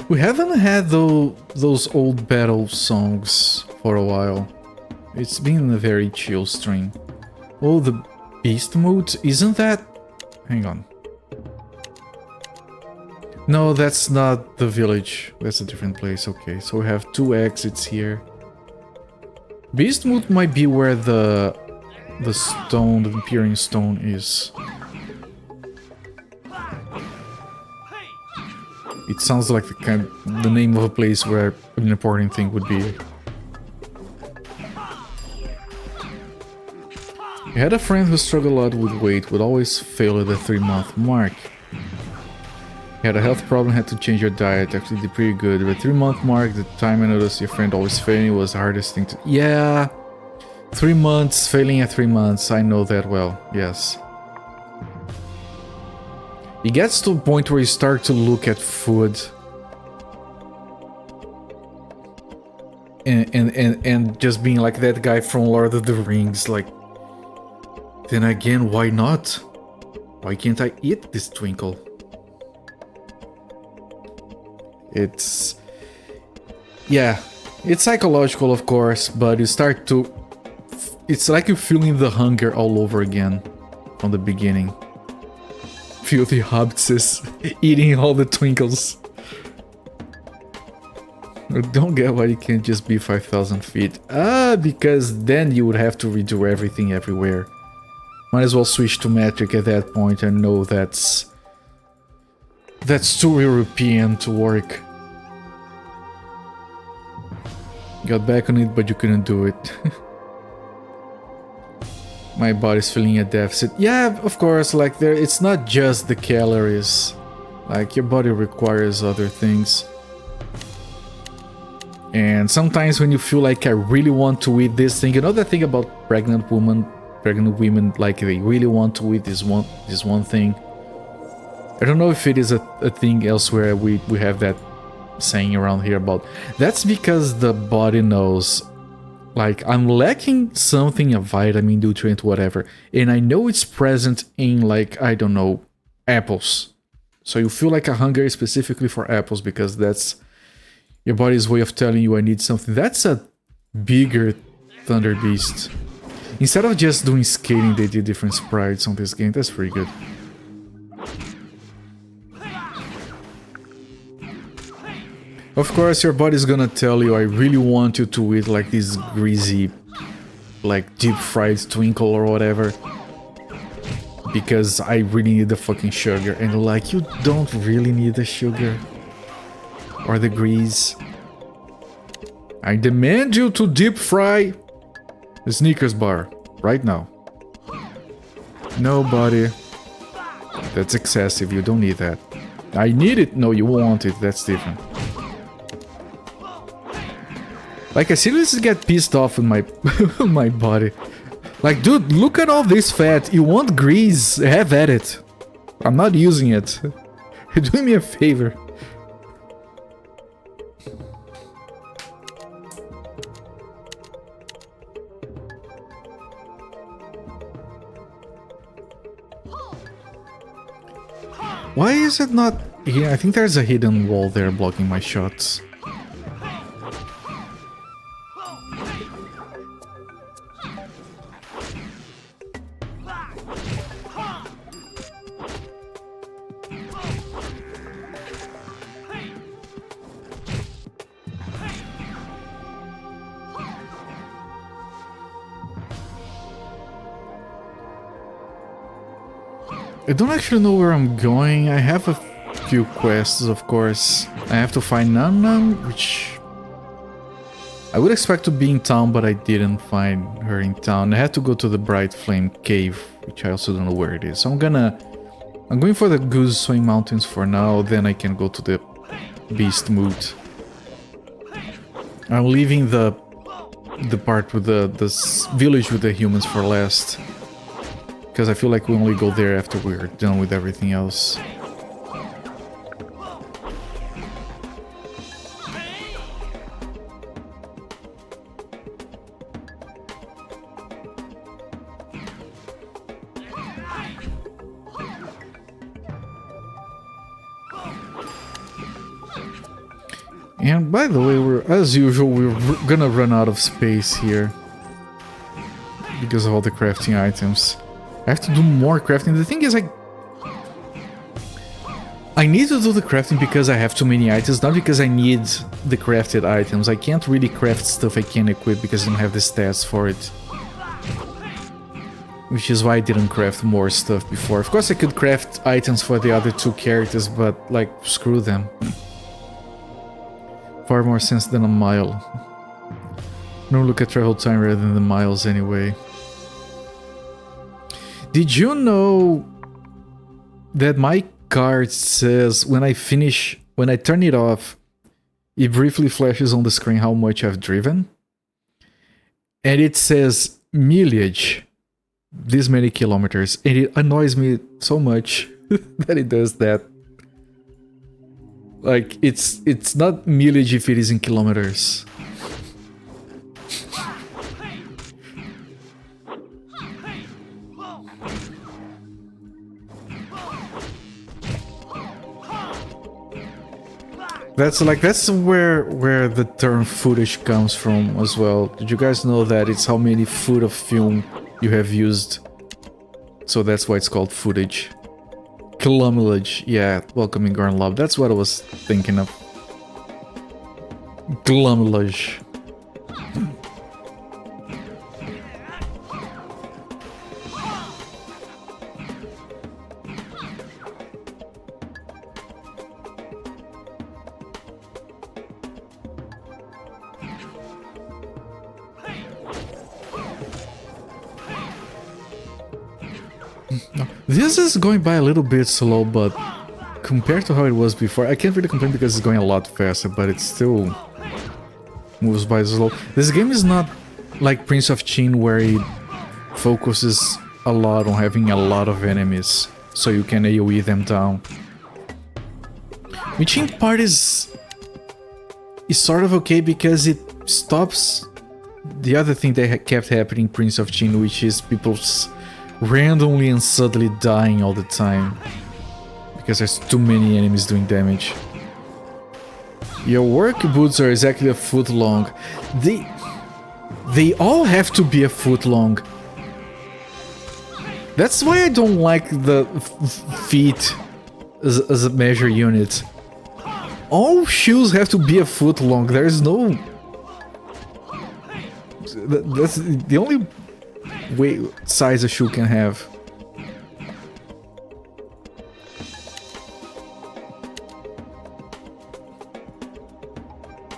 Speaker 1: We haven't had those old battle songs for a while. It's been a very chill stream. Oh, the beast mode? Isn't that... hang on. No, that's not the village. That's a different place. Okay, so we have 2 exits here. Beast mode might be where the stone, the appearing stone is. It sounds like the name of a place where an important thing would be. I had a friend who struggled a lot with weight, would always fail at the 3-month mark. He had a health problem, had to change your diet, actually did pretty good. But 3-month mark, the time I noticed your friend always failing was the hardest thing to... yeah! 3 months, failing at 3 months, I know that well, yes. It gets to a point where you start to look at food and just being like that guy from Lord of the Rings, like, then again, why not? Why can't I eat this twinkle? It's... yeah, it's psychological, of course, but you start to... it's like you're feeling the hunger all over again from the beginning. Feel the hobbitses eating all the twinkles. I don't get why you can't just be 5,000 feet. Because then you would have to redo everything everywhere. Might as well switch to metric at that point and know that's too European to work. Got back on it, but you couldn't do it. My body's feeling a deficit. Yeah, of course, like it's not just the calories. Like, your body requires other things. And sometimes when you feel like I really want to eat this thing, you know that thing about pregnant women, like they really want to eat this one thing. I don't know if it is a thing elsewhere we have that saying around here about. That's because the body knows, like, I'm lacking something, a vitamin, nutrient, whatever, and I know it's present in, like, I don't know, apples. So you feel like a hunger specifically for apples because that's Your body's way of telling you I need something. That's a bigger Thunder Beast. Instead of just doing scaling, they did different sprites on this game. That's pretty good. Of course, your body's gonna tell you, I really want you to eat like this greasy, like deep fried twinkle or whatever. Because I really need the fucking sugar. And you're like, you don't really need the sugar. Or the grease. I demand you to deep fry the Snickers bar right now. No, buddy. That's excessive. You don't need that. I need it. No, you want it. That's different. Like, I seriously get pissed off with my my body. Like, dude, look at all this fat. You want grease? Have at it. I'm not using it. You're doing me a favor. Why is it not here? I think there's a hidden wall there blocking my shots. I don't actually know where I'm going. I have a few quests, of course. I have to find Nan, which I would expect to be in town, but I didn't find her in town. I had to go to the Bright Flame Cave, which I also don't know where it is. So I'm going for the Goose Swing Mountains for now, then I can go to the Beast Moot. I'm leaving the part with the village with the humans for last. Because I feel like we only go there after we're done with everything else. And by the way, as usual, we're gonna run out of space here. Because of all the crafting items. I have to do more crafting. The thing is, I need to do the crafting because I have too many items, not because I need the crafted items. I can't really craft stuff I can't equip because I don't have the stats for it. Which is why I didn't craft more stuff before. Of course I could craft items for the other two characters, but like, screw them. Far more sense than a mile. No, look at travel time rather than the miles anyway. Did you know that my card says when I turn it off, it briefly flashes on the screen how much I've driven? And it says mileage, this many kilometers, and it annoys me so much that it does that. Like, it's not mileage if it is in kilometers. That's where the term footage comes from as well. Did you guys know that it's how many foot of film you have used? So that's why it's called footage. Kilometrage, yeah, welcome in Garn Lab. That's what I was thinking of. Kilometrage. This is going by a little bit slow, but compared to how it was before, I can't really complain because it's going a lot faster, but it still moves by slow. This game is not like Prince of Chin where it focuses a lot on having a lot of enemies, so you can AoE them down. Which in part is sort of okay because it stops the other thing that kept happening in Prince of Chin, which is people's randomly and suddenly dying all the time because there's too many enemies doing damage. Your work boots are exactly a foot long. They all have to be a foot long. That's why I don't like the feet as a measure unit. All shoes have to be a foot long. There is no... That's the only way size a shoe can have.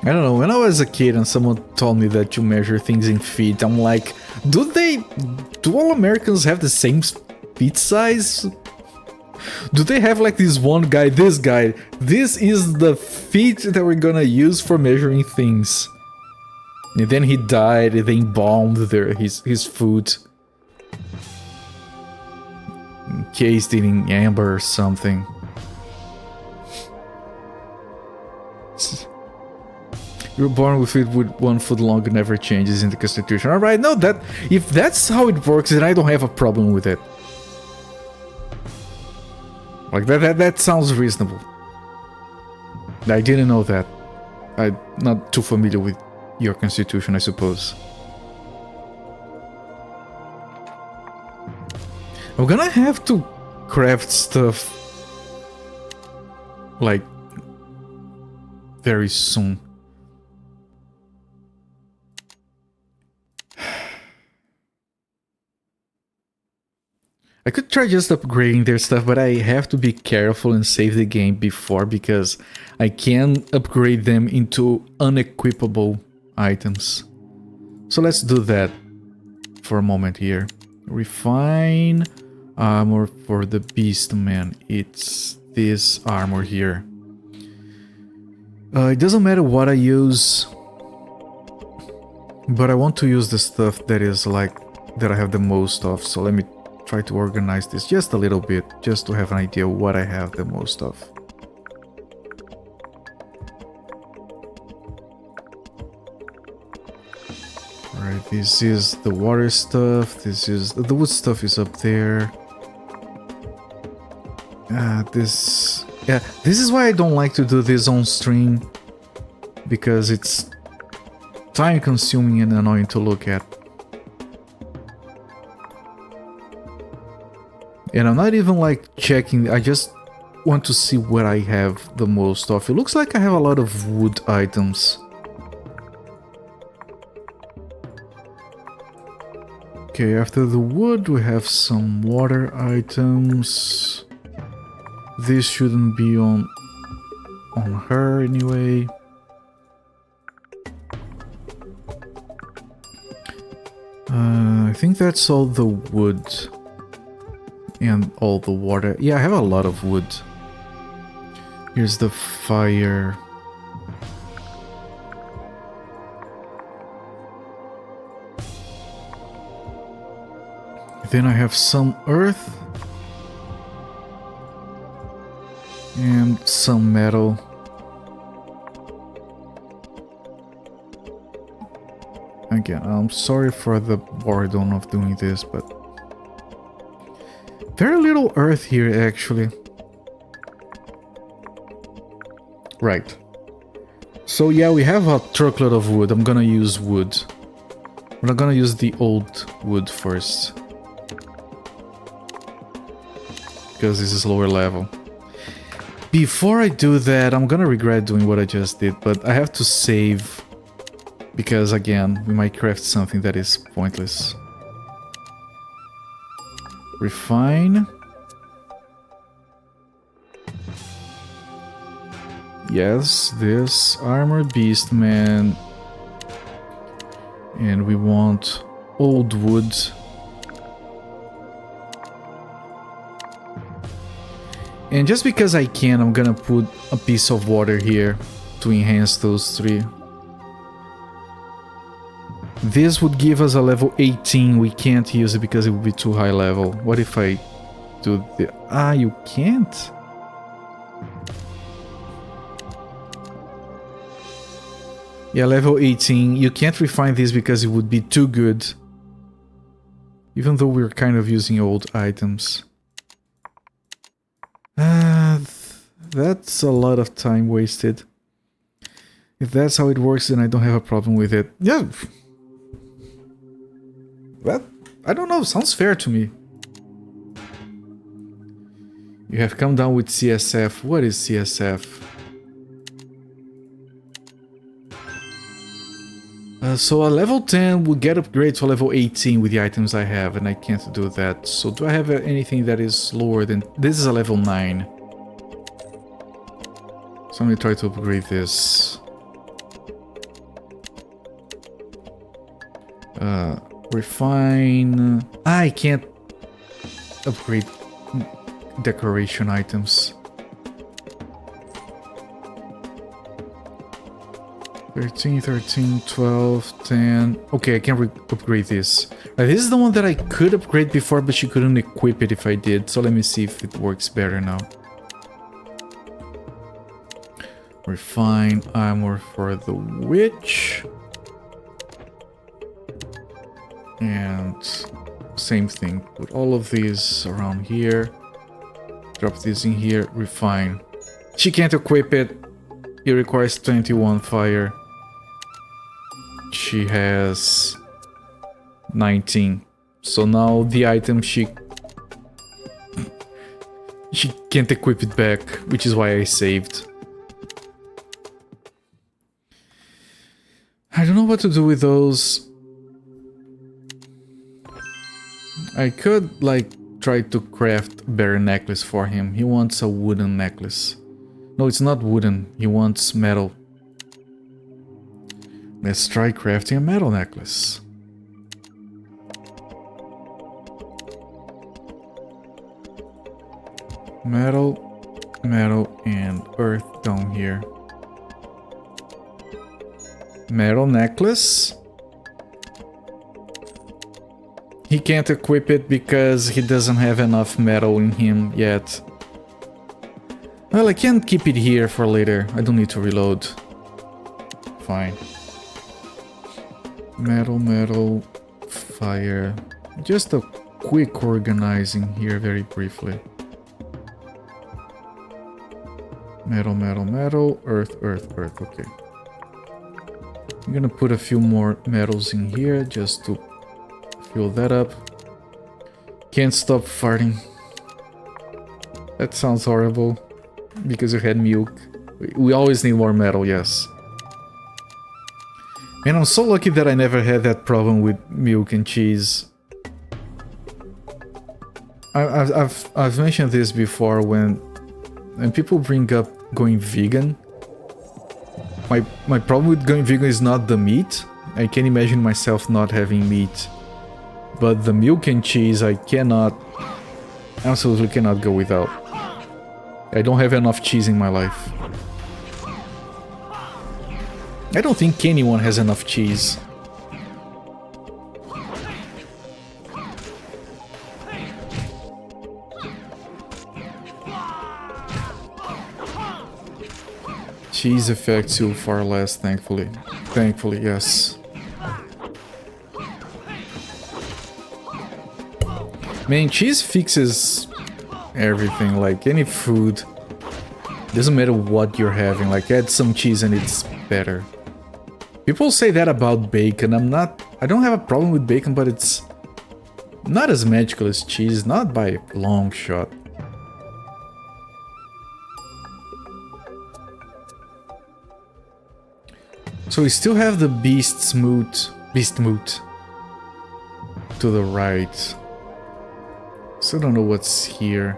Speaker 1: I don't know, when I was a kid and someone told me that you measure things in feet, I'm like, do all Americans have the same feet size? Do they have like this one guy, this is the feet that we're gonna use for measuring things. And then he died, they embalmed his foot. Encased in amber or something. You're born with it with 1 foot long, never changes in the Constitution. Alright, no, if that's how it works, then I don't have a problem with it. Like, that sounds reasonable. I didn't know that. I'm not too familiar with your Constitution, I suppose. I'm gonna have to craft stuff like very soon. I could try just upgrading their stuff, but I have to be careful and save the game before, because I can upgrade them into unequipable items. So let's do that for a moment here. Refine armor for the Beastman. It's this armor here. It doesn't matter what I use, but I want to use the stuff that is like that I have the most of. So let me try to organize this just a little bit, just to have an idea what I have the most of. Alright, this is the water stuff, this is... the wood stuff is up there. This... yeah, this is why I don't like to do this on stream, because it's time consuming and annoying to look at. And I'm not even like checking, I just want to see what I have the most of. It looks like I have a lot of wood items. Okay, after the wood we have some water items. This shouldn't be on her anyway. I think that's all the wood. And all the water. Yeah, I have a lot of wood. Here's the fire. Then I have some earth. And some metal. Again, I'm sorry for the boredom of doing this, but... very little earth here, actually. Right. So yeah, we have a truckload of wood. I'm gonna use wood. But I'm gonna use the old wood first. Because this is lower level. Before I do that, I'm gonna regret doing what I just did, but I have to save. Because again, we might craft something that is pointless. Refine. Yes, this armor Beastman. And we want old wood. And just because I can, I'm gonna put a piece of water here to enhance those three. This would give us a level 18. We can't use it because it would be too high level. What if I do the... ah, you can't? Yeah, level 18. You can't refine this because it would be too good. Even though we're kind of using old items. That's a lot of time wasted. If that's how it works, then I don't have a problem with it. Yeah. Well, I don't know. Sounds fair to me. You have come down with CSF. What is CSF? So a level 10 will get upgrade to level 18 with the items I have, and I can't do that. So do I have anything that is lower than... This is a level 9. So I'm gonna try to upgrade this. Refine... I can't upgrade decoration items. 13, 13, 12, 10... Okay, I can upgrade this. This is the one that I could upgrade before, but she couldn't equip it if I did. So let me see if it works better now. Refine armor for the witch. And same thing. Put all of these around here. Drop this in here. Refine. She can't equip it. It requires 21 fire. She has 19. So now the item she can't equip it back, which is why I saved. I don't know what to do with those. I could like try to craft a better necklace for him. He wants a wooden necklace. No, it's not wooden. He wants metal. Let's try crafting a metal necklace. Metal, metal, and earth down here. Metal necklace. He can't equip it because he doesn't have enough metal in him yet. Well, I can keep it here for later. I don't need to reload. Fine. Metal, metal, fire. Just a quick organizing here very briefly. Metal, metal, metal, earth, earth, earth. Okay. I'm gonna put a few more metals in here just to fill that up. Can't stop farting. That sounds horrible. Because you had milk. We always need more metal, yes. And I'm so lucky that I never had that problem with milk and cheese. I've mentioned this before when people bring up going vegan. My problem with going vegan is not the meat. I can't imagine myself not having meat. But the milk and cheese I cannot, absolutely cannot go without. I don't have enough cheese in my life. I don't think anyone has enough cheese. Cheese affects you far less, thankfully. Thankfully, yes. Man, cheese fixes everything, like any food. Doesn't matter what you're having, like add some cheese and it's better. People say that about bacon. I don't have a problem with bacon, but it's not as magical as cheese, not by a long shot. So we still have the beast moot to the right. So I don't know what's here.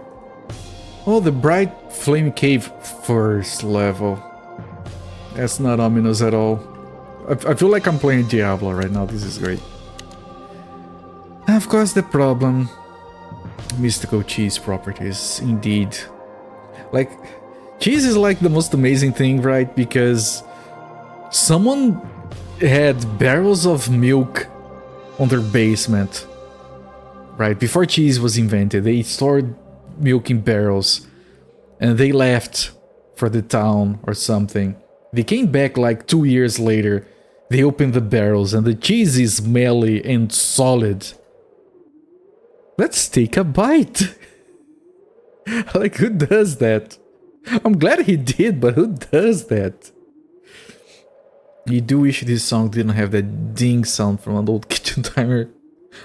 Speaker 1: Oh, the bright flame cave first level. That's not ominous at all. I feel like I'm playing Diablo right now. This is great. And of course, the problem. Mystical cheese properties, indeed. Like, cheese is like the most amazing thing, right? Because someone had barrels of milk on their basement. Right, before cheese was invented, they stored milk in barrels. And they left for the town or something. They came back like 2 years later. They opened the barrels and the cheese is smelly and solid. Let's take a bite. Like, who does that? I'm glad he did, but who does that? You do wish this song didn't have that ding sound from an old kitchen timer.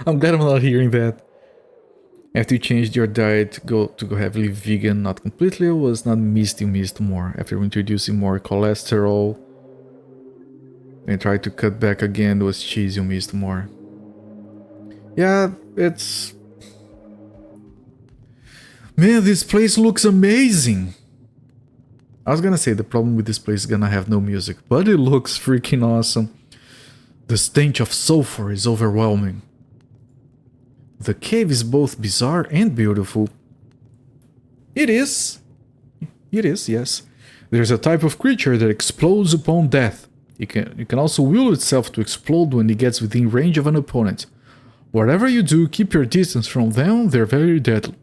Speaker 1: I'm glad I'm not hearing that. After you changed your diet to go heavily vegan, not completely, it was not missed, you missed more. After introducing more cholesterol and tried to cut back again, it was cheese, you missed more. Yeah, it's... Man, this place looks amazing! I was gonna say the problem with this place is gonna have no music, but it looks freaking awesome. The stench of sulfur is overwhelming. The cave is both bizarre and beautiful. It is. It is, yes. There's a type of creature that explodes upon death. It can also will itself to explode when it gets within range of an opponent. Whatever you do, keep your distance from them, they're very deadly.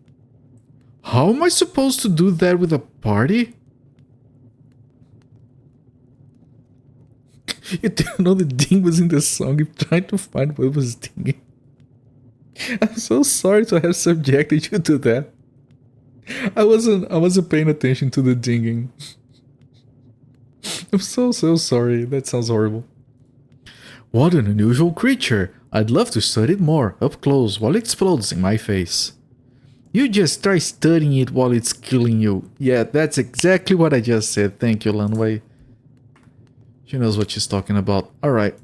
Speaker 1: How am I supposed to do that with a party? You didn't know the ding was in the song. I'm trying to find what was dinging. I'm so sorry to have subjected you to that. I wasn't paying attention to the dinging. I'm so sorry. That sounds horrible. What an unusual creature. I'd love to study it more, up close, while it explodes in my face. You just try studying it while it's killing you. Yeah, that's exactly what I just said. Thank you, Lanwei. She knows what she's talking about. Alright.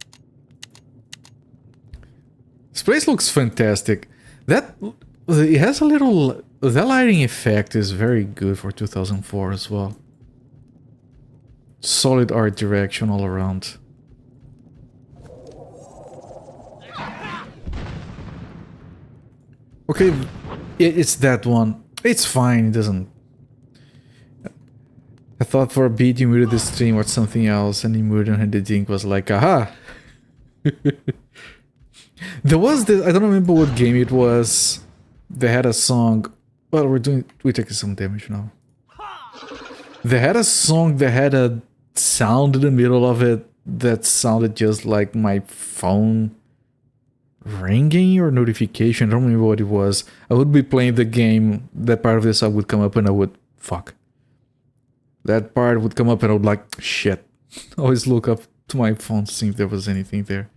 Speaker 1: This place looks fantastic. It has a little... The lighting effect is very good for 2004 as well. Solid art direction all around. Okay, it's that one. It's fine, it doesn't... I thought for a beat you muted the stream or something else, and you muted and the ding was like, aha! There was this, I don't remember what game it was. They had a song. Well, we're taking some damage now. They had a song that had a sound in the middle of it that sounded just like my phone ringing or notification. I don't remember what it was. I would be playing the game, that part of the song would come up and I would, fuck. That part would come up and I would like, shit. Always look up to my phone to see if there was anything there.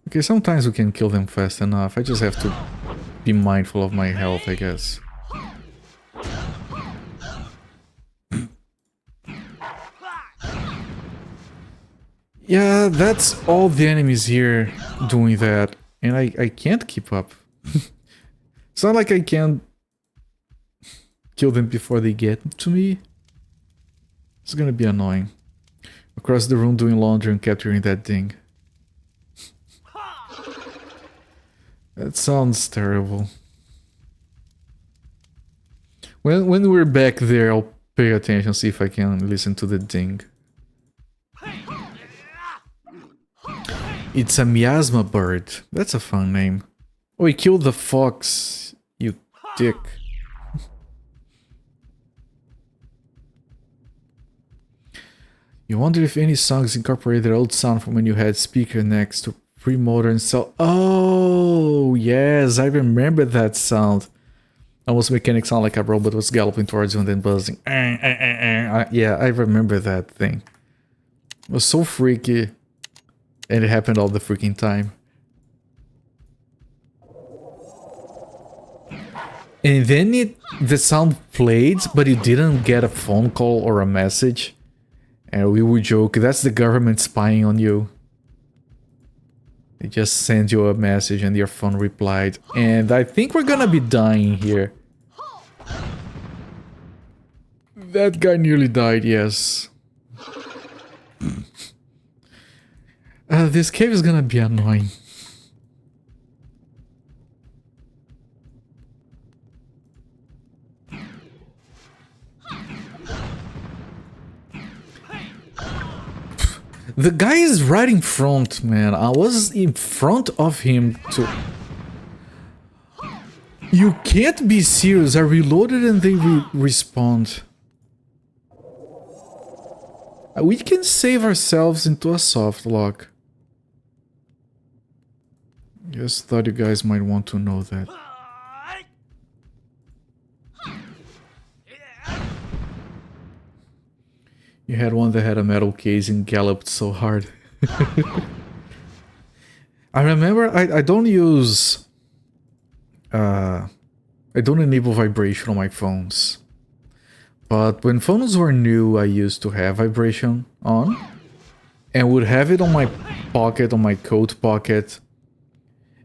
Speaker 1: Okay, sometimes we can kill them fast enough. I just have to be mindful of my health, I guess. Yeah, that's all the enemies here doing that. And I can't keep up. It's not like I can kill them before they get to me. It's gonna be annoying. Across the room doing laundry and capturing that thing. That sounds terrible. When we're back there, I'll pay attention, see if I can listen to the ding. It's a miasma bird. That's a fun name. Oh, he killed the fox, you dick. You wonder if any songs incorporate their old sound from when you had speaker next to pre-modern cell. Oh, yes, I remember that sound. Almost mechanic sound like a robot was galloping towards you and then buzzing. Yeah, I remember that thing. It was so freaky. And it happened all the freaking time. And then the sound played, but you didn't get a phone call or a message. And we would joke, that's the government spying on you. They just sent you a message and your phone replied. And I think we're gonna be dying here. That guy nearly died, yes. This cave is gonna be annoying. The guy is right in front, man. I was in front of him to... You can't be serious. I reloaded and they respawned. We can save ourselves into a soft lock. Just thought you guys might want to know that. You had one that had a metal case and galloped so hard. I remember I don't use... I don't enable vibration on my phones. But when phones were new, I used to have vibration on. And would have it on my pocket, on my coat pocket.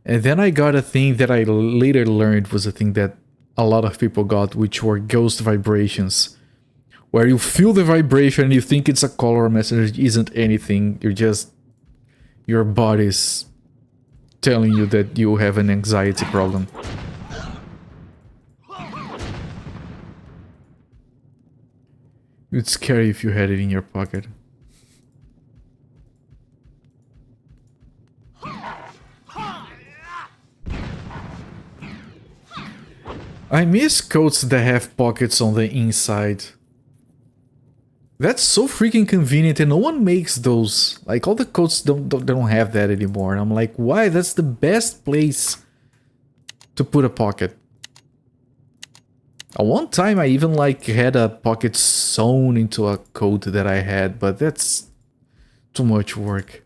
Speaker 1: And then I got a thing that I later learned was a thing that a lot of people got, which were ghost vibrations. Where you feel the vibration and you think it's a call or a message, it isn't anything. You're just... your body's telling you that you have an anxiety problem. It's scary if you had it in your pocket. I miss coats that have pockets on the inside. That's so freaking convenient and no one makes those. Like all the coats don't have that anymore. And I'm like, why? That's the best place to put a pocket. At one time I even like had a pocket sewn into a coat that I had, but that's too much work.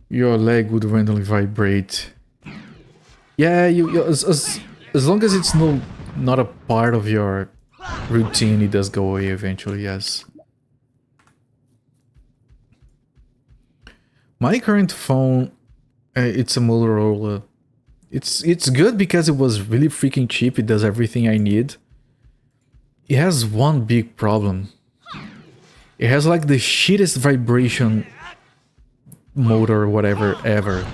Speaker 1: Your leg would randomly vibrate. Yeah, as long as it's not a part of your routine, it does go away eventually, yes. My current phone, it's a Motorola. It's good because it was really freaking cheap. It does everything I need. It has one big problem. It has like the shittest vibration motor or whatever ever.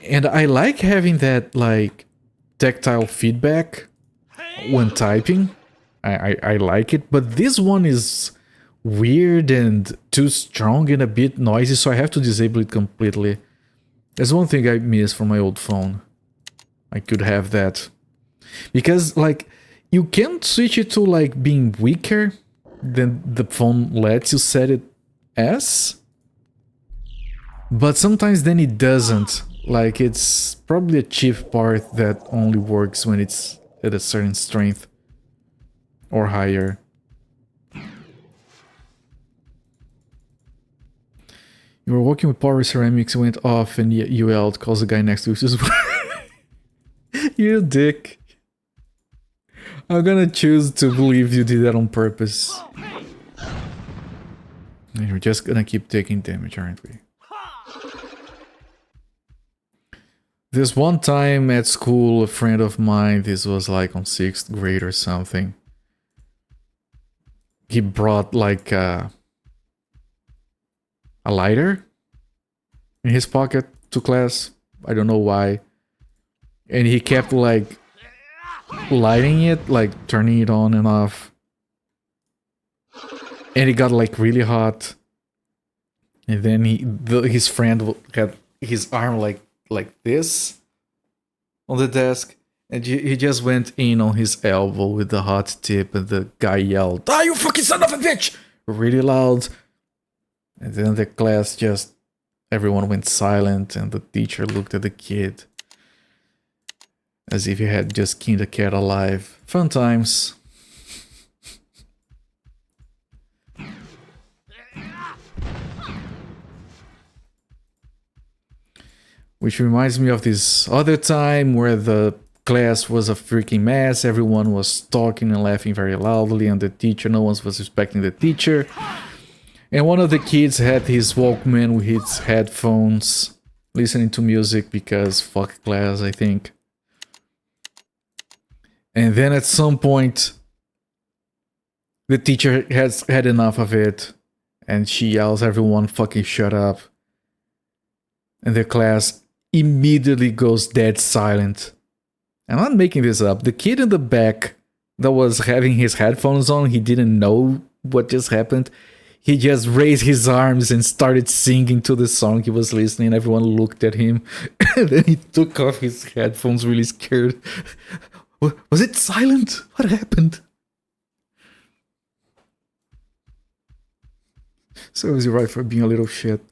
Speaker 1: And I like having that like tactile feedback when typing. I like it, but this one is weird and too strong and a bit noisy, so I have to disable it completely. There's one thing I miss from my old phone. I could have that. Because like you can switch it to like being weaker than the phone lets you set it as. But sometimes then it doesn't. Like it's probably a cheap part that only works when it's at a certain strength or higher. You were walking with power ceramics, went off and you yelled, calls the guy next to you. You dick. I'm gonna choose to believe you did that on purpose. And you're just gonna keep taking damage, aren't we? This one time at school, a friend of mine, this was like on 6th grade or something. He brought like a lighter in his pocket to class. I don't know why. And he kept like lighting it, like turning it on and off. And it got like really hot. And then his friend had his arm like this on the desk, and he just went in on his elbow with the hot tip, and the guy yelled, "Ah, you fucking son of a bitch!" really loud. And then the class just, everyone went silent, and the teacher looked at the kid as if he had just skinned a cat alive. Fun times. Which reminds me of this other time where the class was a freaking mess. Everyone was talking and laughing very loudly, and the teacher, no one was respecting the teacher. And one of the kids had his Walkman with his headphones, listening to music because fuck class, I think. And then at some point, the teacher has had enough of it, and she yells, "Everyone fucking shut up." And the class immediately goes dead silent. I'm not making this up. The kid in the back that was having his headphones on, he didn't know what just happened. He just raised his arms and started singing to the song he was listening. Everyone looked at him. And then he took off his headphones really scared. Was it silent? What happened? So is he right for being a little shit?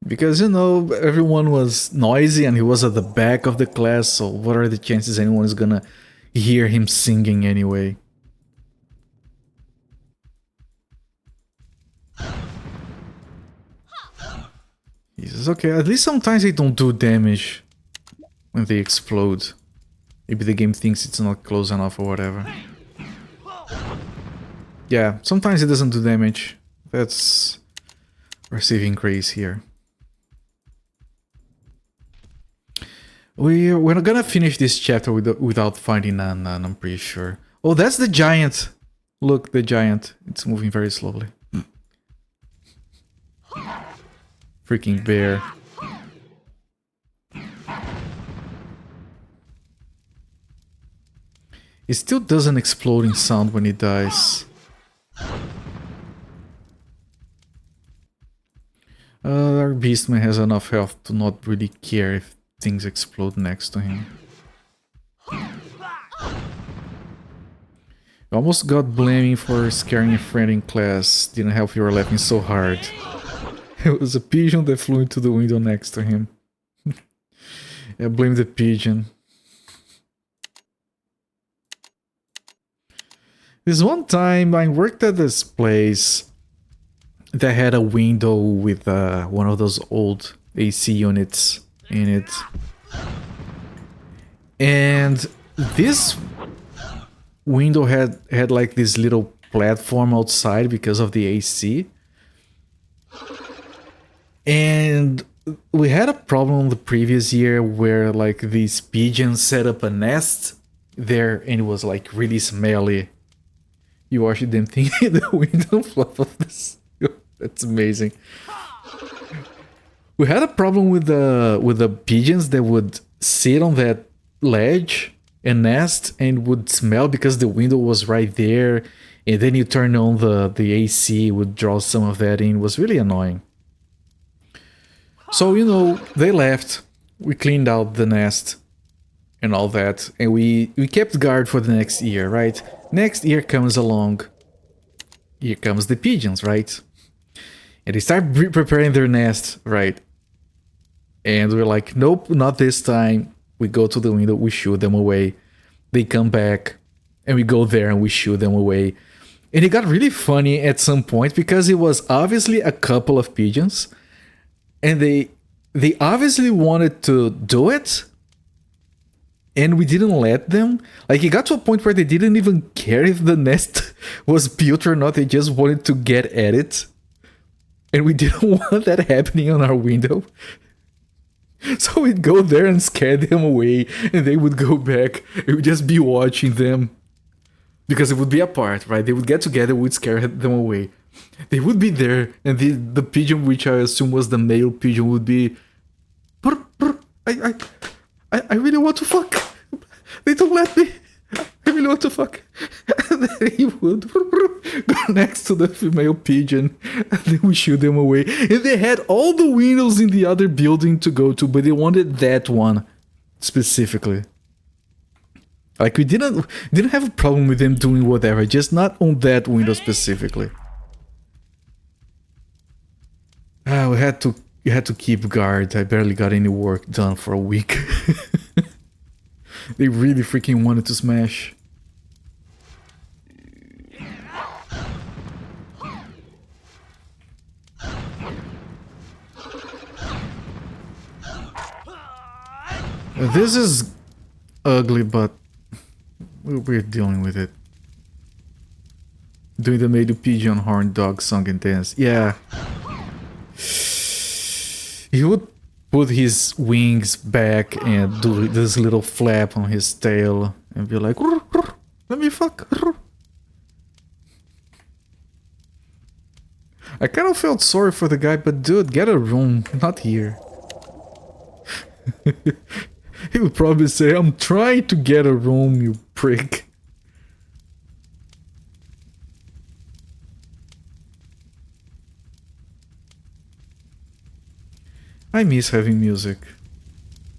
Speaker 1: Because, you know, everyone was noisy and he was at the back of the class, so what are the chances anyone is gonna hear him singing anyway? Jesus, okay, at least sometimes they don't do damage when they explode. Maybe the game thinks it's not close enough or whatever. Yeah, sometimes it doesn't do damage. That's receiving grace here. We're gonna finish this chapter without finding none, I'm pretty sure. Oh, that's the giant! Look, the giant. It's moving very slowly. Freaking bear. It still does an exploding sound when it dies. Our beastman has enough health to not really care if things explode next to him. You almost got blaming for scaring a friend in class. Didn't help you were laughing so hard. It was a pigeon that flew into the window next to him. Yeah, blame the pigeon. This one time I worked at this place that had a window with one of those old AC units in it. And this window had like this little platform outside because of the AC. And we had a problem the previous year where like these pigeons set up a nest there and it was like really smelly. You wash them thing in the window flop of this. That's amazing. We had a problem with the pigeons that would sit on that ledge and nest and would smell because the window was right there, and then you turn on the AC, would draw some of that in. It was really annoying. So, you know, they left. We cleaned out the nest and all that, and we kept guard for the next year, right? Next year comes along. Here comes the pigeons, right? And they start preparing their nest, right? And we're like, nope, not this time. We go to the window, we shoo them away. They come back, and we go there and we shoo them away. And it got really funny at some point because it was obviously a couple of pigeons. And they obviously wanted to do it. And we didn't let them. Like, it got to a point where they didn't even care if the nest was built or not. They just wanted to get at it. And we didn't want that happening on our window. So we'd go there and scare them away. And they would go back. We would just be watching them. Because it would be apart, right? They would get together, we'd scare them away. They would be there. And the pigeon, which I assume was the male pigeon, would be... I really want to fuck. They don't let me. I really want to fuck. And then he would go next to the female pigeon. And then we shoo them away. And they had all the windows in the other building to go to, but they wanted that one specifically. Like, we didn't have a problem with them doing whatever, just not on that window specifically. We had to keep guard. I barely got any work done for a week. They really freaking wanted to smash. This is ugly, but we're dealing with it. Doing the made pigeon horn dog song and dance. Yeah. He would put his wings back and do this little flap on his tail and be like, let me fuck. I kind of felt sorry for the guy, but dude, get a room, not here. He would probably say, I'm trying to get a room, you prick. I miss having music.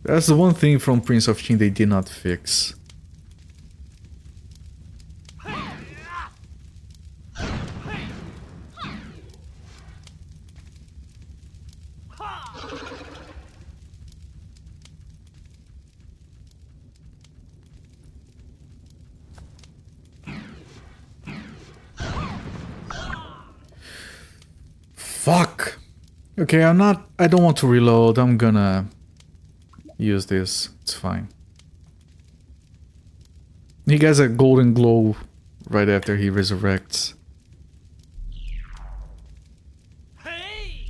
Speaker 1: That's the one thing from Prince of Chin they did not fix. Fuck! Okay, I don't want to reload. I'm gonna use this. It's fine. He gets a golden glow right after he resurrects.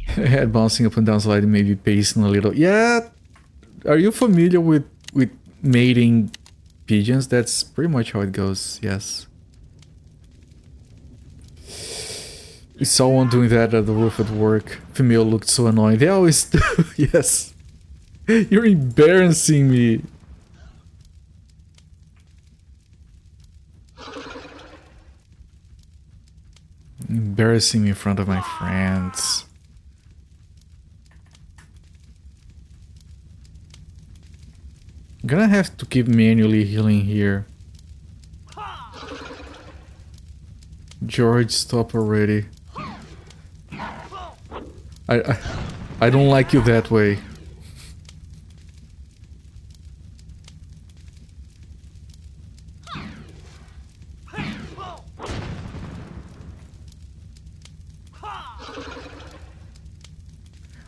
Speaker 1: Head bouncing up and down, sliding, maybe pacing a little. Yeah, are you familiar with mating pigeons? That's pretty much how it goes. Yes. We saw one doing that at the roof at work. Female looked so annoying. They always do. Yes. You're embarrassing me. Embarrassing me in front of my friends. I'm gonna have to keep manually healing here. George, stop already. I don't like you that way.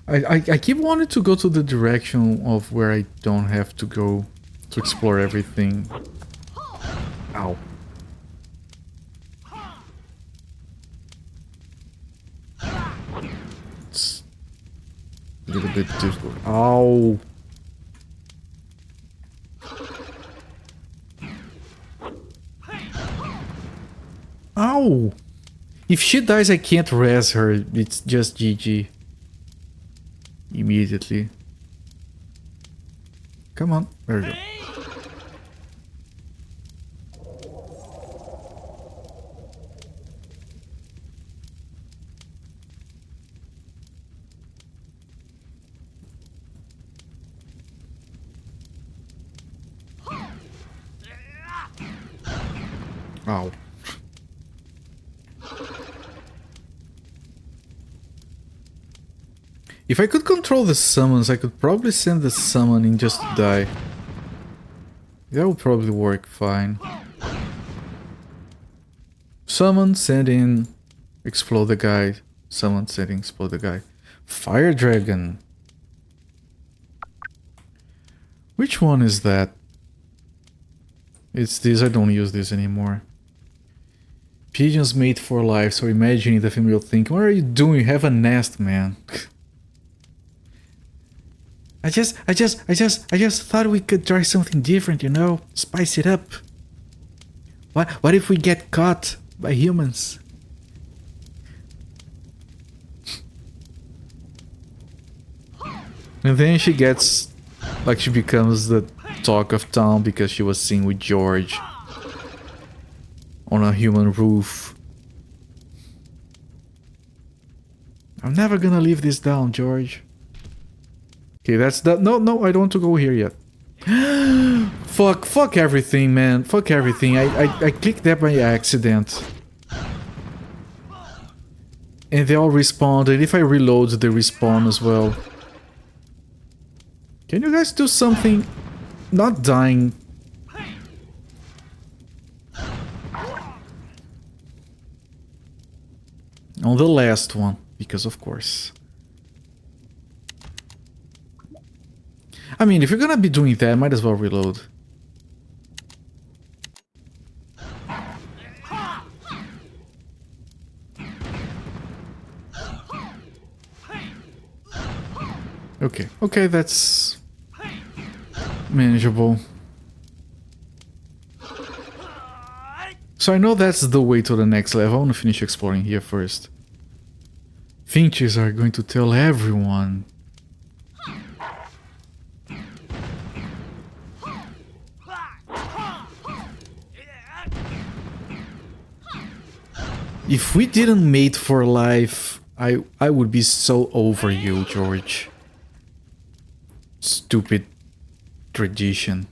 Speaker 1: I keep wanting to go to the direction of where I don't have to go to explore everything. Ow. It's a little bit difficult. Ow. Ow. If she dies, I can't res her. It's just GG. Immediately. Come on. There we go. Ow. If I could control the summons, I could probably send the summon and just die. That would probably work fine. Summon, send in, explode the guy. Summon, send in, explode the guy. Fire Dragon. Which one is that? It's this, I don't use this anymore. Pigeons mate for life, so imagine the female think, what are you doing? You have a nest, man. I just thought we could try something different, you know? Spice it up. What if we get caught by humans? And then she gets, like, she becomes the talk of town because she was seen with George on a human roof. I'm never gonna leave this down, George. Okay, that's that. No, I don't want to go here yet. Fuck everything, man. Fuck everything. I clicked that by accident. And they all respawned, and if I reload, they respawn as well. Can you guys do something? Not dying. On the last one, because of course. I mean, if you're gonna be doing that, might as well reload. Okay, that's manageable. So I know that's the way to the next level. I want to finish exploring here first. Finches are going to tell everyone. If we didn't mate for life, I would be so over you, George. Stupid tradition.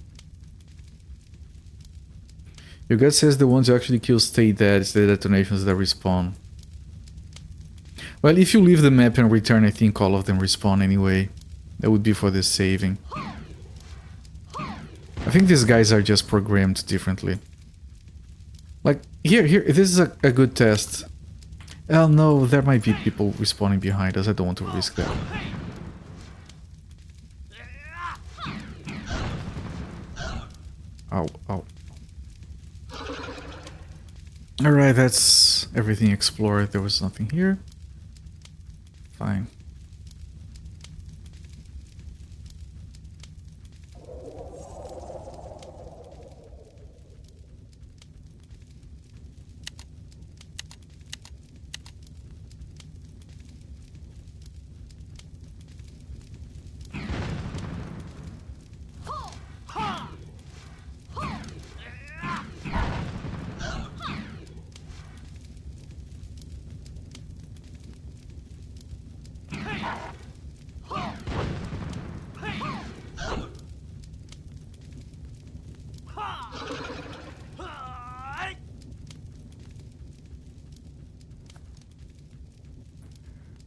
Speaker 1: Your gut says the ones who actually kill stay dead. It's the detonations that respawn. Well, if you leave the map and return, I think all of them respawn anyway. That would be for the saving. I think these guys are just programmed differently. Like, here, this is a good test. Oh no, there might be people respawning behind us. I don't want to risk that. Ow, ow. Alright, that's everything explored. There was nothing here. Fine.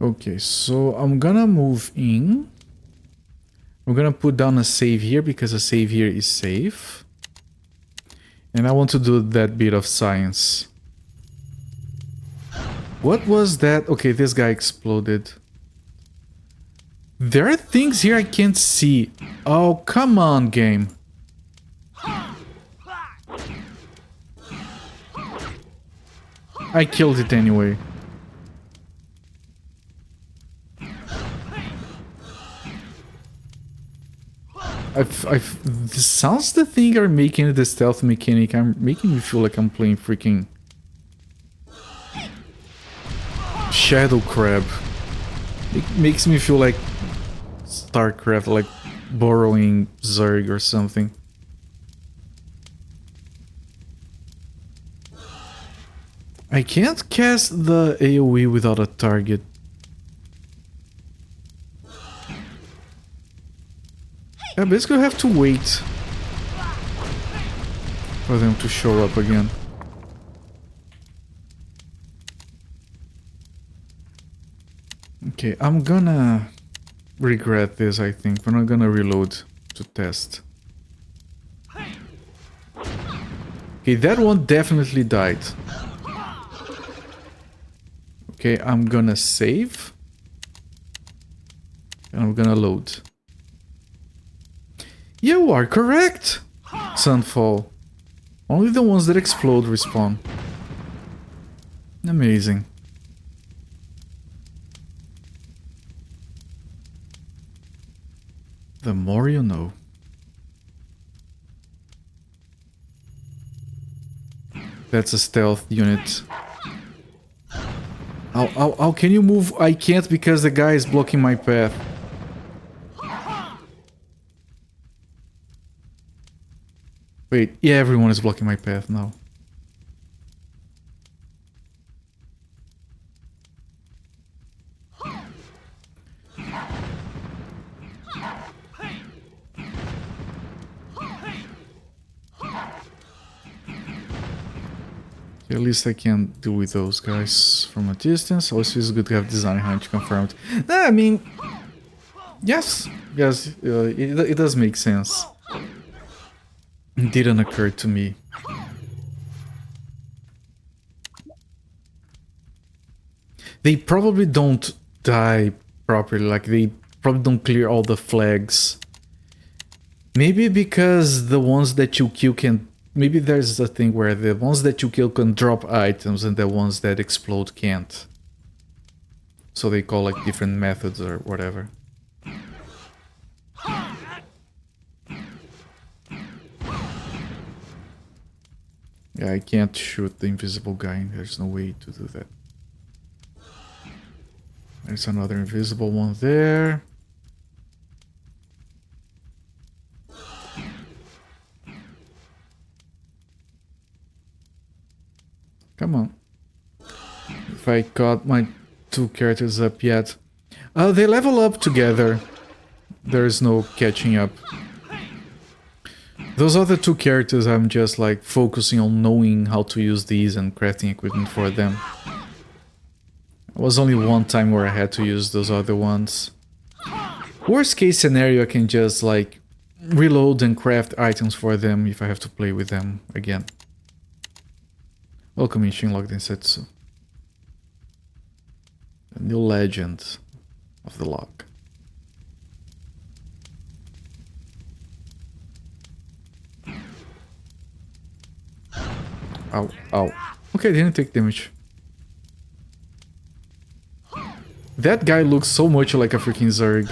Speaker 1: Okay, so I'm gonna move in. I'm gonna put down a save here because a save here is safe. And I want to do that bit of science. What was that? Okay, this guy exploded. There are things here I can't see. Oh, come on, game. I killed it anyway. The sounds the thing are making the stealth mechanic. I'm making me feel like I'm playing freaking Shadow Crab. It makes me feel like StarCraft, like borrowing Zerg or something. I can't cast the AoE without a target. I basically have to wait for them to show up again. Okay, I'm gonna regret this, I think. We're not gonna reload to test. Okay, that one definitely died. Okay, I'm gonna save. And I'm gonna load. You are correct, Sunfall. Only the ones that explode respawn. Amazing. The more you know. That's a stealth unit. How can you move? I can't because the guy is blocking my path. Wait, yeah, everyone is blocking my path now. At least I can deal with those guys from a distance. Always feels good to have design hunt confirmed. Nah, I mean, yes, it does make sense. It didn't occur to me. They probably don't die properly, like they probably don't clear all the flags. Maybe because the ones that you kill can... Maybe there's a thing where the ones that you kill can drop items and the ones that explode can't. So they call like different methods or whatever. Yeah, I can't shoot the invisible guy. There's no way to do that. There's another invisible one there. Come on. If I caught my two characters up yet. They level up together. There is no catching up. Those other two characters, I'm just like focusing on knowing how to use these and crafting equipment for them. was only one time where I had to use those other ones. Worst case scenario, I can just like reload and craft items for them if I have to play with them again. Welcome in Shinlog Densetsu. A new legend of the lock. Ow, ow. Okay, I didn't take damage. That guy looks so much like a freaking Zerg.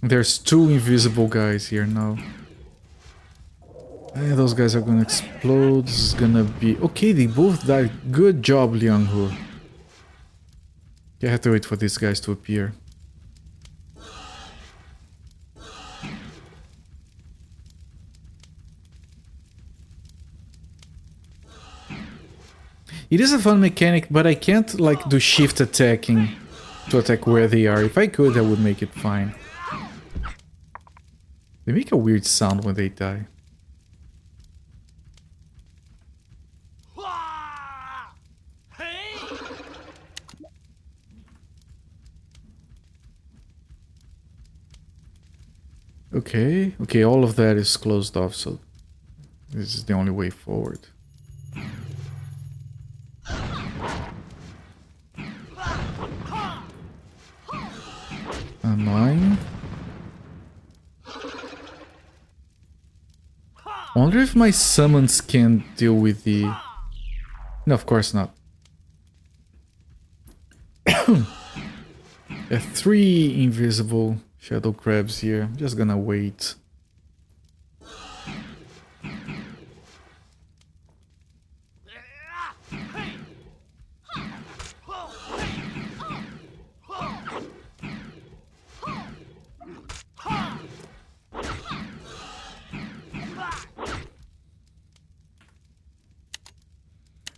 Speaker 1: There's two invisible guys here now. And those guys are gonna explode. This is gonna be... Okay, they both died. Good job, Liang Hu. I have to wait for these guys to appear. It is a fun mechanic, but I can't like do shift attacking to attack where they are. If I could, I would make it fine. They make a weird sound when they die. Okay, okay, all of that is closed off, so this is the only way forward. Annoying. I wonder if my summons can deal with the... No, of course not. There are 3 invisible shadow crabs here. I'm just gonna wait.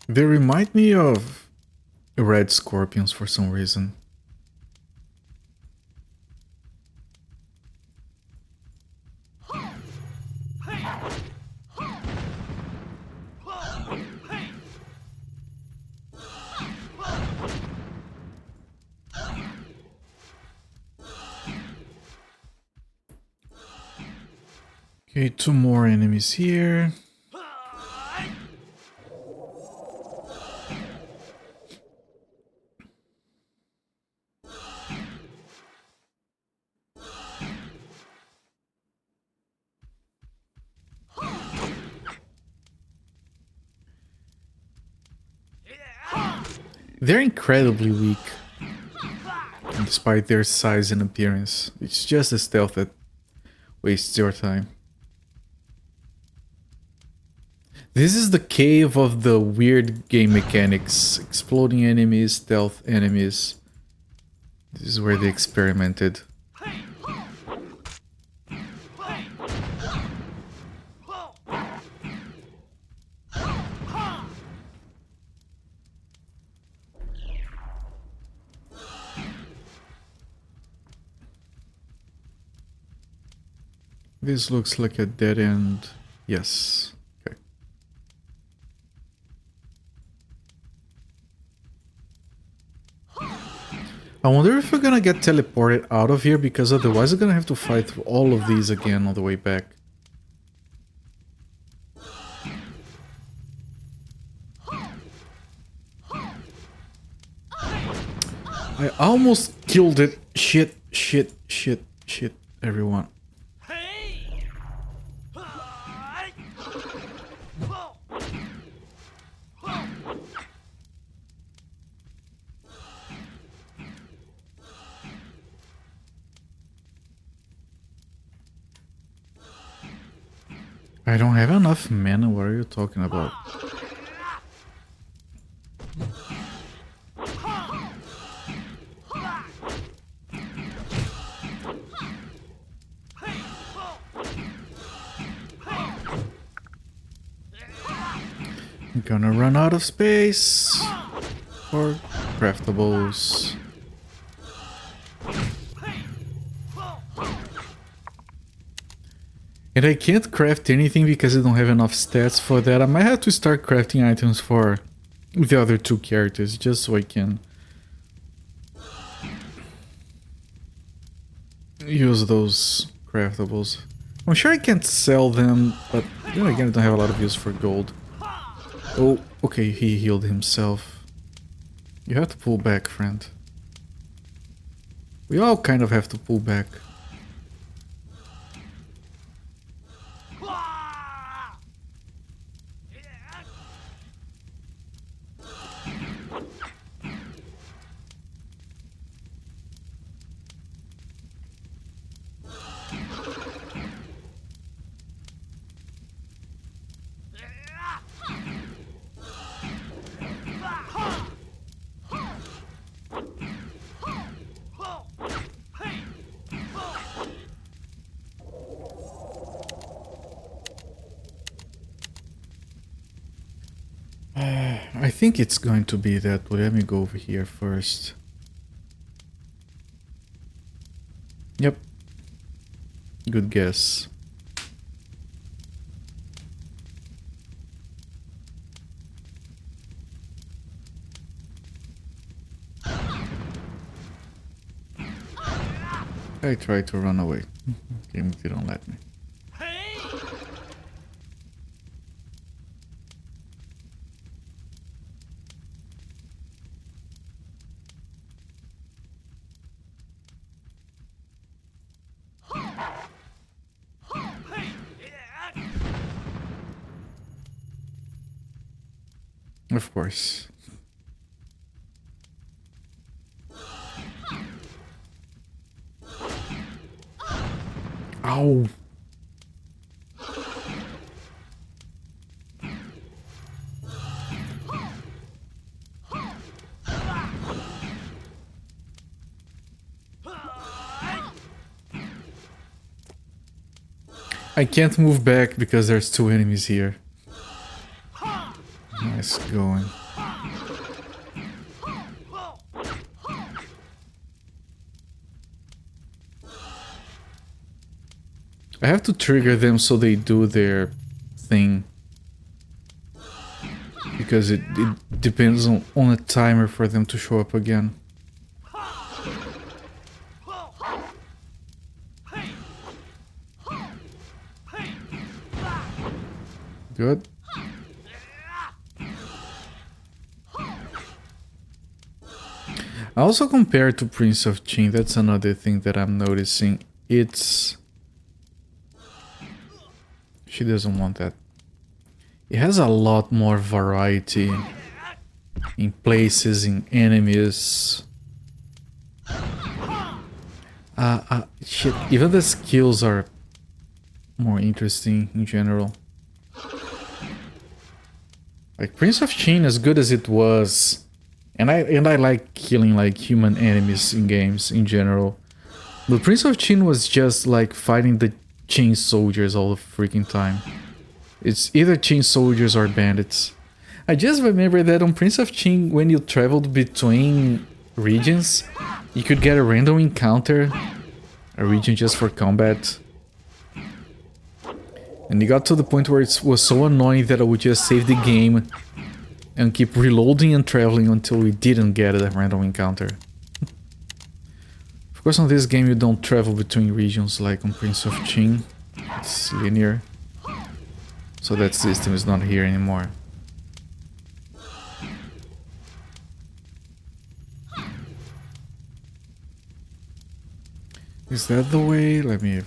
Speaker 1: They remind me of red scorpions for some reason. Okay, 2 more enemies here. They're incredibly weak, despite their size and appearance. It's just the stealth that wastes your time. This is the cave of the weird game mechanics. Exploding enemies, stealth enemies. This is where they experimented. This looks like a dead end. Yes. Okay. I wonder if we're gonna get teleported out of here, because otherwise we're gonna have to fight through all of these again on the way back. I almost killed it. Shit, shit, shit, shit, everyone. I don't have enough mana, what are you talking about? I'm gonna run out of space for craftables. And I can't craft anything because I don't have enough stats for that. I might have to start crafting items for with the other two characters, just so I can use those craftables. I'm sure I can't sell them, but then again, I don't have a lot of use for gold. Oh, okay, he healed himself. You have to pull back, friend. We all kind of have to pull back. I think it's going to be that, but let me go over here first. Yep. Good guess. I tried to run away. Game didn't let me. Of course. Ow. I can't move back because there's two enemies here. Nice going. I have to trigger them so they do their thing. Because it depends on a timer for them to show up again. Good. I also compare to Prince of Qin, that's another thing that I'm noticing. It's... She doesn't want that. It has a lot more variety in places, in enemies. Shit, even the skills are more interesting in general. Like Prince of Qin, as good as it was, and I like killing like human enemies in games in general. But Prince of Qin was just like fighting the Qin soldiers all the freaking time. It's either Qin soldiers or bandits. I just remember that on Prince of Qin, when you traveled between regions, you could get a random encounter, a region just for combat. And it got to the point where it was so annoying that I would just save the game and keep reloading and traveling until we didn't get a random encounter. Of course, on this game you don't travel between regions like on Prince of Qin. It's linear. So that system is not here anymore. Is that the way? Let me...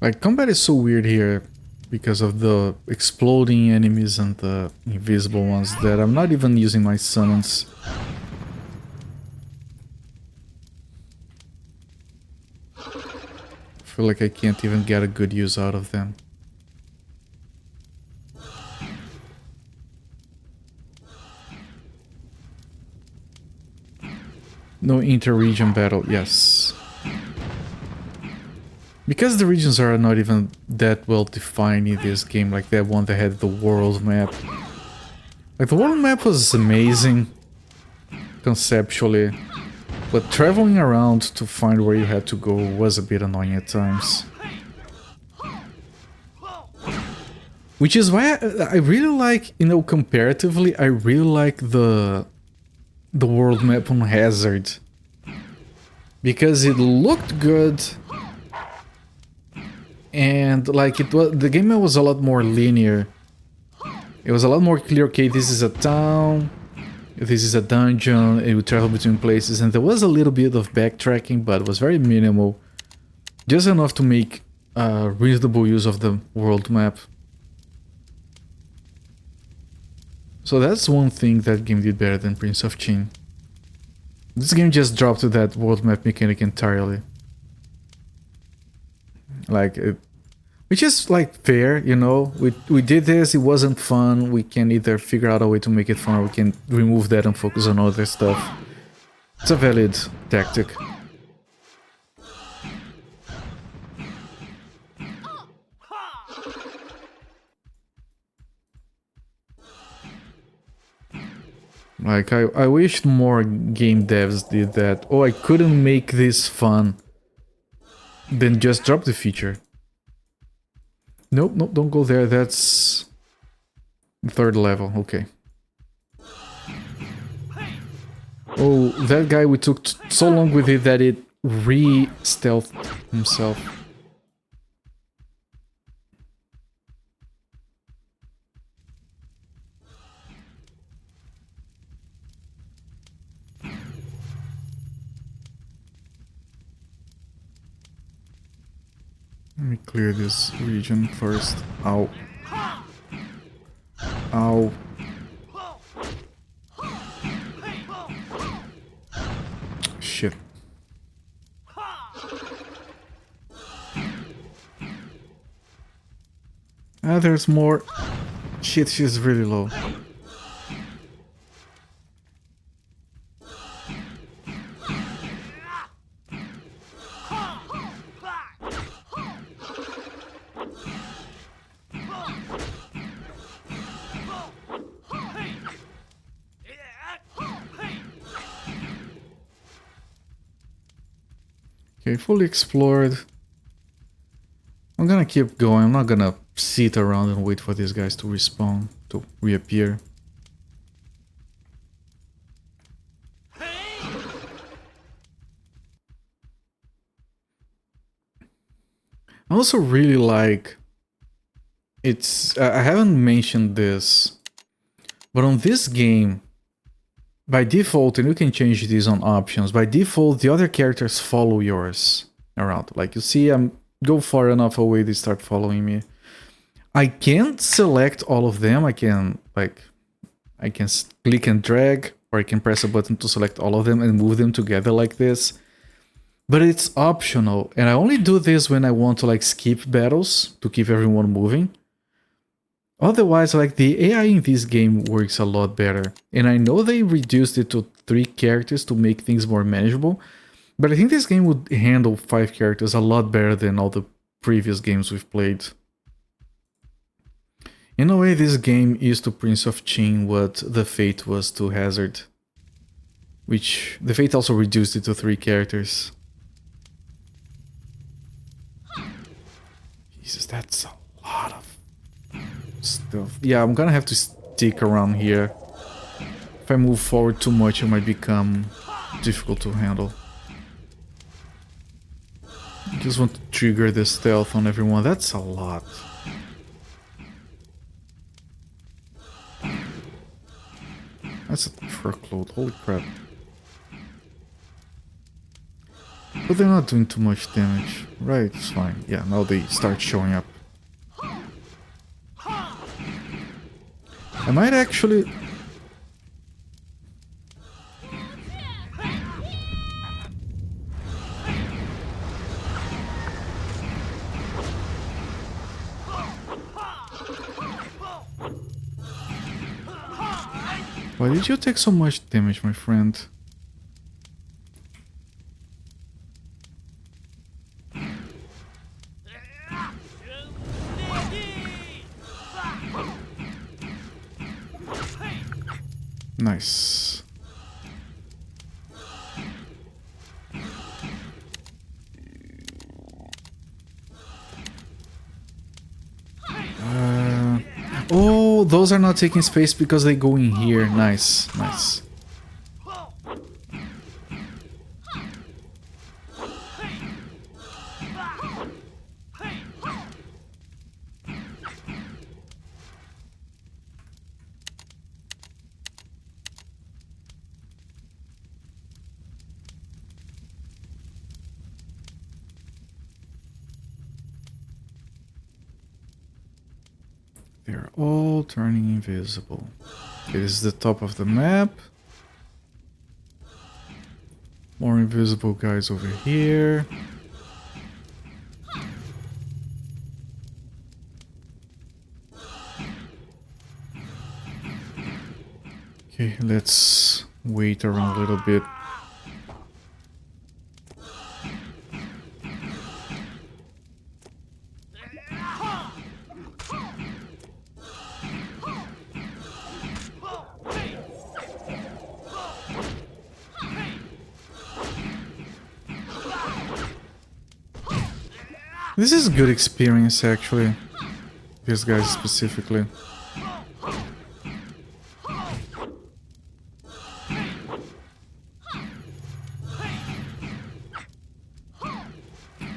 Speaker 1: Like, combat is so weird here because of the exploding enemies and the invisible ones that I'm not even using my summons. I feel like I can't even get a good use out of them. No inter-region battle, yes. Because the regions are not even that well defined in this game, like that one that had the world map. Like the world map was amazing conceptually, but traveling around to find where you had to go was a bit annoying at times. Which is why I really like, you know, comparatively, I really like the world map on Hazard. Because it looked good, and like the game was a lot more linear. It was a lot more clear, okay, this is a town, this is a dungeon, and you travel between places, and there was a little bit of backtracking, but it was very minimal. Just enough to make reasonable use of the world map. So that's one thing that game did better than Prince of Chin. This game just dropped to that world map mechanic entirely. Like, which is like fair, you know? We did this, it wasn't fun, we can either figure out a way to make it fun or we can remove that and focus on other stuff. It's a valid tactic. Like, I wish more game devs did that. Oh, I couldn't make this fun. Then just drop the feature. Nope, nope, don't go there. That's the third level. Okay. Oh, that guy, we took so long with it that it re-stealthed himself. Let me clear this region first. Ow. Ow. Shit. Ah, there's more. Shit, she's really low. Okay, fully explored. I'm gonna keep going. I'm not gonna sit around and wait for these guys to respawn, to reappear. I also really like... I haven't mentioned this, but on this game, by default, and you can change these on options, by default the other characters follow yours around. Like you see, go far enough away, they start following me. I can't select all of them. I can click and drag, or I can press a button to select all of them and move them together like this. But it's optional, and I only do this when I want to like skip battles to keep everyone moving. Otherwise, like, the AI in this game works a lot better. And I know they reduced it to 3 characters to make things more manageable, but I think this game would handle 5 characters a lot better than all the previous games we've played. In a way, this game is to Prince of Chin what the Fate was to Hazard. Which, the Fate also reduced it to 3 characters. Jesus, that's a lot of stuff. Yeah, I'm gonna have to stick around here. If I move forward too much, it might become difficult to handle. I just want to trigger the stealth on everyone. That's a lot. That's a truckload. Holy crap. But they're not doing too much damage. Right, it's fine. Yeah, now they start showing up. I might actually... Why did you take so much damage, my friend? Nice. Oh, those are not taking space because they go in here. Nice, nice. They're all turning invisible. Okay, this is the top of the map. More invisible guys over here. Okay, let's wait around a little bit. This is a good experience, actually. These guys specifically.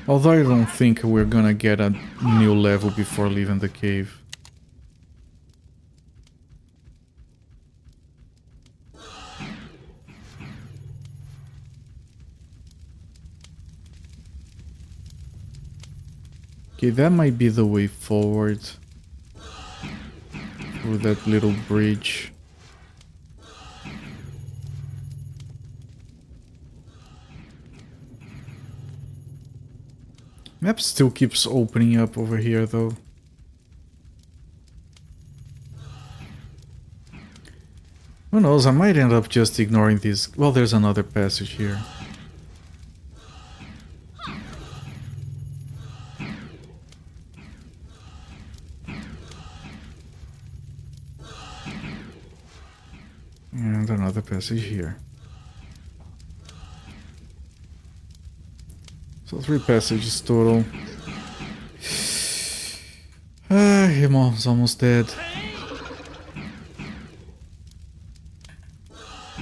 Speaker 1: Although I don't think we're gonna get a new level before leaving the cave. Okay, that might be the way forward. Through that little bridge. Map still keeps opening up over here though. Who knows, I might end up just ignoring these. Well, there's another passage here. And another passage here. So 3 passages total. Himon's almost dead.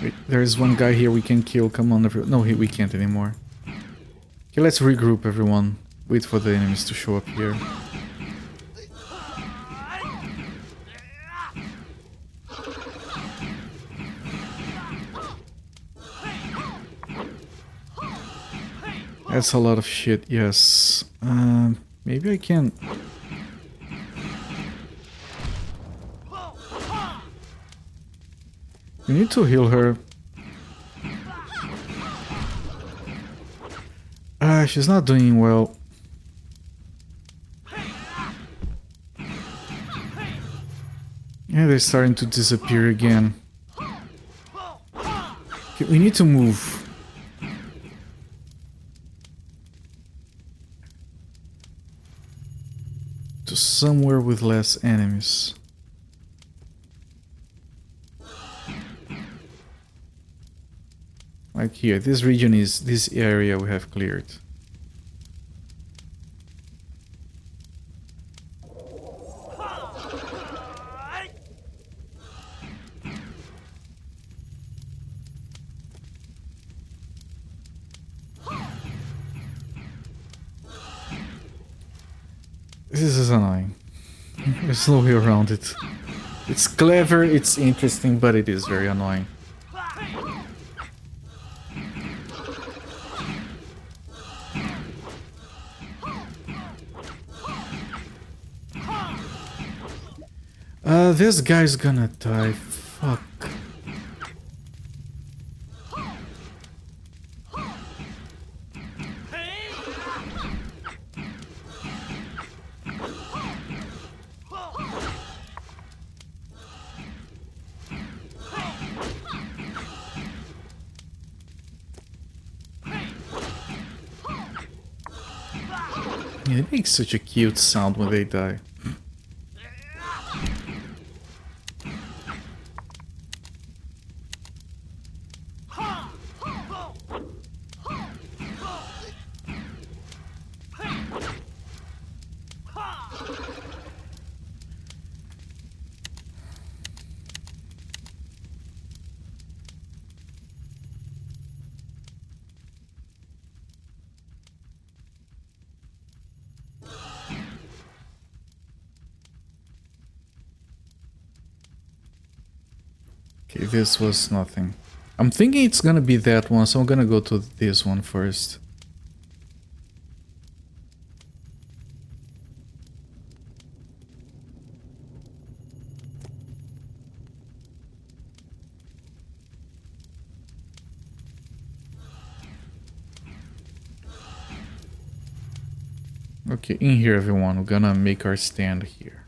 Speaker 1: Wait, there is one guy here we can kill. Come on, no, we can't anymore. Okay, let's regroup, everyone. Wait for the enemies to show up here. That's a lot of shit, yes. Maybe I can... We need to heal her. She's not doing well. Yeah, they're starting to disappear again. Okay, we need to move. To somewhere with less enemies. Like here, this region is this area we have cleared. This is annoying. There's no way around it. It's clever, it's interesting, but it is very annoying. This guy's gonna die. Fuck. Yeah, it makes such a cute sound when they die. Okay, this was nothing. I'm thinking it's gonna be that one, so I'm gonna go to this one first. Okay, in here everyone, we're gonna make our stand here.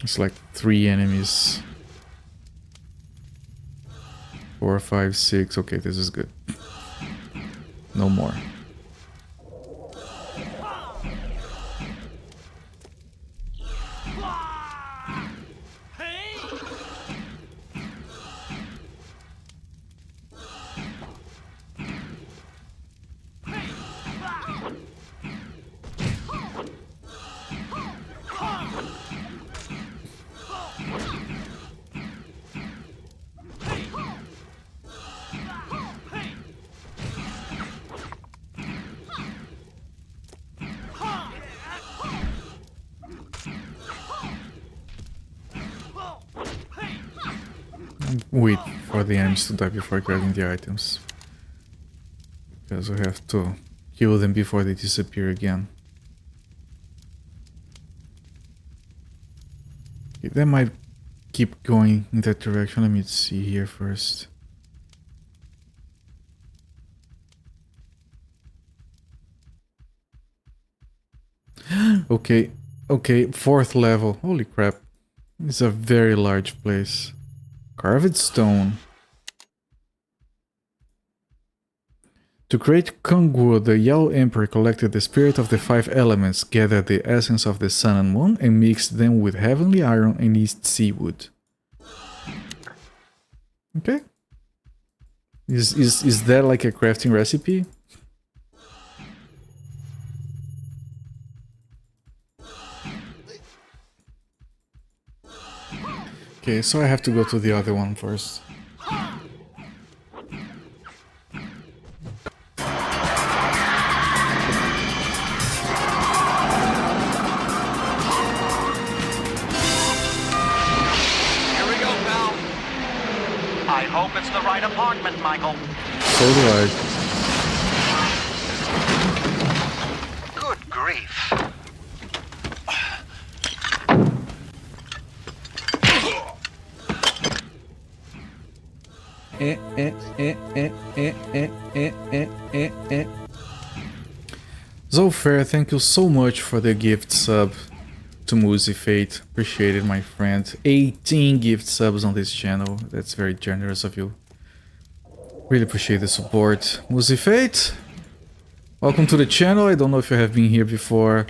Speaker 1: It's like 3 enemies. 4, 5, 6. Okay, this is good. No more. Wait for the enemies to die before grabbing the items. Because we have to kill them before they disappear again. Okay, that might keep going in that direction. Let me see here first. Okay, okay, 4th level. Holy crap. It's a very large place. Carved stone. To create Kongwu, the Yellow Emperor collected the spirit of the 5 elements, gathered the essence of the sun and moon, and mixed them with heavenly iron and east sea wood. Okay. Is that like a crafting recipe? Okay, so I have to go to the other one first.
Speaker 12: I hope it's the right apartment, Michael.
Speaker 1: So do I.
Speaker 12: Good grief.
Speaker 1: Zolfair, thank you so much for the gift sub to Muzi Fate. Appreciate it, my friend. 18 gift subs on this channel. That's very generous of you. Really appreciate the support. Muzi Fate, welcome to the channel. I don't know if you have been here before.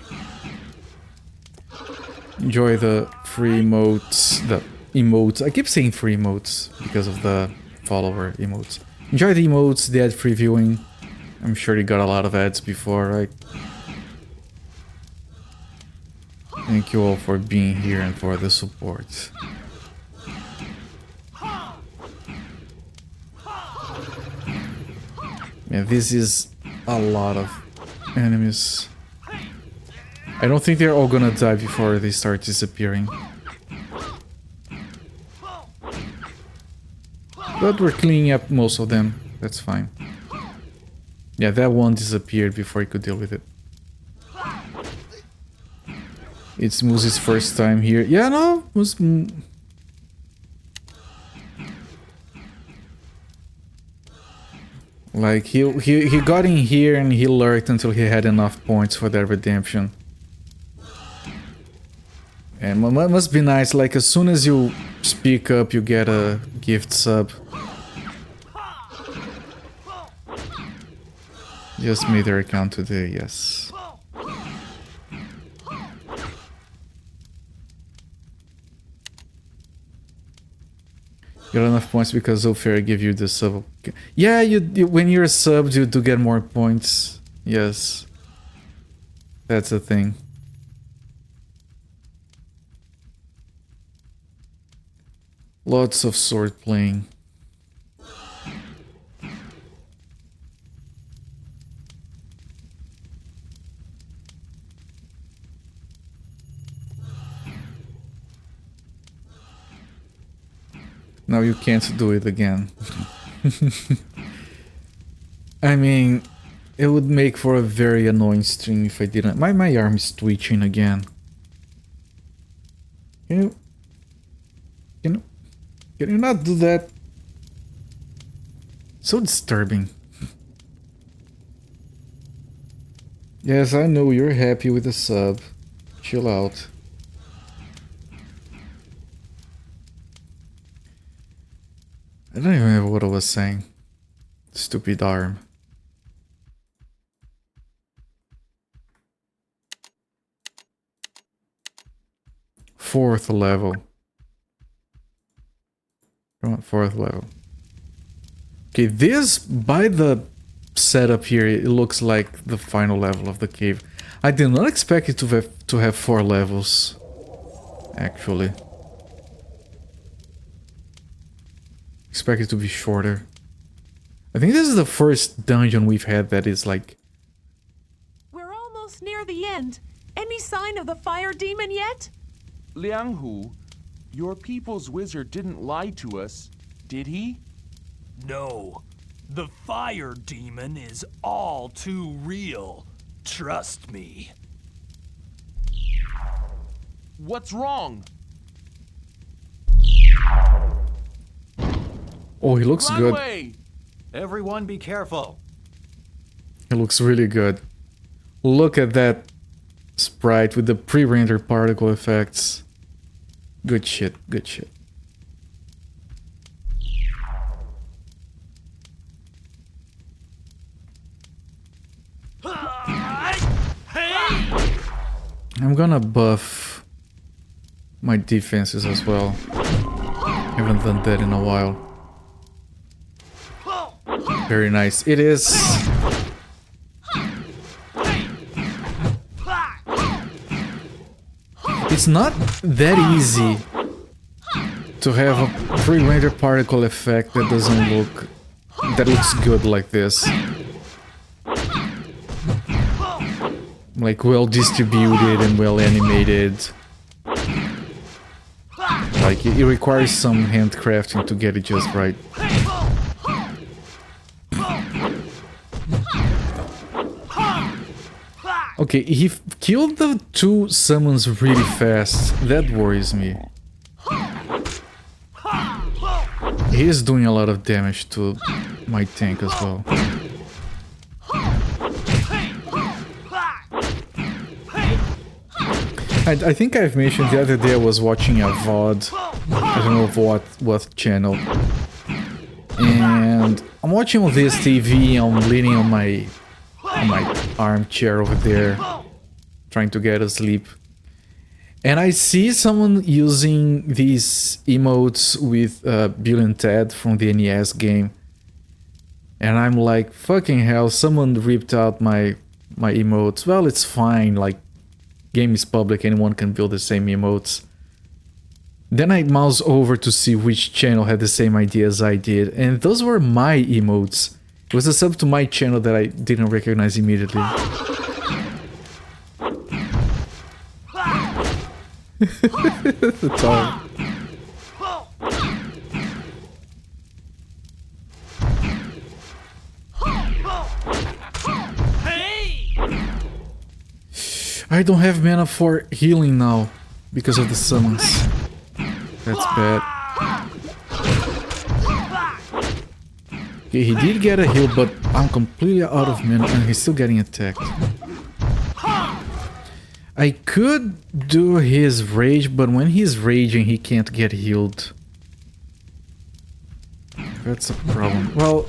Speaker 1: Enjoy the free emotes. The emotes. I keep saying free emotes because of the follower emotes. Enjoy the emotes, the ad free viewing. I'm sure you got a lot of ads before, right? Thank you all for being here and for the support. Yeah, this is a lot of enemies. I don't think they're all gonna die before they start disappearing. But we're cleaning up most of them. That's fine. Yeah, that one disappeared before he could deal with it. It's Muzi's first time here. Yeah, no, like he got in here and he lurked until he had enough points for that redemption. And must be nice, like as soon as you speak up you get a gift sub. Just made their account today, yes. Got enough points because Zolfair give you the sub. Yeah, you when you're subbed you do get more points. Yes. That's the thing. Lots of sword playing. Now you can't do it again. I mean, it would make for a very annoying stream if I didn't. My arm is twitching again. Can you not do that? So disturbing. Yes, I know you're happy with the sub. Chill out. I don't even remember what I was saying. Stupid arm. Fourth level. Come on, fourth level. Okay, this, by the setup here, it looks like the final level of the cave. I did not expect it to have 4 levels, actually. Expect it to be shorter. I think this is the first dungeon we've had that is like...
Speaker 5: We're almost near the end. Any sign of the fire demon yet?
Speaker 2: Liang Hu, your people's wizard didn't lie to us, did he?
Speaker 6: No. The fire demon is all too real. Trust me.
Speaker 2: What's wrong?
Speaker 1: Oh, he looks good.
Speaker 2: Runway!
Speaker 4: Everyone be careful.
Speaker 1: He looks really good. Look at that sprite with the pre-rendered particle effects. Good shit, good shit. I'm gonna buff my defenses as well. Haven't done that in a while. Very nice. It is... It's not that easy to have a pre-rendered particle effect that doesn't look... that looks good like this. Like well distributed and well animated. Like it requires some handcrafting to get it just right. Okay, he killed the 2 summons really fast. That worries me. He is doing a lot of damage to my tank as well. I think I've mentioned the other day I was watching a VOD. I don't know what channel. And I'm watching on this TV, I'm leaning on my armchair over there, trying to get asleep. And I see someone using these emotes with Bill and Ted from the NES game. And I'm like, fucking hell, someone ripped out my emotes. Well, it's fine, like, game is public, anyone can build the same emotes. Then I mouse over to see which channel had the same idea as I did, and those were my emotes. It was a sub to my channel that I didn't recognize immediately. The time. I don't have mana for healing now because of the summons. That's bad. Okay, he did get a heal, but I'm completely out of mana and he's still getting attacked. I could do his rage, but when he's raging, he can't get healed. That's a problem. Well...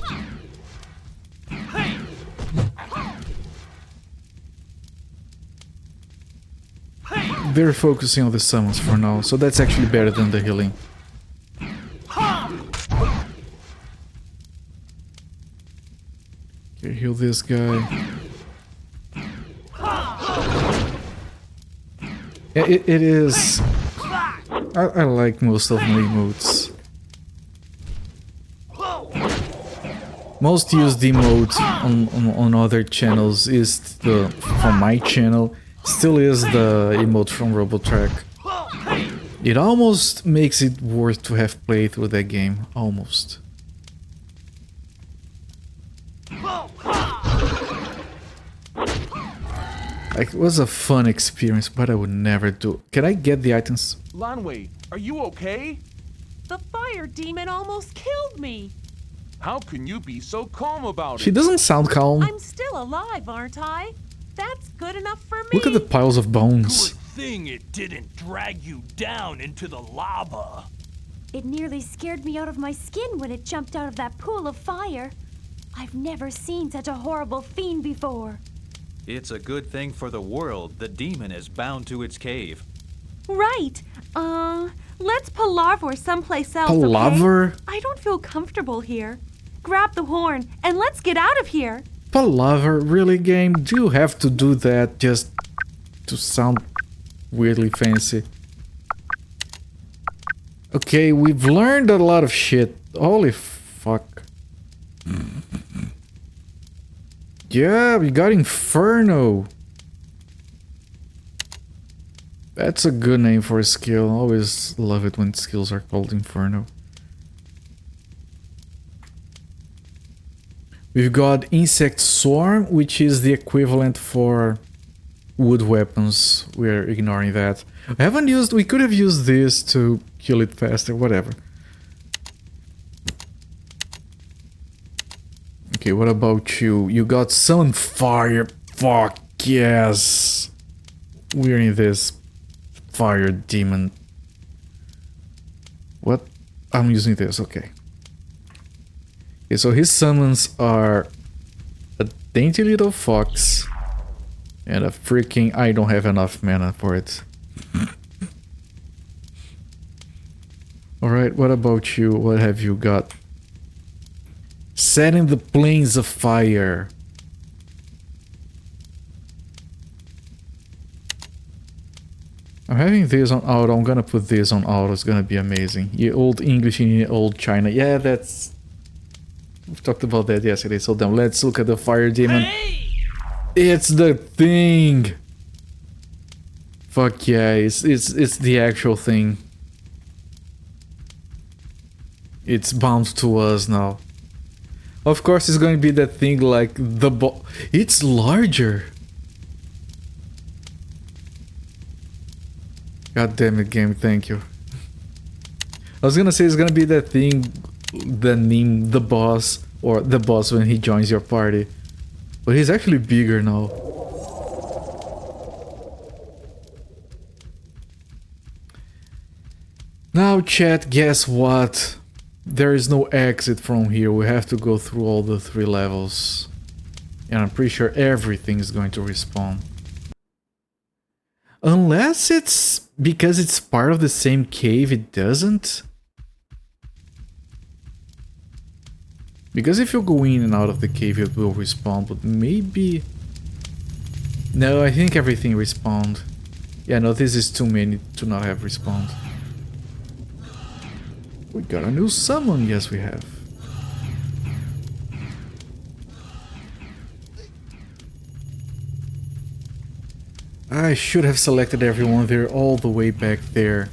Speaker 1: they're focusing on the summons for now, so that's actually better than the healing. Okay, heal this guy. It is... I like most of my emotes. Most used emote on other channels is from my channel. Still is the emote from RoboTrack. It almost makes it worth to have played through that game. Almost. Like, it was a fun experience, but I would never do. Can I get the items?
Speaker 2: Lanwei, are you okay?
Speaker 5: The fire demon almost killed me.
Speaker 2: How can you be so calm about
Speaker 1: She
Speaker 2: it?
Speaker 1: doesn't sound calm.
Speaker 5: I'm still alive, aren't I? That's good enough for me.
Speaker 1: Look at the piles of bones.
Speaker 6: Good thing it didn't drag you down into the lava.
Speaker 3: It nearly scared me out of my skin when it jumped out of that pool of fire. I've never seen such a horrible fiend before.
Speaker 4: It's a good thing for the world the demon is bound to its cave.
Speaker 5: Right. Let's palaver someplace else,
Speaker 1: Palaver?
Speaker 5: okay? I don't feel comfortable here. Grab the horn and let's get out of here.
Speaker 1: Palaver? Really, game? Do you have to do that just to sound weirdly fancy? Okay, we've learned a lot of shit. Holy fuck. Yeah, we got Inferno. That's a good name for a skill. I always love it when skills are called Inferno. We've got Insect Swarm, which is the equivalent for wood weapons. We're ignoring that. I haven't used... We could have used this to kill it faster, whatever. Okay, what about you? You got Summon Fire. Fuck yes. We're in this fire demon. What? I'm using this, okay. Okay, so his summons are a dainty little fox and a freaking... I don't have enough mana for it. Alright, what about you? What have you got? Setting the plains of fire. I'm having this on auto. I'm gonna put this on auto. It's gonna be amazing. Ye old English in ye old China. Yeah, that's... We've talked about that yesterday. So then let's look at the fire demon. Hey! It's the thing. Fuck yeah, it's the actual thing. It's bound to us now. Of course, it's going to be that thing like the it's larger. God damn it, game, thank you. I was gonna say it's gonna be that thing, the name, the boss, or the boss when he joins your party. But he's actually bigger now. Now, chat, guess what? There is no exit from here. We have to go through all the 3 levels. And I'm pretty sure everything is going to respawn. Unless it's because it's part of the same cave, it doesn't. Because if you go in and out of the cave, it will respawn, but maybe... No, I think everything respawned. Yeah, no, this is too many to not have respawned. We got a new summon, yes we have. I should have selected everyone there all the way back there.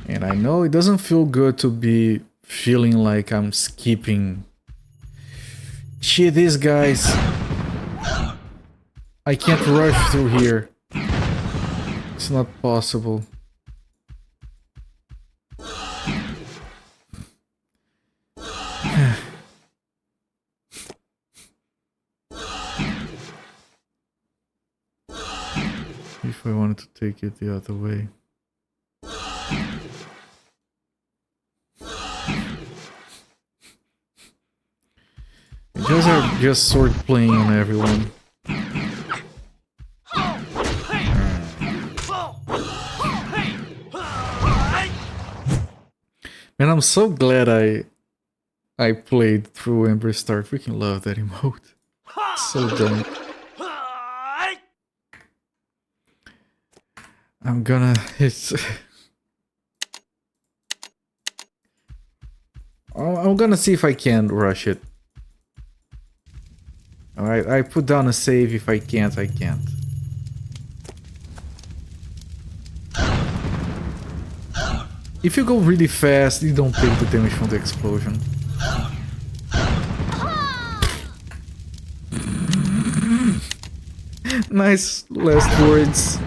Speaker 1: And I know it doesn't feel good to be feeling like I'm skipping. Shit, these guys. I can't rush through here. It's not possible. If I wanted to take it the other way. You guys are just sword playing on everyone. Man, I'm so glad I played through Ember Star. I freaking love that emote. It's so dumb. I'm gonna... I'm gonna see if I can rush it. Alright, Alright, I put down a save. If I can't, I can't. If you go really fast, you don't take the damage from the explosion. Nice last words.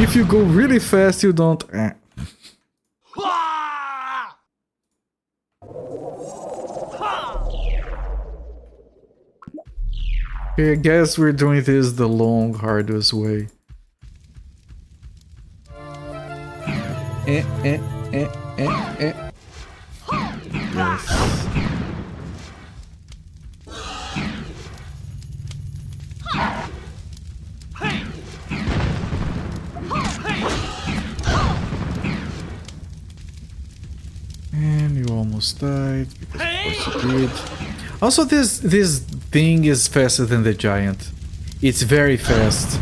Speaker 1: If you go really fast, you don't... Okay, I guess we're doing this the long, hardest way. Yes. And you almost died because of course you did. Also, this thing is faster than the giant. It's very fast.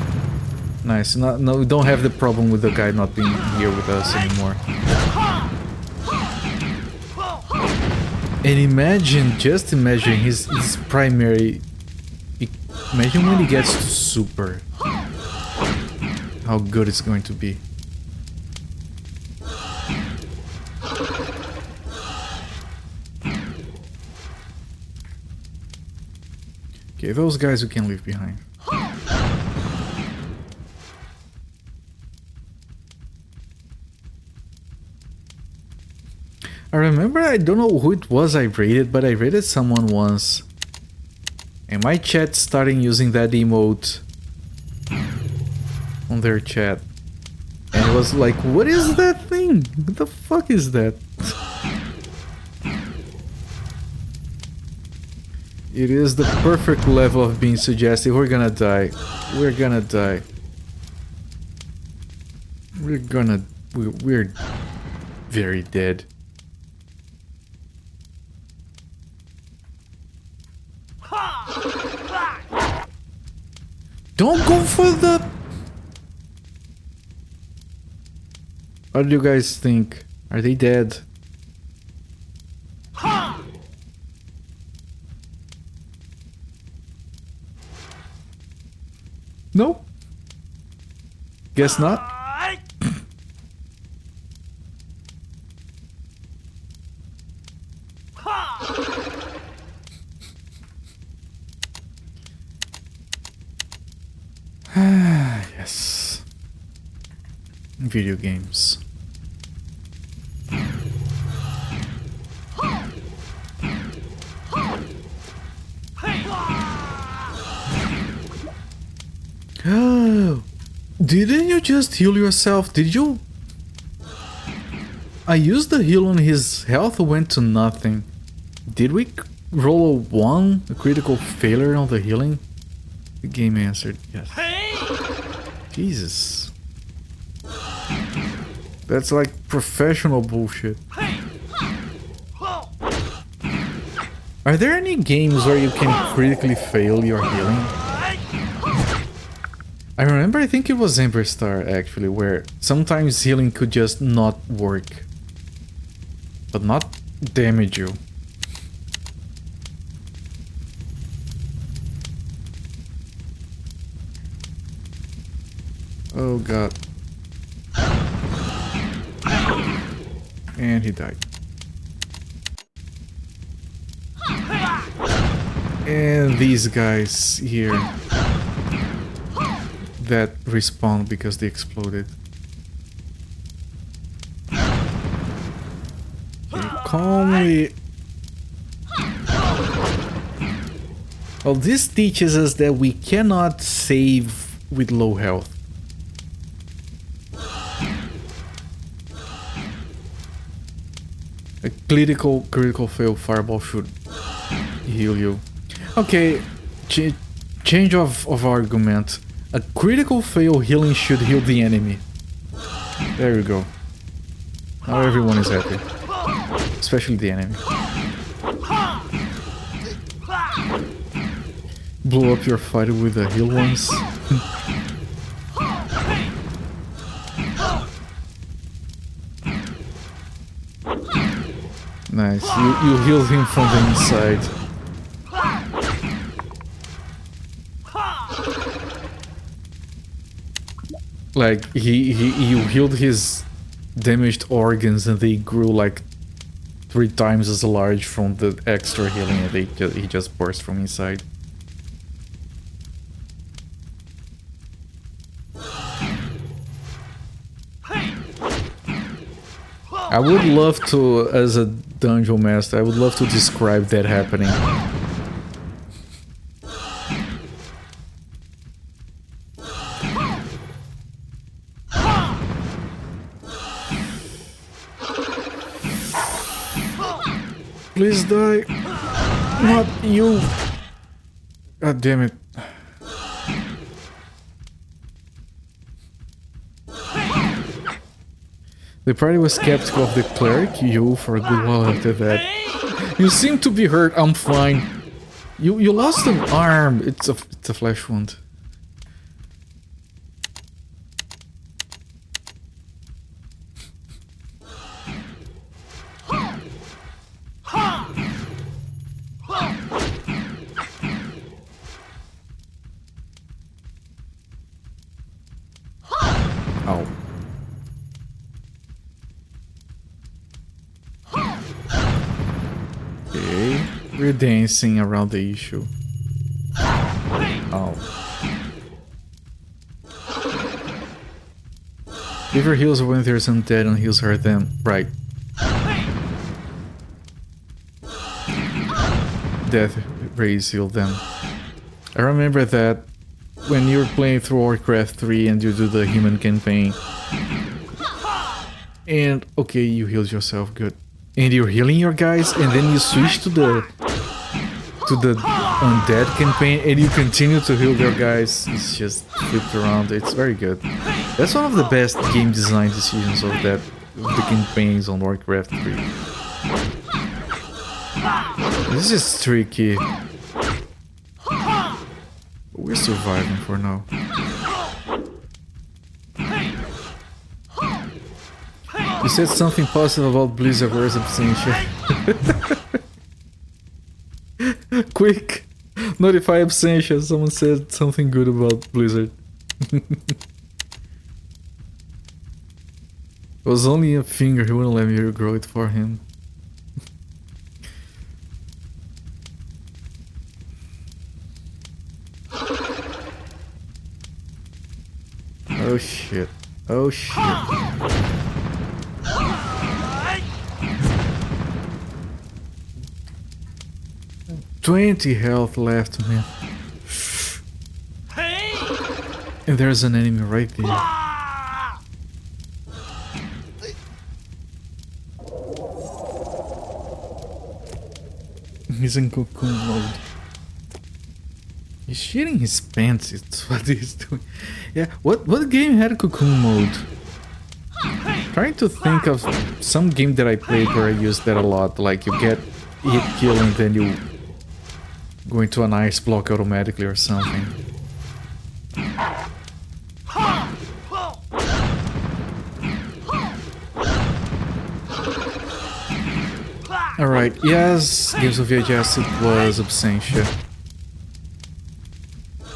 Speaker 1: Nice. No, we don't have the problem with the guy not being here with us anymore. And imagine, just imagine his primary. Imagine when he gets to super. How good it's going to be. Okay, those guys we can leave behind. I remember, I don't know who it was I raided, but I raided someone once. And my chat started using that emote on their chat. And it was like, what is that thing? What the fuck is that? It is the perfect level of being suggestive. We're gonna die. We're gonna die. We're very dead. Don't go for the... What do you guys think? Are they dead? No? Guess not? Yes. Video games. Didn't you just heal yourself? Did you? I used the heal on his health, went to nothing. Did we roll a 1? A critical failure on the healing? The game answered yes. Jesus. That's like professional bullshit. Are there any games where you can critically fail your healing? I remember, I think it was Ember Star actually, where sometimes healing could just not work. But not damage you. Oh god. And he died. And these guys here that respawned because they exploded. Okay, calmly. Well, this teaches us that we cannot save with low health. A critical fail fireball should heal you. Okay, change of argument. A critical fail healing should heal the enemy. There you go. Now everyone is happy. Especially the enemy. Blow up your fighter with the heal ones. Nice. You healed him from the inside. Like you healed his damaged organs and they grew like 3 times as large from the extra healing, and he just burst from inside. I would love to, as a dungeon master, I would love to describe that happening. Please die. Not you. God damn it. The party was skeptical of the cleric, you, for a good while after that. You seem to be hurt, I'm fine. You lost an arm. It's a flesh wound. Ow. Okay, we're dancing around the issue. Oh. Fever heals when there's undead and heals her then. Right. Death rays heal them. I remember that when you were playing through Warcraft 3 and you do the human campaign. And okay, you healed yourself, good. And you're healing your guys, and then you switch to the undead campaign, and you continue to heal your guys. It's just flipped around. It's very good. That's one of the best game design decisions of the campaigns on Warcraft 3. This is tricky. We're surviving for now. You said something positive about Blizzard, where's Absentia? Quick! Notify Absentia, someone said something good about Blizzard. It was only a finger, he wouldn't let me grow it for him. Oh shit. Oh shit. 20 health left, man. And there's an enemy right there. He's in cocoon mode. He's shitting his pants, it's what he's doing. Yeah, what game had cocoon mode? Trying to think of some game that I played where I used that a lot, like you get hit kill and then you go into an ice block automatically or something. Alright, yes, Games of VHS, it was Absentia.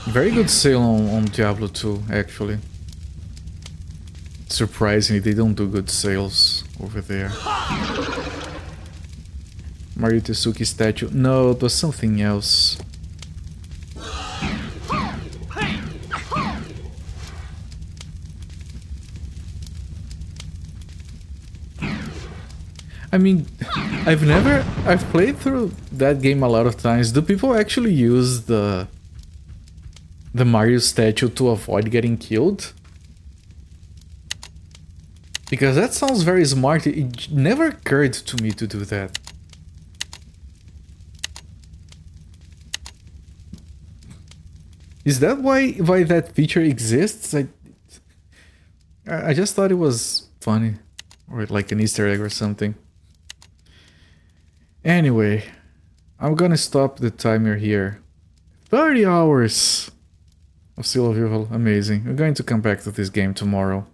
Speaker 1: Very good sale on Diablo 2, actually. Surprisingly, they don't do good sales over there. Mario Tezuki statue. No, it was something else. I mean, I've played through that game a lot of times. Do people actually use the Mario statue to avoid getting killed? Because that sounds very smart. It never occurred to me to do that. Is that why that feature exists? I just thought it was funny, or like an Easter egg or something. Anyway, I'm gonna stop the timer here. 30 hours of Seal of Evil, amazing. I'm going to come back to this game tomorrow.